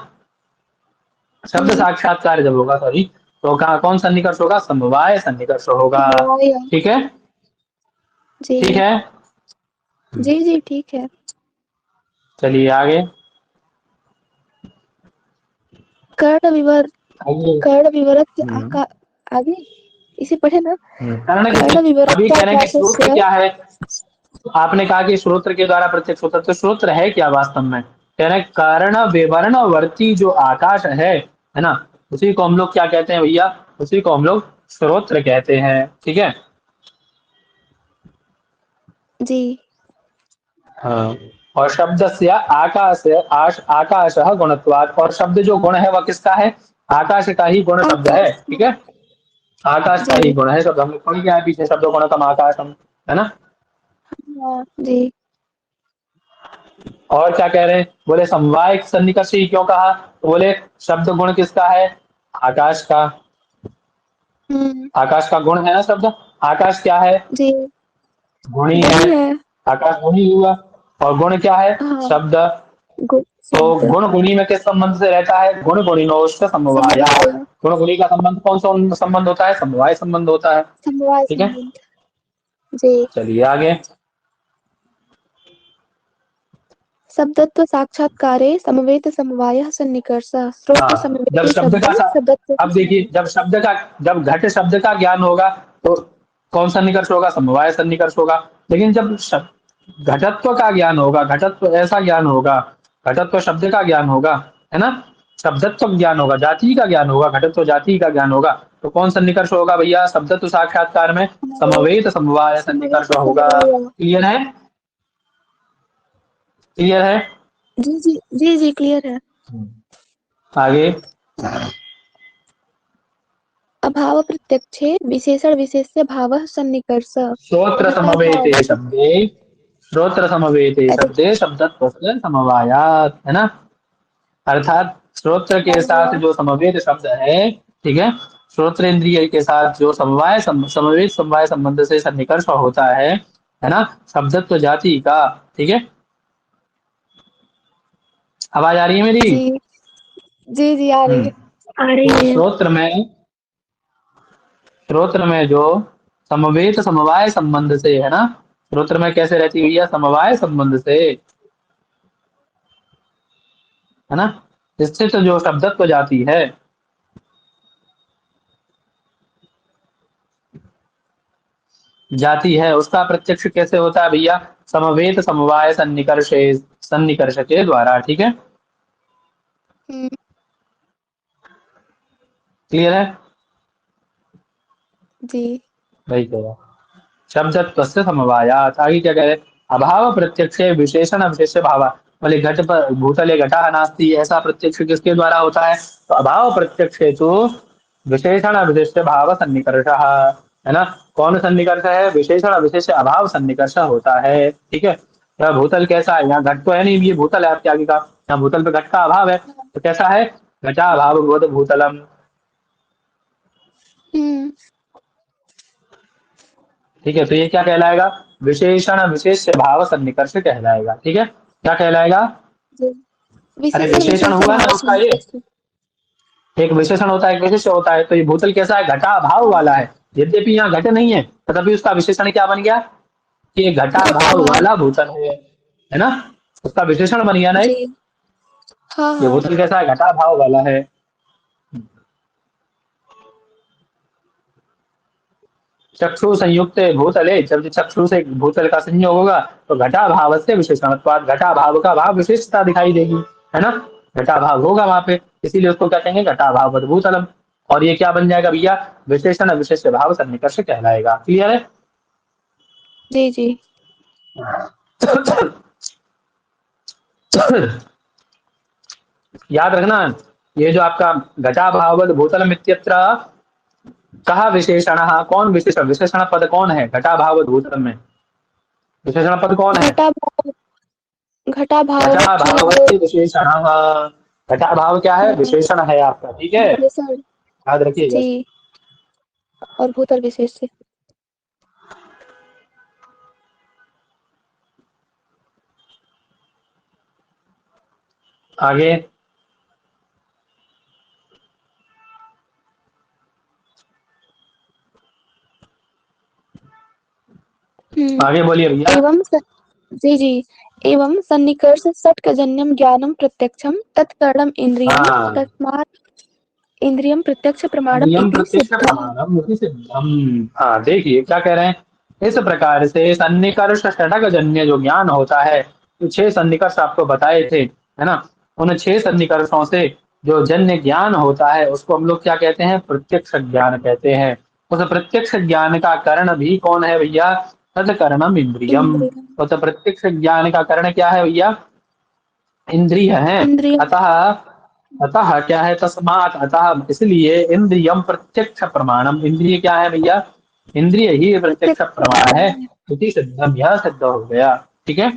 S1: शब्द साक्षात्कार जब होगा, सॉरी, तो कहाँ कौन सन्निकर्ष होगा? समवाय सन्निकर्ष होगा।
S2: समवाय।
S1: ठीक है। ठीक
S2: जी।
S1: है।
S2: जी जी ठीक है।
S1: चलिए आगे।
S2: कर्ण विवर
S1: आगे।
S2: कर्ण विवरत आका। आगे इसे पढ़े ना।
S1: कारण
S2: कर्ण
S1: अभी कह रहे हैं कि श्रोत्र
S2: विवरत्याकाशस्य।
S1: क्या है? आपने कहा कि श्रोत्र के द्वारा प्रत्यक्ष होता है, तो श्रोत्र है क्या वास्तव में? कह रहे हैं कर्ण विवरणवर्ती जो आकाश है ना, उसी को हम लोग क्या कहते हैं भैया? उसी को हम लोग श्रोत्र कहते हैं। ठीक है।
S2: जी।
S1: हाँ। और शब्द से आकाश, आकाश गुणत्वात्, और शब्द जो गुण है वह किसका है? आकाश का ही गुण शब्द है। ठीक है। आकाश का ही
S2: जी।
S1: गुण है शब्द, हम लोग पढ़ के आए पीछे शब्दों गुणकम आकाशम, है ना।
S2: हाँ जी।
S1: और क्या कह रहे हैं, बोले समवाय सन्निकर्ष ही क्यों कहा, तो बोले शब्द गुण किसका है, आकाश का।
S2: हम्म।
S1: आकाश का गुण है ना शब्द, आकाश क्या है,
S2: जी।
S1: गुणी है,
S2: गुणी है।
S1: आकाश गुणी हुआ। और गुण क्या है,
S2: हाँ।
S1: शब्द। तो
S2: शब्द।
S1: गुण गुणी में किस संबंध से रहता है, गुण गुणिनोश्च समवायात्।
S2: समवाय।
S1: गुण गुणी का संबंध कौन सा संबंध होता है, समवाय संबंध होता है।
S2: समवाय
S1: ठीक है,
S2: संबंध। जी।
S1: चलिए आगे।
S2: शब्दत्व साक्षात्कारे समवेत समवायः सन्निकर्षः
S1: हाँ,
S2: श्रोत्र
S1: जब
S2: समवेते
S1: शब्द का
S2: शब्दे शब्दत्व
S1: अब देखिए, जब घट शब्द का ज्ञान होगा तो कौन सा निकर्ष होगा, समवाय सन्निकर्ष होगा। लेकिन जब घटत्व का ज्ञान होगा, घटत्व ऐसा ज्ञान होगा, घटत्व शब्द का ज्ञान होगा, है ना, शब्दत्व ज्ञान होगा, जाति का ज्ञान होगा, घटत्व जाति का ज्ञान होगा, तो कौन सन्निकर्ष होगा भैया, शब्दत्व साक्षात्कार में समवेत समवाय सन्निकर्ष
S2: समवेत
S1: होगा।
S2: समवाय।
S1: क्लियर है, क्लियर है।
S2: जी जी जी जी क्लियर है।
S1: आगे,
S2: अभाव प्रत्यक्षे विशेषण विशेष्य भावः सन्निकर्षः
S1: श्रोत्र
S2: घटाभाव।
S1: समवेते शब्दे, श्रोत्र समवेते
S2: अच्छा।
S1: शब्दे शब्दत्व से समवायात, है ना। अर्थात श्रोत्र के साथ जो समवेत शब्द है, ठीक है, श्रोत्र इंद्रिय के साथ जो समवेत समवाय संबंध से सन्निकर्ष होता है ना, शब्दत्व जाति का। ठीक है, आवाज आ रही है मेरी।
S2: जी जी जी आ रही है।
S5: आ रही
S1: तो
S5: है।
S1: श्रोत्र में जो समवेत समवाय संबंध से, है ना, श्रोत्र में कैसे रहती हुई है, समवाय संबंध से, है ना, इससे तो जो शब्दत्व जाती है, जाती है, उसका प्रत्यक्ष कैसे होता है भैया, समवेत समवाय सन्निकर्ष के द्वारा। ठीक है,
S2: हम्म।
S1: क्लियर है,
S2: जी
S1: वही कह रहा शब्दत्व से समवायात। आगे क्या कह रहे, अभाव प्रत्यक्ष विशेषण विशेष भाव, बोले घट पर भूतले घटा नास्ति, ऐसा प्रत्यक्ष किसके द्वारा होता है, तो अभाव प्रत्यक्ष हेतु विशेषण विशिष्ट भाव सन्निकर्ष, है ना। कौन सन्निकर्ष है, विशेषण विशेष अभाव सन्निकर्ष होता है। ठीक है, यह भूतल कैसा है, यहाँ घट तो है नहीं, ये भूतल है आपके आगे का, यहाँ भूतल पे घट का अभाव है, तो कैसा है, घटा अभाव भूतलम।
S2: हम्म।
S1: ठीक है, तो ये क्या कहलाएगा, विशेषण विशेष भाव सन्निकर्ष कहलाएगा। ठीक है, क्या कहलाएगा,
S2: जी।
S1: अरे
S2: विशेषण
S1: विशेषण
S2: विशेष
S1: हुआ ना
S2: भाव
S1: उसका, ये
S2: सन्निकर्षः।
S1: एक विशेषण होता है, एक विशेष होता है, तो ये भूतल कैसा है, घटा भाव वाला है। यद्यपि यहाँ घट नहीं है, तथापि उसका विशेषण क्या बन गया, कि ये घटा
S2: घटा
S1: भाव
S2: भाव।
S1: वाला भूतल है ना, उसका विशेषण बन गया ना
S2: जी।
S1: एक,
S2: हाँ
S1: ये
S2: हाँ।
S1: भूतल कैसा है, घटा भाव वाला है। चक्षु संयुक्त भूतले, जब चक्षु से भूतल का संयोग होगा तो घटा भाव से विशेषणत्वाद, घटा भाव का भाव विशेषता दिखाई देगी, है ना, घटा भाव होगा वहां पे, इसीलिए उसको क्या कहेंगे, घटा भाव भूतलम। और ये क्या बन जाएगा भैया, विशेषण विशेष भाव सन्निकर्ष कहलाएगा। क्लियर है।
S2: जी जी।
S1: याद रखना, ये जो आपका घटा भाव भूतलम इत्यत्र कहा विशेषण, कौन विशेषण, विशेषण पद कौन है घटा भाव भूतलम में, विशेषण पद कौन है,
S2: घटा भाव। घटा भाव
S1: घटा
S2: की
S1: भाव
S2: वो।
S1: विशेषण, घटा भाव क्या है, विशेषण है आपका। ठीक है,
S2: विशेषण।
S1: याद रखिएगा।
S2: जी। और भूतल विशेष से।
S1: आगे, आगे बोलिए भैया।
S2: एवं जी जी। एवं सन्निकर्ष षट्कजन्यं ज्ञानं प्रत्यक्षं तत्कारणम् इंद्रियं
S1: हाँ,
S2: तस्मात् इंद्रियं प्रत्यक्ष प्रमाणम
S1: नियम
S2: इति
S1: प्रत्यक्ष
S2: सिद्धम।
S1: प्रमाणम इति सिद्धम। हाँ, देखिए क्या कह रहे हैं, इस प्रकार से सन्निकर्ष षटक जन्य जो ज्ञान होता है, तो 6 सन्निकर्ष आपको बताए थे, है ना, उन 6 सन्निकर्षों से जो जन्य ज्ञान होता है उसको हम लोग क्या कहते हैं, प्रत्यक्ष ज्ञान कहते हैं। उस प्रत्यक्ष ज्ञान का कारण भी कौन है भैया, तत्करणम इंद्रियम।
S2: इंद्रियं।
S1: उस प्रत्यक्ष ज्ञान का कारण क्या है भैया, इंद्रिय है।
S2: इंद्रियं।
S1: अतः अतः क्या है, तस्मात् अतः इसलिए इंद्रियम प्रत्यक्ष प्रमाणम, इंद्रिय क्या है भैया, इंद्रिय ही प्रत्यक्ष प्रमाण है, इति सिद्धम, यह सिद्ध हो गया। ठीक है,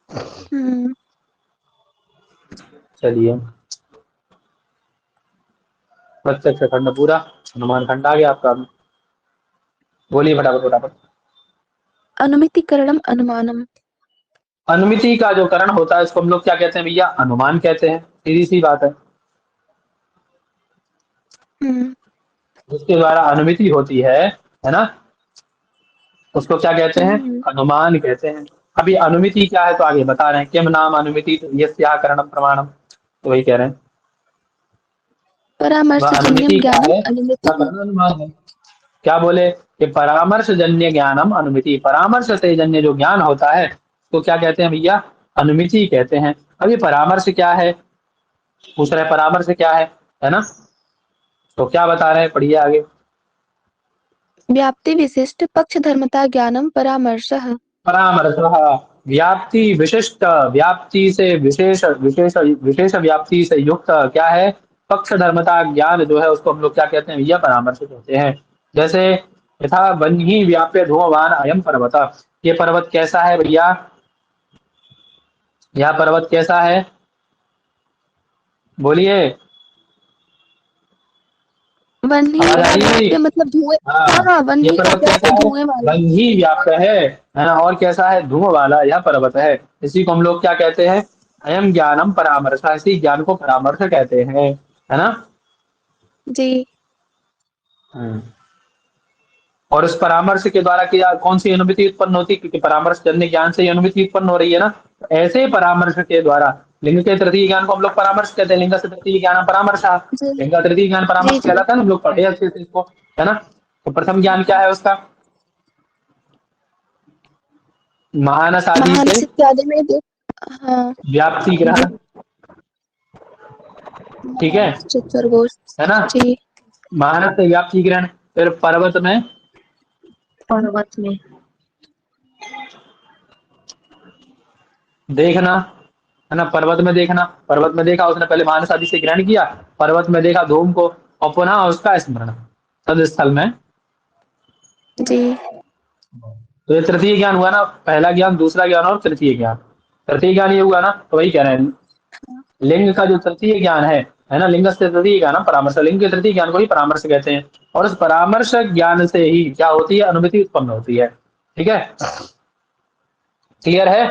S2: हम्म।
S1: चलिए प्रत्यक्ष खंड पूरा, अनुमान खंड आ गया आपका। बोलिए फटाफट फटाफट।
S2: अनुमितिकरणम अनुमानम।
S1: अनुमिति का जो करण होता है इसको हम लोग क्या कहते हैं भैया, अनुमान कहते हैं, सीधी सी बात है।
S2: हम्म।
S1: जिसके द्वारा अनुमिति होती है ना, उसको क्या कहते हैं,
S2: हम्म।
S1: अनुमान कहते हैं। अभी अनुमिति क्या है तो आगे बता रहे हैं, किम नाम अनुमिति, यस्या करणम प्रमाणम, तो वही कह रहे हैं। वह अनुमिति
S2: परामर्शजन्यम
S1: क्या
S2: ज्ञानम
S1: है,
S2: अनुमिति।
S1: अनुमान है। क्या बोले कि परामर्श जन्य ज्ञानम अनुमिति, परामर्श से जन्य जो ज्ञान होता है तो क्या कहते हैं भैया, अनुमिति कहते हैं। अभी परामर्श क्या है, पूछ रहे परामर्श क्या है ना, तो क्या बता रहे हैं, पढ़िए आगे।
S2: व्याप्ति विशिष्ट पक्ष धर्मता ज्ञानम परामर्शः।
S1: परामर्श, व्याप्ति विशिष्ट, व्याप्ति से विशेष विशेष विशेष व्याप्ति से युक्त क्या है, पक्ष धर्मता ज्ञान जो है उसको हम लोग क्या कहते हैं भैया, परामर्श कहते हैं। जैसे यथा वन्ही व्याप्य धूमवान अयम पर्वत, ये पर्वत कैसा है भैया, यह पर्वत कैसा है, बोलिए,
S2: वन्ही
S1: आवाज आ रही है मेरी?
S2: व्याप्य मतलब धुएं।
S1: हाँ,
S2: हाँ हाँ,
S1: ये
S2: वन्ही का
S1: पर्वत
S2: क्या
S1: कैसा है,
S2: धुएं वाला।
S1: वन ही व्याप्त है ना, और कैसा है, धूम वाला यह पर्वत है। इसी को हम लोग क्या कहते हैं, अयम ज्ञानम परामर्श, इसी ज्ञान को परामर्श कहते हैं, है ना।
S2: जी।
S1: हम्म। और उस परामर्श के द्वारा क्या कौन सी अनुभूति उत्पन्न होती है, क्योंकि परामर्श जन्य ज्ञान से अनुभूति उत्पन्न हो रही है ना, तो ऐसे परामर्श के द्वारा लिंग के तृतीय ज्ञान को हम लोग परामर्श कहते हैं, लिंग से तृतीय ज्ञान परामर्श,
S2: जी
S1: लिंग का तृतीय ज्ञान
S2: जी।
S1: परामर्श
S2: जी
S1: कहलाता है ना, हम लोग पढ़े अच्छे से इसको, है ना। तो प्रथम ज्ञान क्या है उसका, महानस आदि से
S2: महानस इत्यादि में हाँ।
S1: व्याप्ति ग्रहण, ठीक है
S2: महानस चतुर्भुज।
S1: है ना।
S2: जी।
S1: महानस से व्याप्ति ग्रहण, फिर पर्वत में
S5: पर्वत में
S1: देखना, है ना, पर्वत में देखना, पर्वत में देखा उसने पहले मानस आदि से ग्रहण किया, पर्वत में देखा धूम को, और पुनः उसका स्मरण तद स्थल में।
S2: जी।
S1: तो ये तृतीय ज्ञान हुआ ना, पहला ज्ञान, दूसरा ज्ञान और तृतीय ज्ञान। तृतीय ज्ञान ये हुआ ना, तो वही कह रहे हैं, लिंग का जो तृतीय ज्ञान है ना, लिंग से तृतीय ज्ञान परामर्श, लिंग के तृतीय ज्ञान को ही परामर्श कहते हैं। और उस परामर्श ज्ञान से ही क्या होती है, अनुमति उत्पन्न होती है। ठीक है, क्लियर है।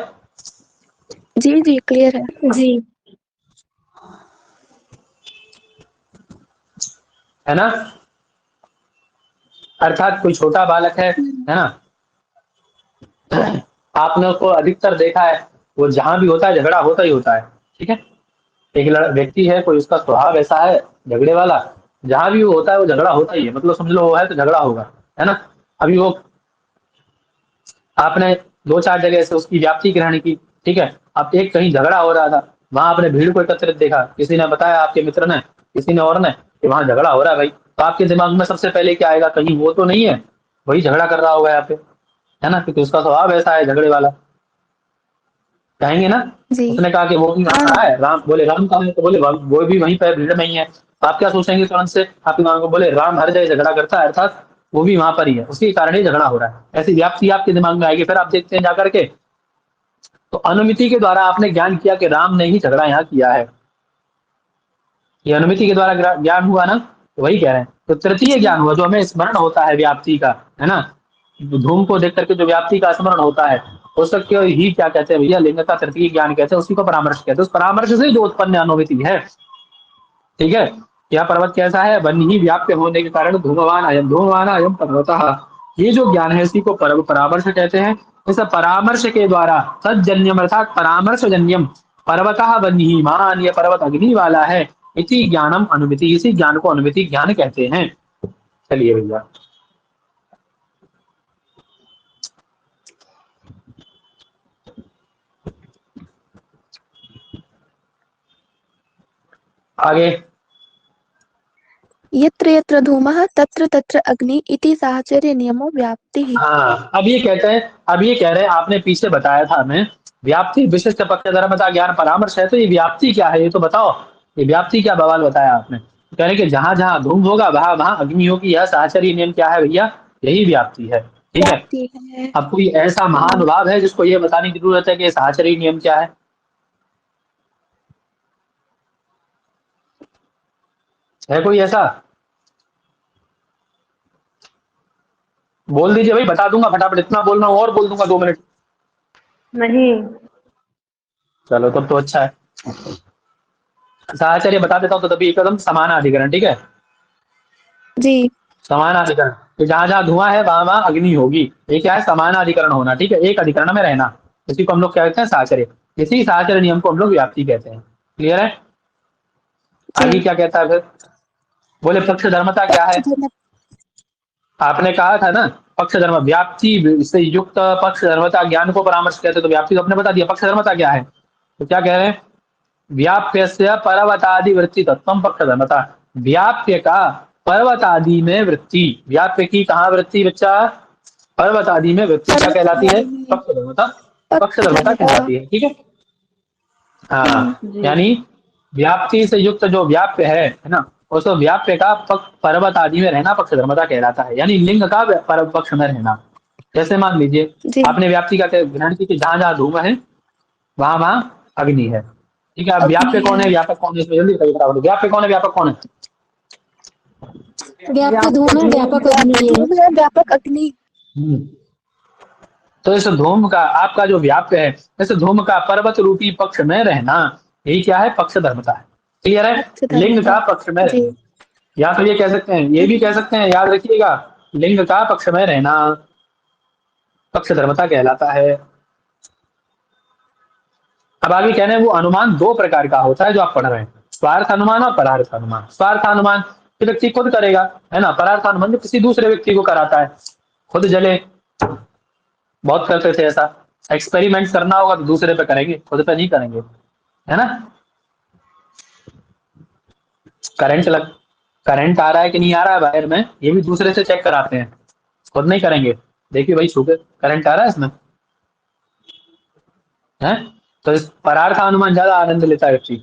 S2: जी जी क्लियर है।
S5: जी
S1: है ना, अर्थात कोई छोटा बालक है ना, आपने उसको अधिकतर देखा है, वो जहां भी होता है झगड़ा होता ही होता है। ठीक है, एक व्यक्ति है, कोई उसका स्वभाव ऐसा है झगड़े वाला, जहां भी वो होता है वो झगड़ा होता ही है, मतलब समझ लो वो है तो झगड़ा होगा, है ना। अभी वो आपने दो चार जगह से उसकी व्याप्ति ग्रहण की, ठीक है, अब एक कहीं झगड़ा हो रहा था, वहां आपने भीड़ को एकत्रित देखा, किसी ने बताया, आपके मित्र ने, किसी ने और ने, कि वहां झगड़ा हो रहा है भाई, तो आपके दिमाग में सबसे पहले क्या आएगा, कहीं वो तो नहीं है वही झगड़ा कर रहा होगा यहाँ पे, है ना, क्योंकि उसका स्वभाव ऐसा है झगड़े वाला, कहेंगे ना।
S2: जी।
S1: उसने कहा कि वो भी वहां खड़ा है, राम बोले राम कहाँ है, तो बोले वो भी वहीं पर भीड़ में ही है, तो आप क्या सोचेंगे तुरंत से, आपके दिमाग में बोले राम हर जगह झगड़ा करता है, अर्थात वो भी वहां पर ही है, उसी कारण ही झगड़ा हो रहा है, ऐसी व्याप्ति आपके दिमाग में आएगी। फिर आप देखते हैं जाकर के, तो अनुमिति के द्वारा आपने ज्ञान किया कि राम ने ही झगड़ा यहाँ किया है, ये अनुमिति के द्वारा ज्ञान हुआ ना, तो वही कह रहे हैं। तो तृतीय ज्ञान हुआ जो हमें स्मरण होता है व्याप्ति का, है ना, धूम को देख करके जो व्याप्ति का स्मरण होता है, उसको ही क्या कहते हैं भैया, लिंग का तृतीय ज्ञान कहते हैं, उसी को परामर्श कहते हैं। उस परामर्श से जो उत्पन्न अनुमिति है, ठीक है, यह पर्वत कैसा है, वन ही व्याप्य होने के कारण धूमवान अयम पर्वत, ये जो ज्ञान है इसी को परामर्श कहते हैं। इस परामर्श के द्वारा तजन्यम अर्थात परामर्श जन्यम पर्वतः वन्ही मान, ये पर्वत अग्नि वाला है, इसी ज्ञानम अनुमिति, इसी ज्ञान को अनुमिति ज्ञान कहते हैं। चलिए भैया आगे।
S2: यत्र यत्र धूमः तत्र तत्र अग्नि इति साहचर्य नियमो व्याप्ति।
S1: हाँ, अब ये कहते हैं, अब ये कह रहे हैं, आपने पीछे बताया था हमें व्याप्ति विशिष्ट पक्ष धर्मता ज्ञान परामर्श है, तो ये व्याप्ति क्या है ये तो बताओ, ये व्याप्ति क्या बवाल बताया आपने। कह रहे कि जहां जहां धूम होगा वहां वहां अग्नि होगी। यह साहचर्य नियम क्या है भैया, यही व्याप्ति है। ठीक है,
S2: व्याप्ति है।
S1: अब कोई ऐसा महानुभाव है जिसको ये बताने की जरूरत है कि साहचर्य नियम क्या है कोई ऐसा? बोल दीजिए भाई, बता दूंगा फटाफट, इतना बोल रहा हूँ और बोल दूंगा 2 मिनट।
S5: नहीं।
S1: चलो तब तो अच्छा है। साहचर्य बता देता हूँ तो तभी एकदम समानाधिकरण। ठीक है,
S2: जी।
S1: समानाधिकरण, तो जहां जहां धुआं है वहां वहां अग्नि होगी। ये क्या है, समानाधिकरण होना। ठीक है, एक अधिकरण में रहना, इसी को हम लोग क्या कहते हैं, साहचर्य। इसी साहचर्य नियम को हम लोग व्याप्ति कहते हैं। क्लियर है? आगे
S2: जी।
S1: क्या कहता है फिर, बोले पक्ष धर्मता क्या है?
S2: पक्षधर्म।
S1: आपने कहा था ना, पक्ष धर्म व्याप्ति से युक्त पक्ष धर्मता ज्ञान को परामर्श कहते हैं। तो व्याप्ति तो आपने बता दिया, पक्ष धर्मता क्या है? तो क्या कह रहे हैं, व्याप्यस्य पर्वतादि वृत्ति तत्व पक्ष धर्मता। व्याप्य का पर्वत आदि में वृत्ति, व्याप्य की कहाँ वृत्ति बच्चा, पर्वत आदि में वृत्ति क्या
S2: पर्वत
S1: कहलाती है,
S2: आदि में
S1: पक्ष धर्मता। पक्ष
S2: पक्ष
S1: धर्मता
S2: धर्मता।
S1: कहलाती है। ठीक है, हाँ,
S5: जी।
S1: यानी व्याप्ति से युक्त जो व्याप्य है ना, उस व्याप्य का पर्वत आदि में रहना पक्ष धर्मता कहलाता है, यानी लिंग का पक्ष में रहना। जैसे मान लीजिए
S2: जी।
S1: आपने व्याप्ति का ग्रहण की कि जहां जहां धूम है वहां वहां अग्नि है। ठीक है, अब व्याप्य
S2: अग्नि
S1: कौन है,
S2: है।
S1: व्यापक कौन है, इसमें जल्दी बताइए फटाफट। व्याप्य कौन है, व्यापक कौन है?
S6: व्याप्य धूम है, व्यापक अग्नि
S2: व्याप्य
S6: है।
S2: धूम है, व्यापक अग्नि।
S1: हम्म। तो इस धूम का, आपका जो व्याप्य है, इस धूम का पर्वत रूपी पक्ष में रहना, यही क्या है, पक्ष धर्मता है। क्लियर है?
S2: पक्ष
S1: लिंग
S2: धर्मता।
S1: का पक्ष में
S2: जी।
S1: रहना, या तो ये कह सकते हैं, ये भी कह सकते हैं, याद रखिएगा, लिंग का पक्ष में रहना पक्ष धर्मता कहलाता है। अब आगे कहने वो अनुमान 2 प्रकार का होता है जो आप पढ़ रहे हैं, स्वार्थ अनुमान और परार्थ अनुमान। स्वार्थ अनुमान तो व्यक्ति खुद करेगा, है ना। परार्थ अनुमान जो किसी दूसरे व्यक्ति को कराता है, खुद जले, बहुत करते थे ऐसा। एक्सपेरिमेंट करना होगा तो दूसरे पे करेंगे, खुद पे नहीं करेंगे, है ना। करंट लग करंट आ रहा है कि नहीं आ रहा है बाहर में, ये भी दूसरे से चेक कराते हैं, खुद नहीं करेंगे। देखिए भाई छू के करंट आ रहा है इसमें, है। तो इस परार्थ अनुमान ज्यादा आनंद लेता है व्यक्ति,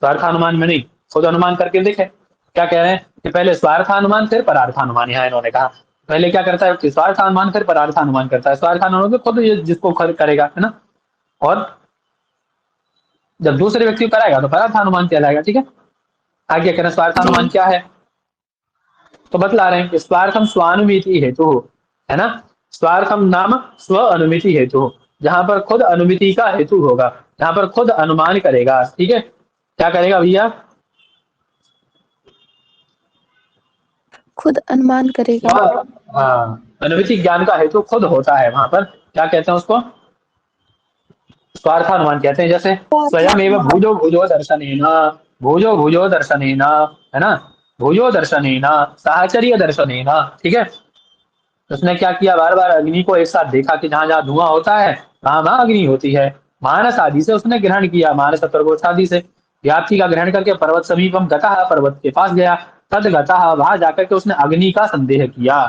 S1: स्वार्थ अनुमान में नहीं। खुद अनुमान करके देखे, क्या कह रहे हैं कि पहले स्वार्थ अनुमान फिर परार्थ अनुमान। यहाँ इन्होंने कहा पहले क्या करता है व्यक्ति, स्वार्थ अनुमान फिर परार्थ अनुमान करता है। स्वार्थ अनुमान में खुद ये जिसको खुद करेगा, है ना, और जब दूसरे व्यक्ति को कराएगा तो परार्थ अनुमान कहलाएगा। ठीक है, आगे कह रहे हैं स्वार्थ
S2: जी।
S1: अनुमान क्या है, तो बतला रहे हैं कि स्वार्थम स्वानुमिति हेतु, है ना। स्वार्थम नाम स्व अनुमिति हेतु, जहां पर खुद अनुमिति का हेतु होगा, जहां पर खुद अनुमान करेगा। ठीक है, क्या करेगा भैया,
S2: खुद अनुमान करेगा।
S1: हाँ, अनुमिति ज्ञान का हेतु खुद होता है, वहां पर क्या कहते हैं उसको, स्वार्थानुमान कहते हैं। जैसे स्वयं एवं
S2: स्वार्थानुमान।
S1: भुजो भुजो दर्शनेन, भुजो भुजो दर्शनेन, है ना, भुजो दर्शनेन, साहचर्य दर्शनेन। ठीक है, उसने क्या किया, बार बार अग्नि को एक साथ देखा कि जहां जहां धुआं होता है वहां वहां अग्नि होती है। मानस आदि से उसने ग्रहण किया, मानस सतर्गोष आदि से व्याप्ति का ग्रहण करके पर्वत समीपम गता, पर्वत के पास गया, तद गता, वहां जाकर के उसने अग्नि का संदेह किया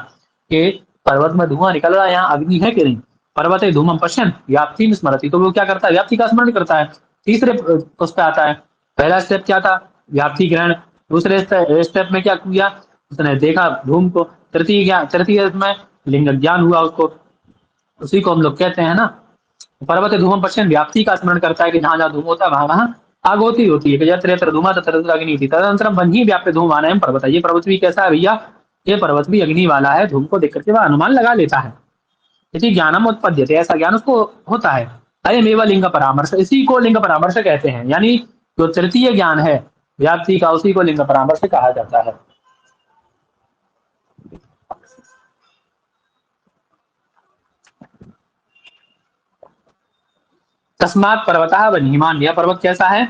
S1: कि पर्वत में धुआं निकल रहा है, यहाँ अग्नि है कि नहीं। पर्वत धूमम पश्यन व्याप्ति में स्मरती, तो वो क्या करता है, व्याप्ति का स्मरण करता है। तीसरे उस पर आता है, पहला स्टेप क्या था, व्याप्ति ग्रहण। दूसरे स्टेप में क्या किया, उसने देखा धूम को। तृतीय में लिंग ज्ञान हुआ उसको, उसी को हम लोग कहते हैं ना, पर्वत धूमम पश्चिम, व्याप्ति का स्मरण करता है कि जहां जहां धूम होता है वहां वहां आग होती है कि यत्र यत्र धूमा तत्र तत्र अग्नि थी, तदनंतरम वन्ही व्याप्य धूमानयम पर्वत। ये पर्वत भी कैसा है भैया, ये पर्वत भी अग्नि वाला है। धूम को देख करके वह अनुमान लगा लेता है, इसी ज्ञानम उत्पद्यते, ऐसा ज्ञान उसको होता है। अयमेव लिंग परामर्श, इसी को लिंग परामर्श कहते हैं, यानी जो तृतीय ज्ञान है व्याप्ति का, उसी को लिंग परामर्श कहा जाता है। तस्मात् पर्वतः वह्निमान्, यह पर्वत कैसा है,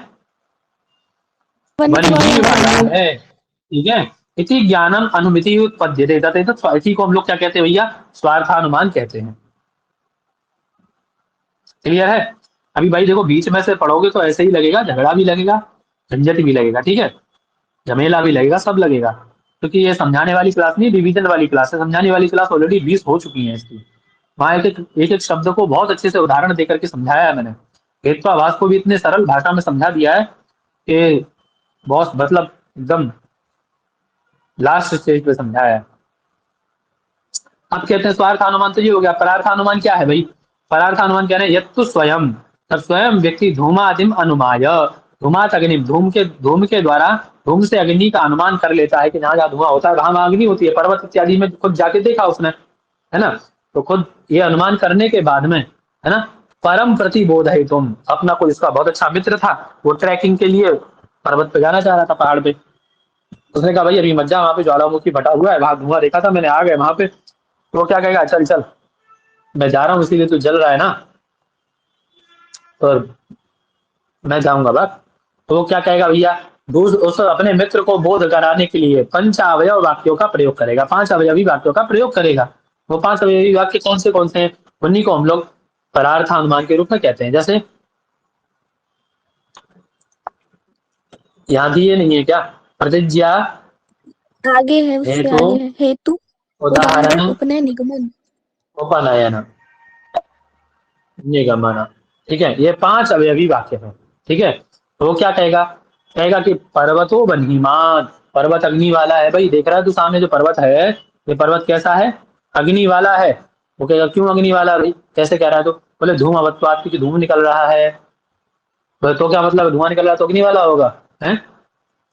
S1: वन्ही वाला है। ठीक है, इति ज्ञानम अनुमिति उत्पद्यते, तो इसी को हम लोग क्या कहते हैं भैया, स्वार्थानुमान कहते हैं। क्लियर है? अभी भाई देखो बीच में से पढ़ोगे तो ऐसे ही लगेगा, झगड़ा भी लगेगा, झंझट भी लगेगा, ठीक है, झमेला भी लगेगा, सब लगेगा, क्योंकि ये समझाने वाली क्लास नहीं, रिवीजन वाली क्लास है। समझाने वाली क्लास ऑलरेडी 20 हो चुकी है इसकी। वहां एक एक शब्द को बहुत अच्छे से उदाहरण देकर के समझाया है मैंने। हेत्वाभास को भी इतने सरल भाषा में समझा दिया है कि बहुत मतलब एकदम लास्ट स्टेज पे समझाया है। अब कहते हैं स्वार्थानुमान तो ये हो गया। परार्थानुमान क्या है भाई? परार्थानुमान क्या है? यत्तु स्वयं, तब स्वयं व्यक्ति धूमादिम अनुमाय, धूमात अग्नि, धूम के द्वारा, धूम से अग्नि का अनुमान कर लेता है कि जहां जहां धुआं होता है वहां वहां अग्नि होती है। पर्वत इत्यादि में खुद जाके देखा उसने, है ना? तो खुद ये अनुमान करने के बाद में, है ना, परम प्रतिबोध है, तुम अपना कोई इसका बहुत अच्छा मित्र था, वो ट्रैकिंग के लिए पर्वत पे जाना चाह रहा था, पहाड़ पे। उसने कहा भाई अभी मत जा, वहां पे ज्वालामुखी फटा हुआ है, वहां धुआं देखा था मैंने, आ गए वहां पे। तो वो क्या कहेगा, चल चल मैं जा रहा हूँ इसीलिए तू जल रहा है ना, और मैं जाऊंगा बस। तो वो क्या कहेगा भैया, उस अपने मित्र को बोध कराने के लिए पंचावयव वाक्यों का प्रयोग करेगा, 5 अवयवी वाक्यों का प्रयोग करेगा। वो 5 अवयवी वाक्य कौन से हैं? उन्हीं को हम लोग परार्थानुमान के रूप में कहते हैं। जैसे यहाँ दिए नहीं है क्या? प्रतिज्ञा,
S2: आगे है, उससे
S1: हेतु,
S2: आगे है। हेतु,
S1: उदाहरण,
S2: उदाहरण, उपनय, निगमन।
S1: उपनयन, निगमन। ठीक है, ये 5 अवयवी वाक्य हैं। ठीक है, तो वो क्या कहेगा, कहेगा कि पर्वतो बन्हीमान, पर्वत अग्नि वाला है। भाई देख रहा है तू सामने जो पर्वत है, ये पर्वत कैसा है? अग्नि वाला है। वो कहेगा क्यों अग्नि वाला भाई, कैसे कह रहा है? तो बोले धूम अवत्वात, क्योंकि धूम निकल रहा है। बोले तो क्या मतलब, धुआं निकल रहा है तो अग्नि वाला होगा? है,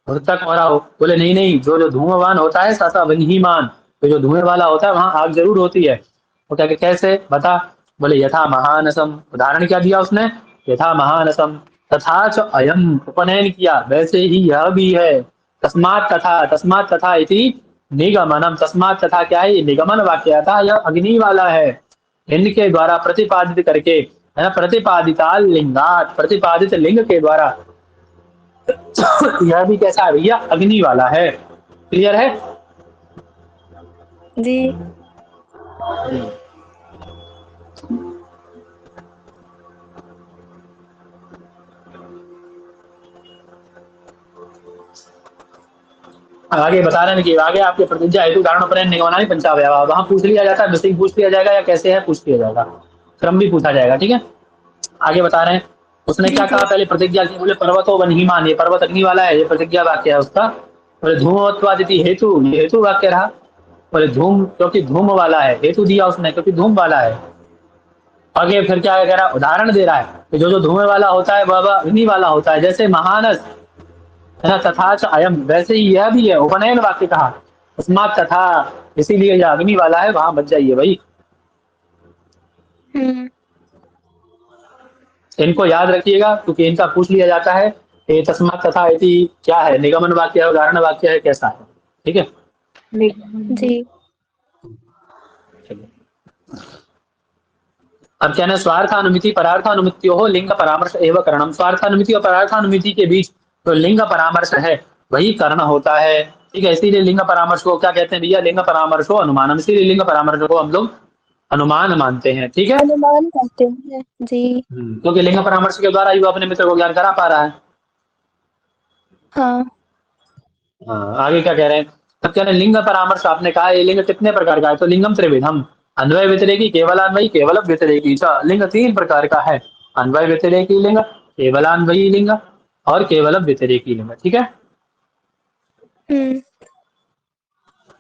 S1: हो सकता है तुम्हारा हो। बोले नहीं नहीं, जो जो धूमवान होता है सासा बन्हीमान, तो जो धुएं वाला होता है वहां आग जरूर होती है। वो क्या, कैसे बता? बोले यथा महानसम, उदाहरण क्या दिया उसने, यथा महानसम, तथा च अयम, उपनयन किया वैसे ही यह भी है। तस्मात् तथा, तस्मात् तथा इति निगमनम, तस्मात् तथा क्या है, ये निगमन वाक्य था, यह अग्नि वाला है। इनके द्वारा प्रतिपादित करके, है ना, प्रतिपादिता लिंगात, प्रतिपादित लिंग के द्वारा यह भी कैसा है भैया, अग्नि वाला है। क्लियर है?
S2: जी।
S1: आगे बता रहे हैं कि आगे आपके प्रतिज्ञा हेतु उदाहरण उपनयन निगमनानि पंचावयव, वहां पूछ लिया जाता है, मिसिंग पूछ लिया जाएगा या कैसे है पूछ लिया जाएगा, क्रम भी पूछा जाएगा। ठीक है, आगे बता रहे हैं। उसने
S2: जी
S1: क्या
S2: जी।
S1: कहा पहले, प्रतिज्ञा की, बोले पर्वतो वन्हीमान, ये पर्वत अग्नि वाला है, ये प्रतिज्ञा वाक्य है उसका। बोले धूमवत्वादिति हेतु, ये हेतु वाक्य रहा। बोले धूम, क्योंकि धूम वाला है, हेतु दिया उसने क्योंकि धूम वाला है। आगे फिर क्या कह रहा है, उदाहरण दे रहा है कि जो जो धुएं वाला होता है वह अग्नि वाला होता है, जैसे महानस, है ना, तथा च अयम, वैसे ही यह भी है। उपनयन वाक्य कहा, तस्मात् तथा, इसीलिए यह अग्नि वाला है, वहां बच जाइए भाई।
S2: हम्म।
S1: इनको याद रखिएगा क्योंकि इनका पूछ लिया जाता है। ये तस्मात् तथा इति क्या है, निगमन वाक्य है, उदाहरण वाक्य है, कैसा है? ठीक है,
S2: जी।
S1: अब क्या है, स्वार्थानुमिति परार्थानुमित्यो हो लिंग परामर्श एवं करणम, स्वार्थानुमिति और परार्थानुमिति के बीच जो लिंग परामर्श है वही कर्ण होता है। ठीक है, इसीलिए लिंग परामर्श को क्या कहते हैं भैया, लिंग परामर्श को अनुमानम, इसीलिए लिंग परामर्श को हम लोग अनुमान मानते हैं। ठीक है,
S2: अनुमान करते हैं जी।
S1: क्योंकि लिंग परामर्श के द्वारा ही वो अपने मित्र को ज्ञान करा पा रहा है।
S2: हाँ।
S1: हाँ, आगे क्या कह रहे हैं, तब कह रहे हैं लिंग परामर्श, आपने कहा ये लिंग कितने प्रकार का है, तो लिंगम त्रिविधम, अन्वय व्यतिरेकी, केवलान्वयी, केवल व्यतिरेकी। लिंग 3 प्रकार का है, अन्वय व्यतिरेकी लिंग, केवलान्वयी लिंग और केवल व्यतिरेकी लिंग। ठीक है,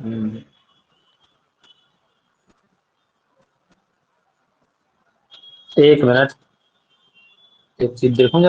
S2: हम्म।
S1: एक मिनट, एक चीज देखूं जरा।